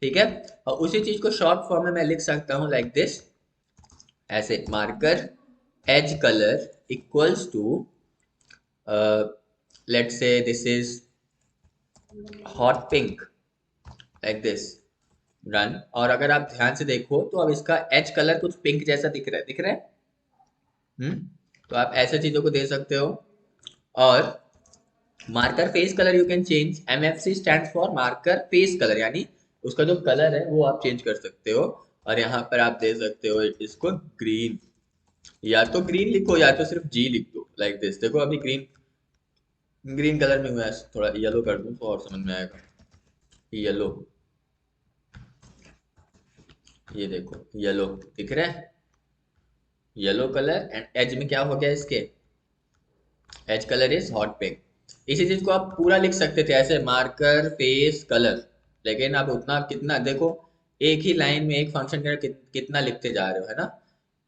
ठीक है। और उसी चीज को शॉर्ट फॉर्म में मैं लिख सकता हूँ लाइक दिस, ऐसे, marker edge colour equals to, let's say this is hot pink, like this, run. और अगर आप ध्यान से देखो तो अब इसका एज कलर कुछ पिंक जैसा दिख रहा है, दिख रहा है? तो आप ऐसे चीजों को दे सकते हो। और marker face colour you can change, MFC stand for marker face colour, यानी उसका जो कलर है वो आप चेंज कर सकते हो। और यहाँ पर आप दे सकते हो इसको ग्रीन, या तो ग्रीन लिखो या तो सिर्फ जी लिख दो, लाइक दिस। देखो अभी ग्रीन, ग्रीन कलर में हुआ है, थोड़ा येलो कर दूं तो और समझ में आएगा। येलो, ये देखो येलो दिख रहा है, येलो कलर। एंड एज में क्या हो गया इसके? Edge colour is hot pink. इसी चीज को आप पूरा लिख सकते थे ऐसे, मार्कर फेस कलर, लेकिन आप उतना कितना देखो, एक ही लाइन में एक फंक्शन का कितना लिखते जा रहे हो, है ना?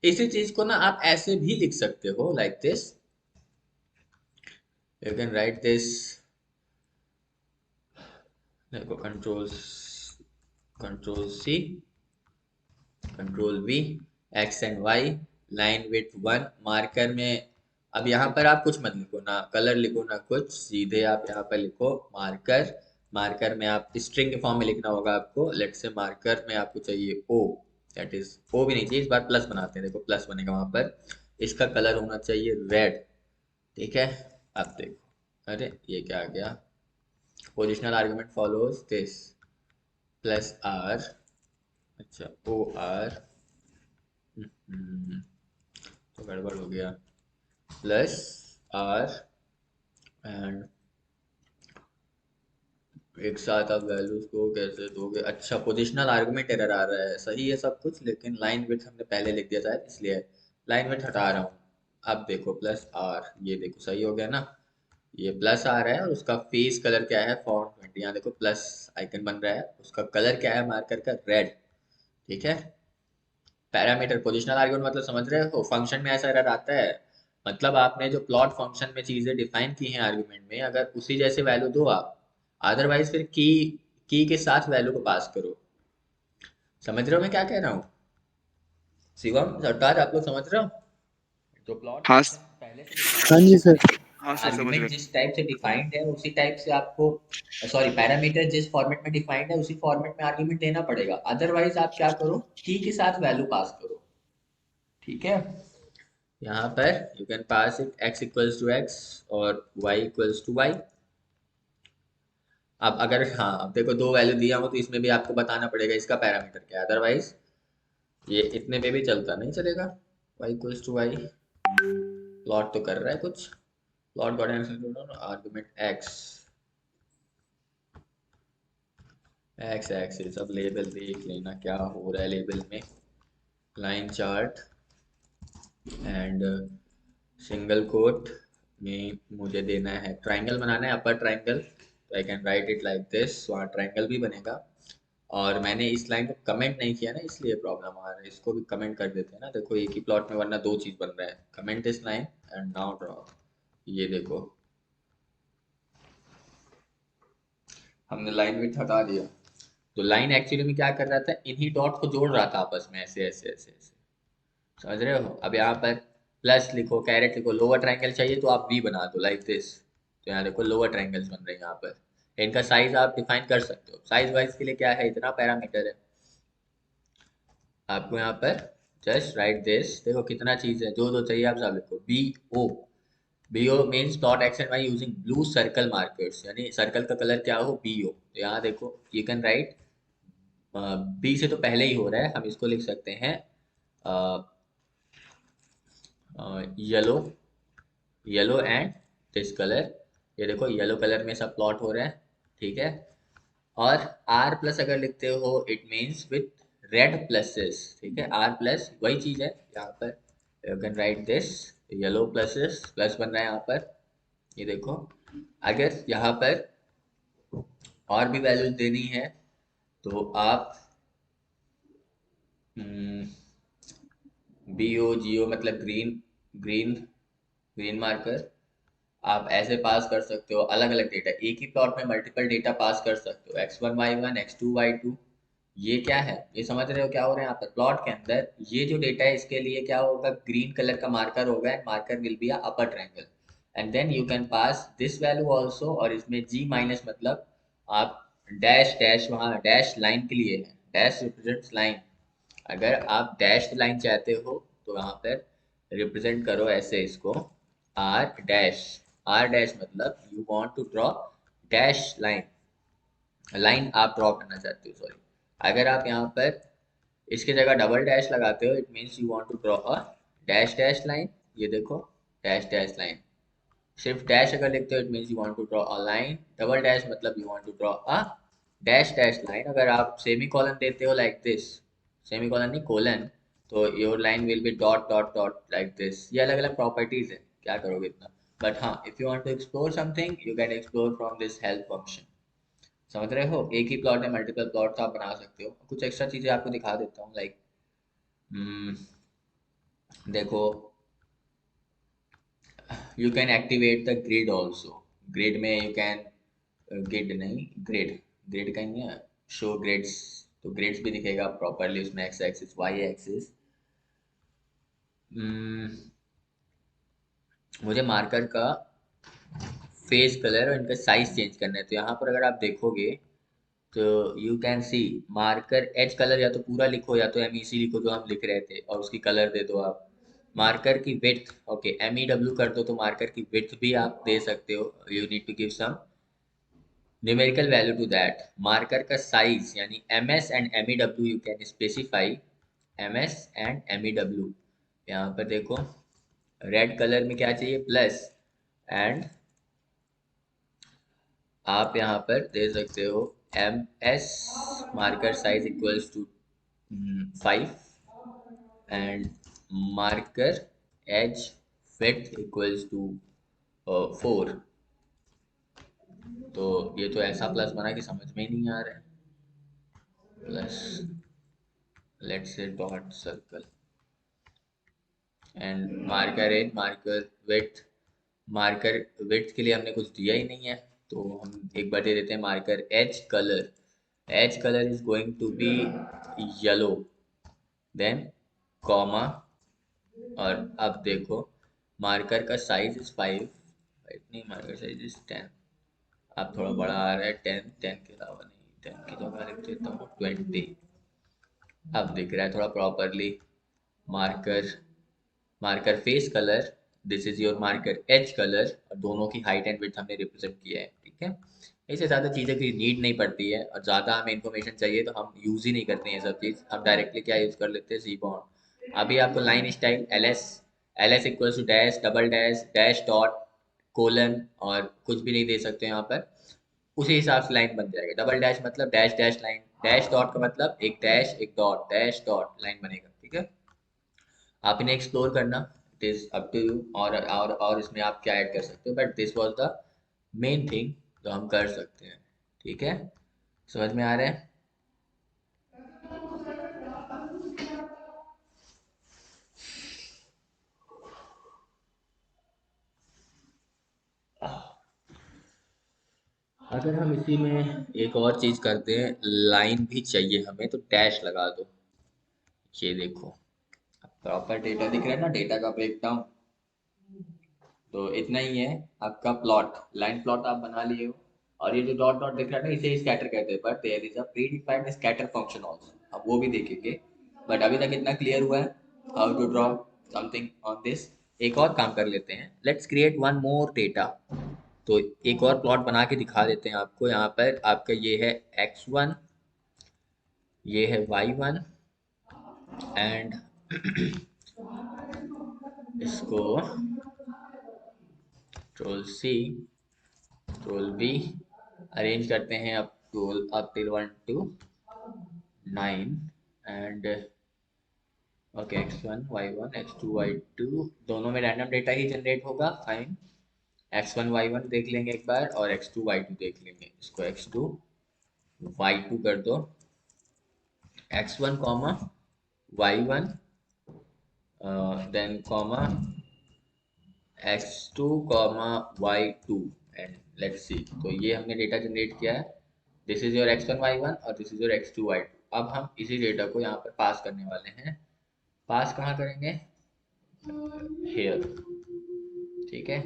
इसी चीज को ना आप ऐसे भी लिख सकते हो, like this. You can write this, देखो, control C, control V, X and Y, line width 1, marker में। अब यहाँ पर आप कुछ मत लिखो, ना कलर लिखो ना कुछ, सीधे आप यहाँ पर लिखो मार्कर। मार्कर में आप स्ट्रिंग के फॉर्म में लिखना होगा आपको। लेट से मार्कर में आपको चाहिए O, दैट इज, O भी नहीं चाहिए, इस बार प्लस बनाते हैं, देखो प्लस बनेगा वहां पर। इसका कलर होना चाहिए रेड। ठीक है। अब देखो, अरे ये क्या आ गया? Positional argument follows this, plus R, अच्छा OR, तो गड़बड़ हो गया, प्लस R एंड एक साथ आप वैल्यूज को कैसे दोगे? अच्छा, पोजिशनल आर्गुमेंट एरर आ रहा है, सही है सब कुछ, लेकिन लाइन विड्थ हमने पहले लिख दिया था इसलिए लाइन विड्थ हटा रहा हूँ। अब देखो प्लस R, ये देखो सही हो गया ना? ये प्लस आ रहा है और उसका फेस कलर क्या है? फॉन्ट 20। यहाँ देखो प्लस आइकन बन रहा है, उसका कलर क्या है मार्कर का? रेड। ठीक है। पैरामीटर, पोजिशनल आर्गुमेंट मतलब समझ रहे हो? फंक्शन में ऐसा एरर आता है, मतलब आपने जो प्लॉट फंक्शन में चीजें डिफाइन की हैं आर्गुमेंट में, अगर उसी जैसे वैल्यू दो आप, अदरवाइज फिर की के साथ वैल्यू को पास करो। समझ रहे हो मैं क्या कह रहा हूँ? शिवम, सरताज, आप लोग समझ रहे हो? जो प्लॉट हाँ फंक्शन पहले से डिफाइन हाँ है, जी सर। हाँ सर, समझ आर्गुमेंट गए। जिस टाइप से डिफाइंड है उसी टाइप से आपको, सॉरी, पैरामीटर जिस फॉर्मेट में डिफाइंड है उसी फॉर्मेट में आर्गुमेंट देना पड़ेगा, अदरवाइज आप क्या करो, की के साथ वैल्यू पास करो। ठीक है। यहाँ पर you can pass it x equals to x और y इक्वल्स टू y। अब अगर, हाँ, अब देखो दो वैल्यू दिया हो तो इसमें भी आपको बताना पड़ेगा इसका पैरामीटर क्या है, अदरवाइज ये इतने पे भी चलता नहीं चलेगा। y equals to y, plot तो कर रहा है कुछ, plot got an argument x, x axis. अब लेबल देख लेना क्या हो रहा है लेबल में, line chart and single quote में मुझे देना है, ट्राइंगल बनाना है, अपर ट्राइंगल। तो I can write it like this, वहाँ ट्राइंगल भी बनेगा। और मैंने इस लाइन को कमेंट नहीं किया ना, इसलिए प्रॉब्लम आ रहा है, इसको भी कमेंट कर देते हैं ना। देखो एक ही प्लॉट में वरना दो चीज बन रहा है, comment this line and now draw. ये देखो हमने लाइन विड्थ हटा दिया, तो लाइन एक्चुअली में क्या कर रहा था, इन्हीं डॉट को जोड़ रहा था आपस में, ऐसे ऐसे ऐसे ऐसे। समझ रहे हो? अब यहाँ पर प्लस लिखो, कैरेट लिखो, लोअर ट्राइंगल चाहिए तो आप वी बना दो लाइक दिस। तो यहाँ देखो लोअर ट्राइंगल्स बन रहे हैं यहाँ पर। इनका साइज आप डिफाइन कर सकते हो, साइज वाइज के लिए क्या है, इतना पैरामीटर है आपको। यहाँ पर जस्ट राइट दिस, देखो कितना चीज है, जो जो चाहिए आप सब लिखो। BO means dot X and Y using blue circle markers, यानी सर्कल का कलर क्या हो? BO। तो यहाँ देखो यू कैन राइट, बी से तो पहले ही हो रहा है, हम इसको लिख सकते हैं yellow, yellow and this colour ये देखो येलो कलर में सब प्लॉट हो रहा है, ठीक है। और आर प्लस अगर लिखते हो it means with red pluses, ठीक है। आर प्लस वही चीज है यहाँ पर, you can write this, yellow pluses plus बन रहा है यहाँ पर, ये देखो। अगर यहाँ पर और भी वैल्यूज देनी है तो आप बी ओ जी ओ मतलब ग्रीन, ग्रीन ग्रीन मार्कर आप ऐसे पास कर सकते हो। अलग अलग डेटा, एक ही प्लॉट में मल्टीपल डेटा पास कर सकते हो, x1 y1 x2 y2। ये क्या है, ये समझ रहे हो क्या हो रहा है यहाँ पर? प्लॉट के अंदर ये जो डेटा है इसके लिए क्या होगा, ग्रीन कलर का मार्कर होगा and marker will be upper triangle and then you can pass this value also. और इसमें g माइनस मतलब आप डैश डैश, वहाँ डैश लाइन के लिए है, डैश रिप्रेजेंट्स लाइन। अगर आप डैश लाइन चाहते हो तो यहाँ पर रिप्रेजेंट करो ऐसे इसको, आर डैश। आर डैश मतलब you want to draw dash line, line आप ड्रॉ करना चाहते हो, सॉरी। अगर आप यहाँ पर इसकी जगह डबल डैश लगाते हो it means you want to draw a dash dash line, ये देखो डैश डैश लाइन। सिर्फ डैश अगर लिखते हो it means you want to draw a line, double dash मतलब you want to draw a dash dash line. अगर आप semicolon देते हो लाइक दिस, सेमी कॉलन नहीं कोलन, तो your line will be dot dot dot like this. ये अलग अलग प्रॉपर्टीज है, क्या करोगे इतना। बट हाँ, if you want to explore something you can explore from this help function. समझ रहे हो, एक ही प्लॉट है मल्टीपल प्लॉट तो आप बना सकते हो। कुछ एक्स्ट्रा चीजें आपको दिखा देता हूँ, लाइक देखो, you can activate the grid also. Grid में यू कैन, ग्रिड नहीं, ग्रिड, ग्रिड कहीं है, शो ग्रिड्स, तो ग्रिड्स भी दिखेगा प्रॉपरली उसमें, एक्स एक्सिस वाई एक्सिस। मुझे मार्कर का फेस कलर और इनका साइज चेंज करना है, तो यहाँ पर अगर आप देखोगे तो you can see marker edge colour, या तो पूरा लिखो या तो MEC लिखो जो हम लिख रहे थे, और उसकी कलर दे दो आप। मार्कर की विड्थ, ओके MEW कर दो, तो मार्कर की विड्थ भी आप दे सकते हो, you need to give some numerical value to that. Marker का साइज यानी MS and MEW you can specify, MS and MEW। यहाँ पर देखो रेड कलर में क्या चाहिए, प्लस, एंड आप यहाँ पर दे सकते हो MS marker size equals to 5 and marker edge width equals to 4। तो ये तो ऐसा प्लस बना कि समझ में ही नहीं आ रहा है। Plus, let's say dot circle and marker as, marker width. Marker width के लिए हमने कुछ दिया ही नहीं है, तो हम एक बार दे देते हैं marker edge colour. Edge colour is going to be yellow, then comma, और अब देखो मार्कर का साइज इज 5, नहीं मार्कर साइज इज 10। अब थोड़ा बड़ा आ रहा है, 10, 10 के अलावा नहीं, 10 की जगह लिख देता हूँ 20। अब दिख रहा है थोड़ा properly. Marker, marker face colour, this is your marker edge colour, और दोनों की हाइट एंड विड्थ हमने रिप्रेजेंट किया है, ठीक है। इससे ज़्यादा चीज़ें की नीड नहीं पड़ती है, और ज़्यादा हमें इन्फॉर्मेशन चाहिए तो हम यूज़ ही नहीं करते हैं ये सब चीज़, हम डायरेक्टली क्या यूज़ कर लेते हैं, सी बॉन्ड। अभी आपको line style L S equals to dash double dash dash dot colon, और कुछ भी नहीं दे सकते यहाँ पर, उसी हिसाब से लाइन बन जाएगा। डबल डैश मतलब dash dash line, dash dot का मतलब एक डैश एक डॉट, डैश डॉट लाइन बनेगा, ठीक है। आप इन्हें एक्सप्लोर करना, it is up to you, और इसमें आप क्या ऐड कर सकते हो, but this was the main thing जो हम कर सकते हैं, ठीक है। समझ में आ रहा है? अगर हम इसी में एक और चीज करते हैं, लाइन भी चाहिए हमें, तो डैश लगा दो। ये देखो प्रॉपर डेटा दिख रहा है ना, डेटा का ब्रेकडाउन। तो इतना ही है आपका प्लॉट, लाइन प्लॉट आप बना लिए हो। और ये जो डॉट डॉट दिख रहा है ना, इसे स्कैटर कहते हैं, but there is a predefined scatter function also, अब वो भी देखेंगे। बट अभी तक इतना क्लियर हुआ है how to draw something on this. एक और काम कर लेते हैं, let's create one more data. तो एक और प्लॉट बना के दिखा देते हैं आपको। यहाँ पर आपका ये है x1, ये है y1, एंड इसको कंट्रोल C, तो भी अरेंज करते हैं up till 1 to 9 and okay x1 y1 x2 y2 दोनों में रैंडम डेटा ही जनरेट होगा, फाइन। x1 y1 देख लेंगे एक बार और x2 y2 देख लेंगे। इसको x2 y2 कर दो, x1 comma y1 then comma x2 comma y2 and let's see. तो ये हमने डेटा जनरेट किया है, this is your x1 y1 और this is your x2 y2। अब हम इसी डेटा को यहाँ पर पास करने वाले हैं। पास कहाँ करेंगे? हेयर, ठीक है,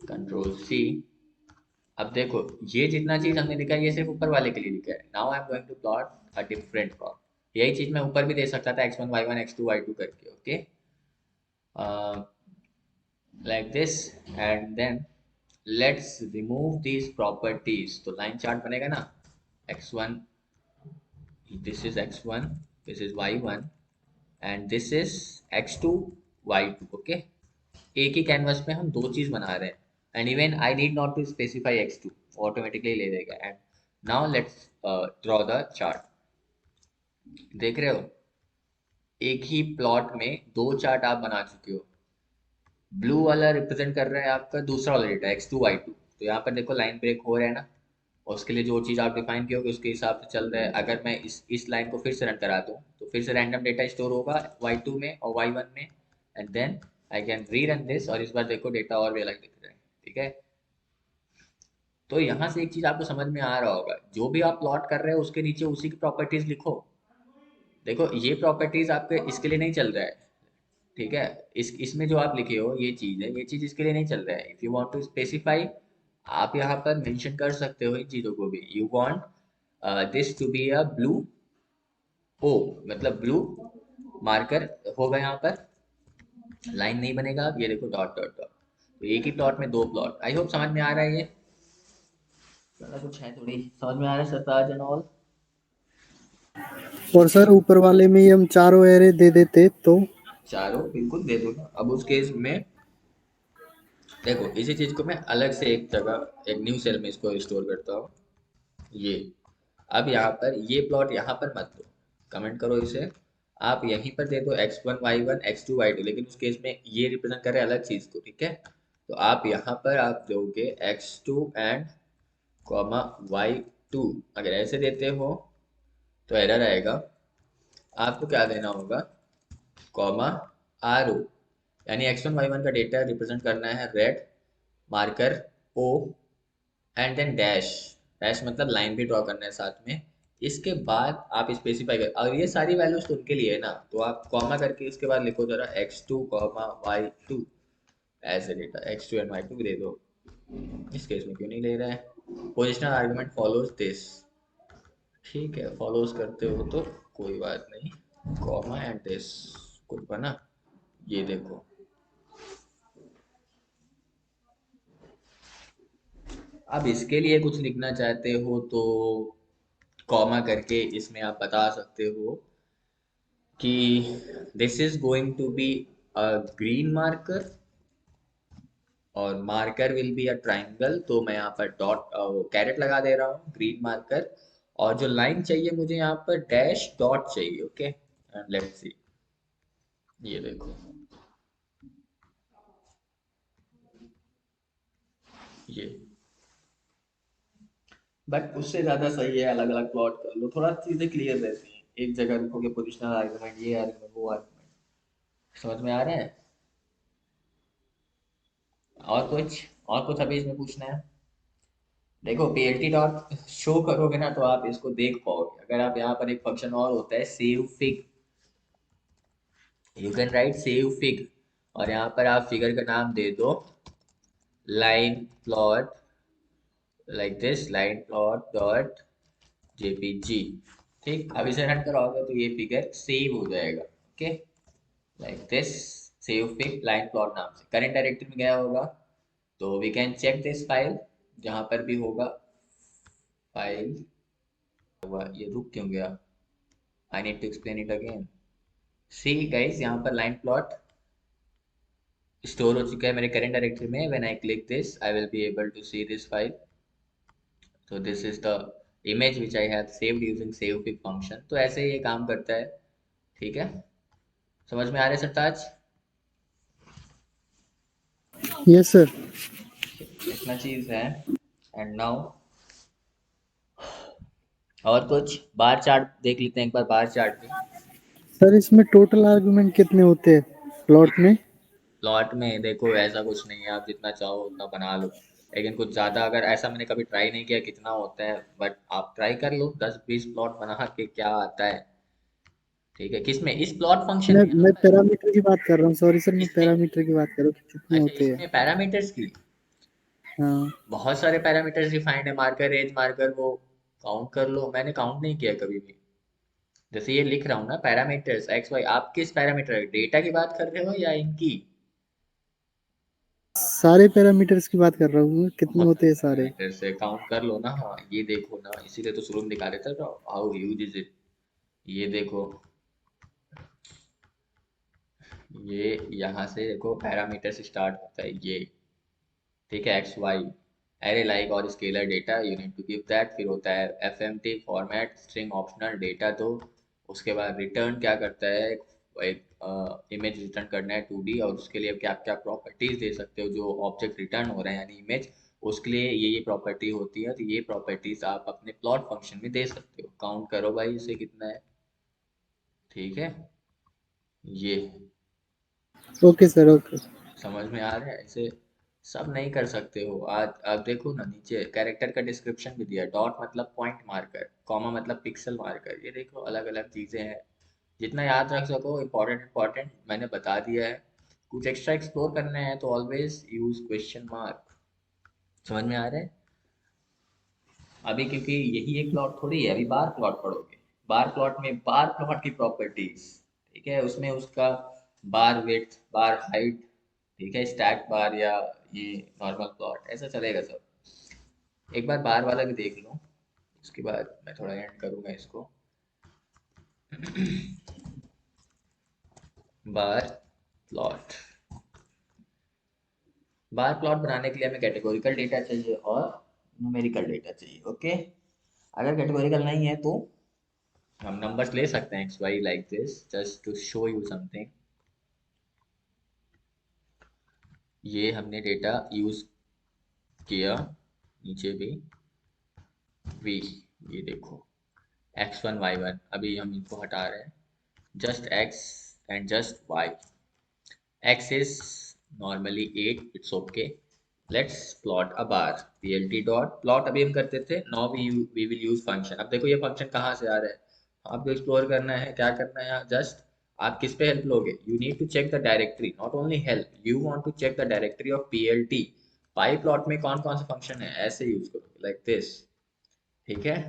कंट्रोल सी। अब देखो ये जितना चीज हमने लिखा है ये सिर्फ ऊपर वाले के लिए लिखा है। Now I am going to plot a different plot. यही चीज मैं ऊपर भी दे सकता था x1 y1 x2 y2 करके, okay, like this, and then let's remove these properties। तो लाइन चार्ट बनेगा ना, x1, this is x1, this is y1 and this is x2 y2, okay। एक ही कैनवस पे हम दो चीज बना रहे हैं and even I need not to specify x2, automatically ले लेगा। And now let's draw the chart. देख रहे हो एक ही प्लॉट में दो चार्ट आप बना चुके हो। ब्लू वाला रिप्रेजेंट कर रहा है आपका दूसरा वाला डेटा x2 y2। तो यहाँ पर देखो लाइन ब्रेक हो रहा है ना, और उसके लिए जो चीज़ आप डिफाइन किए होगे उसके हिसाब से चल रहा है। अगर मैं इस लाइन को फिर से रन करा दूँ तो फिर से रैंडम डेटा स्टोर होगा y2 में और y1 में, and then I can rerun this और इस बार देखो डेटा और भी अलग दिख रहा है, ठीक है। तो यहाँ से एक चीज़ आपको समझ में आ रहा होगा, जो भी आप प्लॉट कर रहे हो उसके नीचे उसी की प्रॉपर्टीज लिखो। देखो ये प्रॉपर्टीज आपके इसके लिए नहीं चल रहा है, ठीक है। इसमें जो आप लिखे हो ये चीज है, ये चीज इसके लिए नहीं चल रहा है। If you want to specify आप यहाँ पर मेंशन कर सकते हो इन चीजों को भी। You want this to be a blue o, मतलब ब्लू मार्कर होगा यहाँ पर, लाइन नहीं बनेगा। अब ये देखो डॉट डॉट डॉट, तो एक ही प्लॉट में दो प्लॉट। आई होप समझ में आ रहा है ये, ज़्यादा कुछ है थोड़ी समझ में आ रहा है सरताज एंड ऑल। और सर ऊपर वाले में ही हम चारों एरे दे देते तो? चारों बिल्कुल दे दो ना। अब उस केस में देखो इसी चीज को मैं अलग से एक जगह एक न्यू सेल में इसको स्टोर करता हूँ। ये अब यहाँ पर ये प्लॉट यहाँ पर मत दो, कमेंट करो इसे, आप यहीं पर दे दो x1 y1 x2 y2, लेकिन उस केस में ये रिप्रेजेंट कर रहे हैं अलग चीज को, ठीक है। तो आप यहाँ पर आप दोगे x2 एंड कॉमा y2। अगर ऐसे देते हो तो एरर आएगा। आपको क्या देना होगा, कॉमा आर ओ, यानी x1 y1 का डेटा रिप्रेजेंट करना है red marker O and then dash. Dash मतलब लाइन भी ड्रॉ करना है साथ में। इसके बाद आप स्पेसिफाई कर, और ये सारी वैल्यूज तो उनके लिए है ना, तो आप कॉमा करके इसके बाद लिखो जरा x2 comma y2 as a data. x2 and y2 दे दो। इस केस में क्यों नहीं ले रहा है? पोजिशनल आर्गुमेंट फॉलोज दिस, ठीक है, फॉलोज करते हो तो कोई बात नहीं। कॉमा एंड दिस कुछ बना, ये देखो। अब इसके लिए कुछ लिखना चाहते हो तो कॉमा करके इसमें आप बता सकते हो कि this is going to be a green marker और marker will be a triangle. तो मैं यहाँ पर डॉट कैरेट लगा दे रहा हूँ ग्रीन मार्कर, और जो लाइन चाहिए मुझे यहाँ पर डैश डॉट चाहिए, ओके। एंड लेट्स सी, ये देखो ये, बट उससे ज्यादा सही है अलग अलग प्लॉट कर लो, थोड़ा चीजें क्लियर रहती हैं। एक जगह लिखोगे पोजिशनल आर्गुमेंट, ये आर्गुमेंट वो आर्गुमेंट, समझ में आ रहा है। और कुछ अभी इसमें पूछना है? देखो plt डॉट शो करोगे ना तो आप इसको देख पाओगे। अगर आप यहाँ पर एक फंक्शन और होता है save fig, you can right save fig, और यहाँ पर आप फिगर का नाम दे दो line plot, like this line plot dot JPG, ठीक। अब इसे रन कराओगे तो ये फिगर सेव हो जाएगा, okay, like this save fig line plot नाम से करंट डायरेक्टरी में गया होगा। तो we can check this file, जहां पर भी होगा फाइल हुआ, ये रुक क्यों गया, I need to explain it again. See guys, यहाँ पर लाइन प्लॉट स्टोर हो चुका है मेरे करंट डायरेक्टरी में। When I click this I will be able to see this file, So this is the image which I have saved using savefig function. तो ऐसे ही ये काम करता है, ठीक है? समझ में आ रहा है सरताज? Yes sir. इतना चीज है। एंड नाउ और कुछ बार चार्ट देख लेते हैं एक बार, बार चार्ट भी। सर इसमें टोटल आर्गुमेंट कितने होते हैं प्लॉट में? प्लॉट में देखो ऐसा कुछ नहीं है, आप जितना चाहो उतना बना लो, लेकिन कुछ ज्यादा अगर ऐसा मैंने कभी ट्राई नहीं किया कितना होता है, बट आप ट्राई कर लो 10-20 प्लॉट बना के क्या आता है। ठीक है, किसमें? इस प्लॉट फंक्शन में मैं ना? पैरामीटर की बात कर रहा हूँ, सॉरी सर, मैं इसमें? पैरामीटर की बात कर रहा हूँ कि कितने अच्छा, होते हैं। इसमें पैरामीटर्स की हाँ बहुत सारे पैरामीटर्स डिफाइंड है, मार्कर, रेंज मार्कर, वो काउंट कर लो, मैंने काउंट नहीं किया कभी भी। जैसे ये लिख रहा हूँ ना पैरामीटर्स एक्स वाई, आप किस पैरामीटर डेटा की बात कर रहे हो या इनकी? सारे पैरामीटर्स की बात कर रहा हूँ, कितने बहुत होते सारे हैं सारे। पैरामीटर से काउंट कर लो ना। हाँ ये देखो ना, इसीलिए तो शुरू में दिखा देता था हाउ ह्यूज इज इट। ये देखो, ये यहाँ से देखो पैरामीटर से स्टार्ट होता है ये, ठीक है? एक्स वाई एरे लाइक और scalar data you need to give that, फिर होता है F M T format string optional data दो, उसके बाद रिटर्न क्या करता है, एक इमेज रिटर्न करना है 2D, और उसके लिए क्या क्या प्रॉपर्टीज दे सकते हो जो ऑब्जेक्ट रिटर्न हो रहा है यानी इमेज, उसके लिए ये प्रॉपर्टी होती है, तो ये प्रॉपर्टीज आप अपने प्लॉट फंक्शन में दे सकते हो। काउंट करो भाई इसे कितना है, ठीक है? ये ओके सर ओके। समझ में आ रहा है? ऐसे सब नहीं कर सकते हो। आज आप देखो ना, नीचे कैरेक्टर का डिस्क्रिप्शन भी दिया, डॉट मतलब पॉइंट मार्कर, कॉमा मतलब पिक्सल मार्कर, ये देखो अलग अलग चीजें हैं। जितना याद रख सको इम्पोर्टेंट इम्पोर्टेंट मैंने बता दिया है। कुछ एक्स्ट्रा एक्सप्लोर करना है तो ऑलवेज यूज क्वेश्चन मार्क। समझ में आ रहा है? अभी क्योंकि यही एक प्लॉट थोड़ी है, अभी बार प्लॉट पढ़ोगे। बार प्लॉट में बार प्लॉट की प्रॉपर्टीज, ठीक है? उसमें उसका बार विड्थ, बार हाइट, ठीक है, स्टैक बार या ये नॉर्मल प्लॉट, ऐसा चलेगा सब। एक बार बार वाला भी देख लो, उसके बाद मैं थोड़ा एंड करूंगा इसको। बार प्लॉट, बार प्लॉट बनाने के लिए हमें कैटेगोरिकल डेटा चाहिए और न्यूमेरिकल डेटा चाहिए, ओके? अगर कैटेगोरिकल नहीं है तो हम नंबर्स ले सकते हैं X Y like this, just to show you something. ये हमने डेटा यूज किया, नीचे भी वी, ये देखो x1 y1, अभी हम इनको हटा रहे हैं, just x and just y, x is normally 8, it's okay, let's plot a bar, plt dot plot अभी हम करते थे, now we will use function। अब देखो ये फंक्शन कहाँ से आ रहा है, आपको एक्सप्लोर करना है, क्या करना है यहाँ, जस्ट आप किस पे हेल्प लोगे, you need to check the directory, not only help, you want to check the directory of plt, pie plot में कौन कौन से फंक्शन है, ऐसे यूज करोगे लाइक दिस, ठीक है?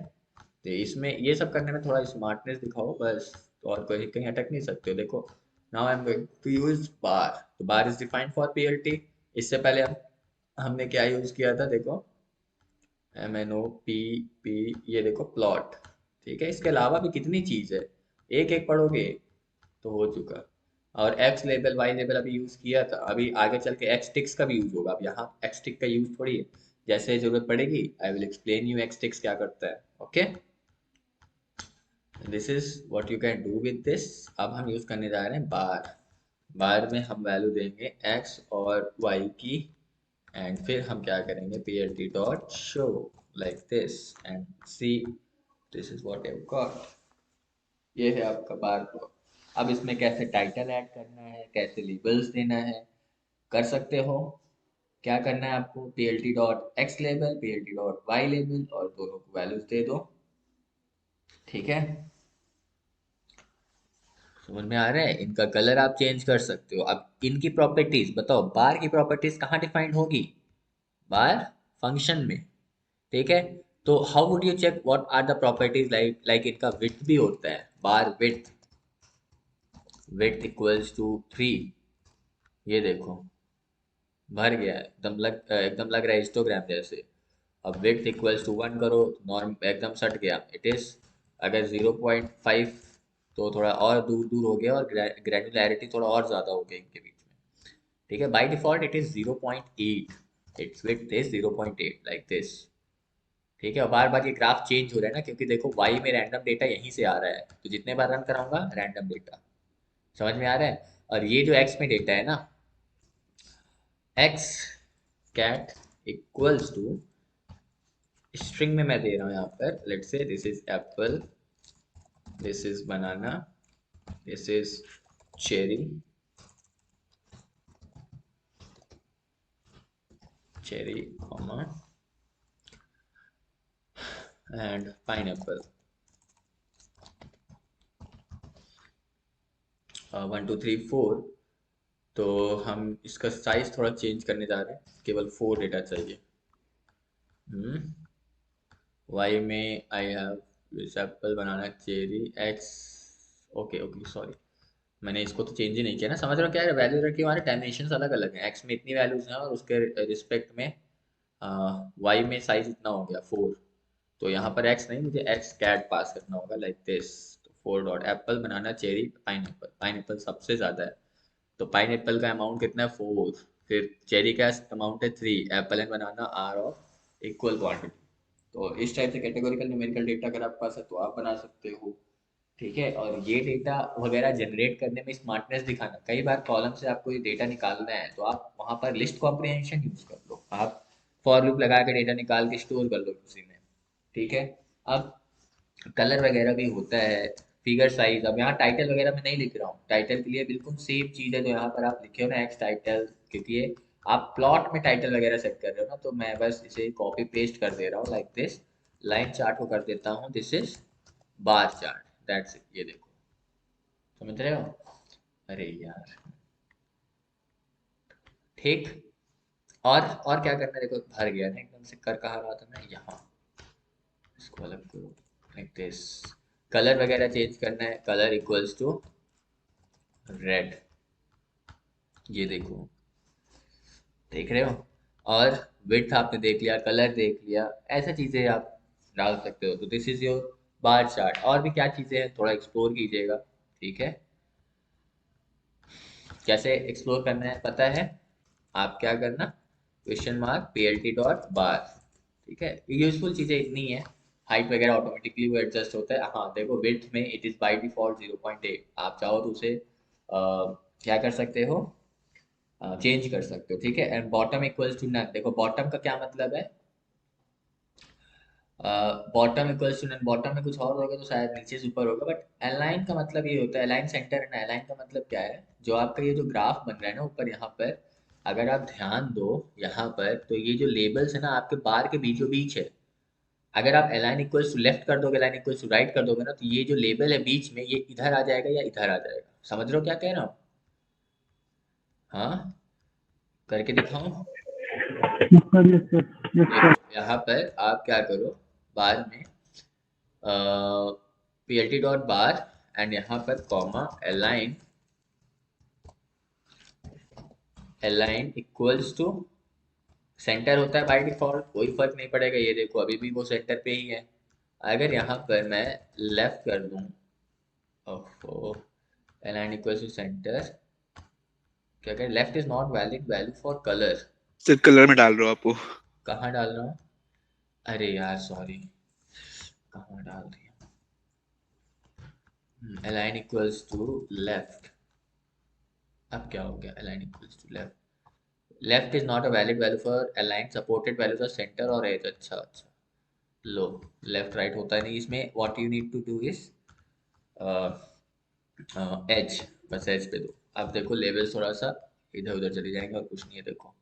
तो इसमें ये सब करने में थोड़ा स्मार्टनेस दिखाओ बस, तो और कोई कहीं अटक नहीं सकते हो। देखो now I am going to use bar, तो bar is defined for PLT. इससे पहले हमने क्या यूज किया था, देखो M N O P P, ये देखो प्लॉट, ठीक है? इसके अलावा भी कितनी चीज है, एक एक पढ़ोगे तो हो चुका। और एक्स लेबल वाई लेबल अभी यूज किया था, अभी आगे चल के एक्स टिक्स का भी यूज होगा। अब यहाँ एक्स टिक का यूज थोड़ी है, जैसे जरूरत पड़ेगी I will explain you X ticks क्या करता है, okay? This is what you can do with this. अब हम यूज करने जा रहे हैं बार, बार में हम वैल्यू देंगे x और y की, एंड फिर हम क्या करेंगे, plt dot show like this and see, this is what I got. ये है आपका बार प्लॉट। अब इसमें कैसे टाइटल ऐड करना है, कैसे लेबल्स देना है, कर सकते हो। क्या करना है आपको, plt dot X label, plt dot Y label, और दोनों को वैल्यूज दे दो, ठीक है? समझ में आ रहा है? इनका कलर आप चेंज कर सकते हो। अब इनकी प्रॉपर्टीज बताओ, बार की प्रॉपर्टीज कहाँ डिफाइंड होगी, बार फंक्शन में, ठीक है? तो how would you check what are the properties, like इनका विड्थ भी होता है, bar width, width equals to 3, ये देखो भर गया है, एकदम लग रहा है हिस्टोग्राम जैसे। अब विड्थ इक्वल्स टू 1 करो, नॉर्म एकदम सट गया, इट इज, अगर 0.5 तो थोड़ा और दूर दूर हो गया, और ग्रेनुलैरिटी थोड़ा और ज़्यादा हो गया इनके बीच में, ठीक है? Bye default it is 0.8, it's width is 0.8 like this, ठीक है, और बार बार ये ग्राफ चेंज हो रहा है ना, क्योंकि देखो वाई में रैंडम डेटा यहीं से आ रहा है, तो जितने बार रन कराऊंगा रैंडम डेटा। समझ में आ रहा है? और ये जो एक्स में डेटा है ना, X cat equals to, string में मैं दे रहा हूँ यहाँ पर, let's say this is apple, this is banana, this is cherry, cherry comma and pineapple, 1 2 3 4। तो हम इसका साइज थोड़ा चेंज करने जा रहे हैं, केवल 4 डेटा चाहिए। वाई में I have apple banana cherry x, okay okay sorry, मैंने इसको तो चेंज ही नहीं किया ना। समझ रहे हो क्या है, वैल्यू रखी, हमारे डायमेंशंस अलग अलग हैं, एक्स में इतनी वैल्यूज हैं और उसके रिस्पेक्ट में वाई में साइज इतना हो गया 4। तो यहाँ पर एक्स नहीं, मुझे एक्स कैट पास करना होगा लाइक दिस। तो 4 dot apple banana cherry pineapple, pineapple सबसे ज़्यादा है, तो पाइनएप्पल का अमाउंट कितना है 4, फिर चेरी का अमाउंट है 3, apple and banana are of equal quantity. तो इस टाइप से कैटेगोरिकल न्यूमेरिकल डेटा अगर आपके पास है तो आप बना सकते हो। ठीक है, और ये डेटा वगैरह जनरेट करने में स्मार्टनेस दिखाना, कई बार कॉलम से आपको ये डेटा निकालना है तो आप वहां पर लिस्ट कॉम्प्रिहेंशन यूज कर लो, आप फॉर लूप लगा के डेटा निकाल के स्टोर कर लो किसी में। ठीक है, अब कलर वगैरह भी होता है, फिगर साइज। अब यहाँ टाइटल वगैरह मैं नहीं लिख रहा हूँ, टाइटल के लिए बिल्कुल सेम चीज़ है जो यहाँ पर आप लिखे हो ना, एक्स टाइटल, क्योंकि ये आप प्लॉट में टाइटल वगैरह सेट कर रहे हो ना, तो मैं बस इसे कॉपी पेस्ट कर दे रहा हूँ लाइक दिस। लाइन चार्ट को कर देता हूँ this is bar chart, that's it. ये देखो, समझ रहे हो? अरे यार, ठीक। और क्या करना है, देखो भर गया ना एकदम से, कर कहाँ रहा था मैं, यहाँ। इसको अलग करो लाइक दिस। कलर वगैरह चेंज करना है, कलर इक्वल्स टू रेड, ये देखो, देख रहे हो? और विड्थ आपने देख लिया, कलर देख लिया, ऐसा चीजें आप डाल सकते हो। तो this is your bar chart. और भी क्या चीजें हैं, थोड़ा एक्सप्लोर कीजिएगा। ठीक है, कैसे एक्सप्लोर करना है पता है? आप क्या करना, question mark P L T dot बार। ठीक है, यूजफुल चीजें इतनी है, हाइट वगैरह ऑटोमेटिकली वो एडजस्ट होता है। हाँ देखो, विड्थ में इट इज बाय डिफॉल्ट 0.8, आप चाहो तो उसे क्या कर सकते हो, चेंज कर सकते हो। ठीक है, and bottom equals to none. देखो बॉटम का क्या मतलब है, bottom equals to none, bottom में कुछ और होगा तो शायद नीचे से ऊपर होगा, बट अलाइन का मतलब ये होता है, अलाइन सेंटर है ना। अलाइन का मतलब क्या है, जो आपका ये जो ग्राफ बन रहा है ना ऊपर यहाँ पर, अगर आप ध्यान दो यहाँ पर, तो ये जो लेबल्स है ना आपके बार के बीचों बीच है। अगर आप अलाइन इक्वल्स टू लेफ्ट कर दोगे, अलाइन इक्वल्स टू राइट कर दोगे ना, तो ये जो लेबल है बीच में, ये इधर आ जाएगा या इधर आ जाएगा। समझ रहे हो क्या कह रहा हूँ? हाँ, करके दिखाऊं? Yes, sir. Yes, sir. Yes, sir. देखो यहाँ पर आप क्या करो, बार में P L T dot bar and यहाँ पर comma align, align equals to centre होता है बाय डिफॉल्ट, कोई फर्क नहीं पड़ेगा। ये देखो अभी भी वो सेंटर पे ही है। अगर यहाँ पर मैं लेफ्ट कर दूं, अलाइन इक्वल्स टू सेंटर, क्या करें, left is not valid value for colour. सिर्फ कलर में डाल रहे हो आप वो। कहाँ डाल रहा हूँ? अरे यार सॉरी, कहाँ डाल दिया, अलाइन इक्वल्स टू लेफ्ट। अब क्या हो गया, align equals to left, left is not a valid value for align supported values of centre और एज। अच्छा अच्छा, लो, लेफ्ट राइट होता नहीं इसमें, what you need to do is edge, बस एज पे दो। अब देखो लेवल थोड़ा सा इधर उधर चले जाएंगे और कुछ नहीं है, देखो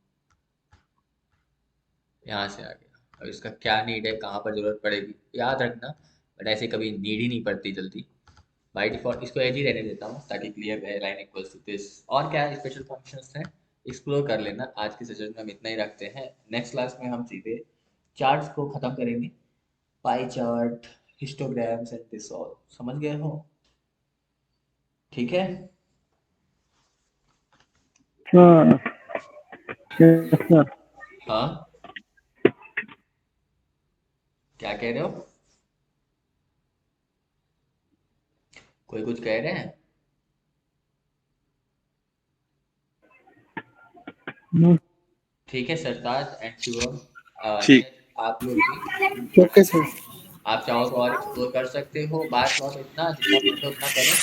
यहाँ से आ गया। अब इसका क्या नीड है, कहाँ पर जरूरत पड़ेगी याद रखना, बट ऐसे कभी नीड ही नहीं पड़ती जल्दी। बाय डिफॉल्ट इसको एज ही रहने देता हूँ ताकि क्लियर रहे, लाइन इक्वल्स टू दिस। और क्या स्पेशल फंक्शंस हैं, एक्सप्लोर कर लेना। आज के सेशन में हम इतना ही रखते हैं, नेक्स्ट क्लास में हम सीधे चार्ट्स को खत्म करेंगे, pie chart, histograms and this all. समझ गए हो? ठीक है, Sir. Yes, sir. हाँ, क्या कह रहे हो, कोई कुछ कह रहे हैं? No, ठीक है सरताज एंड शिवम, ठीक। नीरज, आप लोग भी। Okay sir. आप चाहो तो और एक्सप्लोर कर सकते हो, बात बहुत इतना जितना पढ़ते हो उतना करो,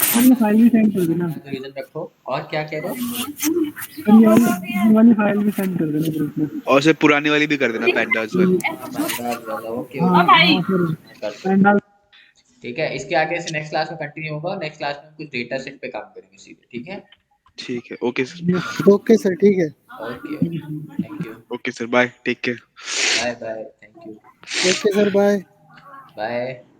सर ये फाइल भी सेंड कर देना। रीजन रखो। और क्या कह रहे हो? सर ये वाली फाइल भी सेंड कर देना ग्रुप में। और से पुरानी वाली भी कर देना, पैंडास वाली। पैंडास वाला, ओके हाँ ओके, हाँ सर मैं कर सकता पैंडाल। हूँ। ठीक है, इसके आगे से नेक्स्ट क्लास में कंटिन्यू होगा। नेक्स्ट क्लास में हम कुछ डेटा सेट पे काम करेंगे सीधे, ठीक है? ठीक है, ओके सर। ओके सर, ठीक है। Okay okay, thank you, okay sir, bye, take care. Bye bye, thank you, okay sir, bye. Bye.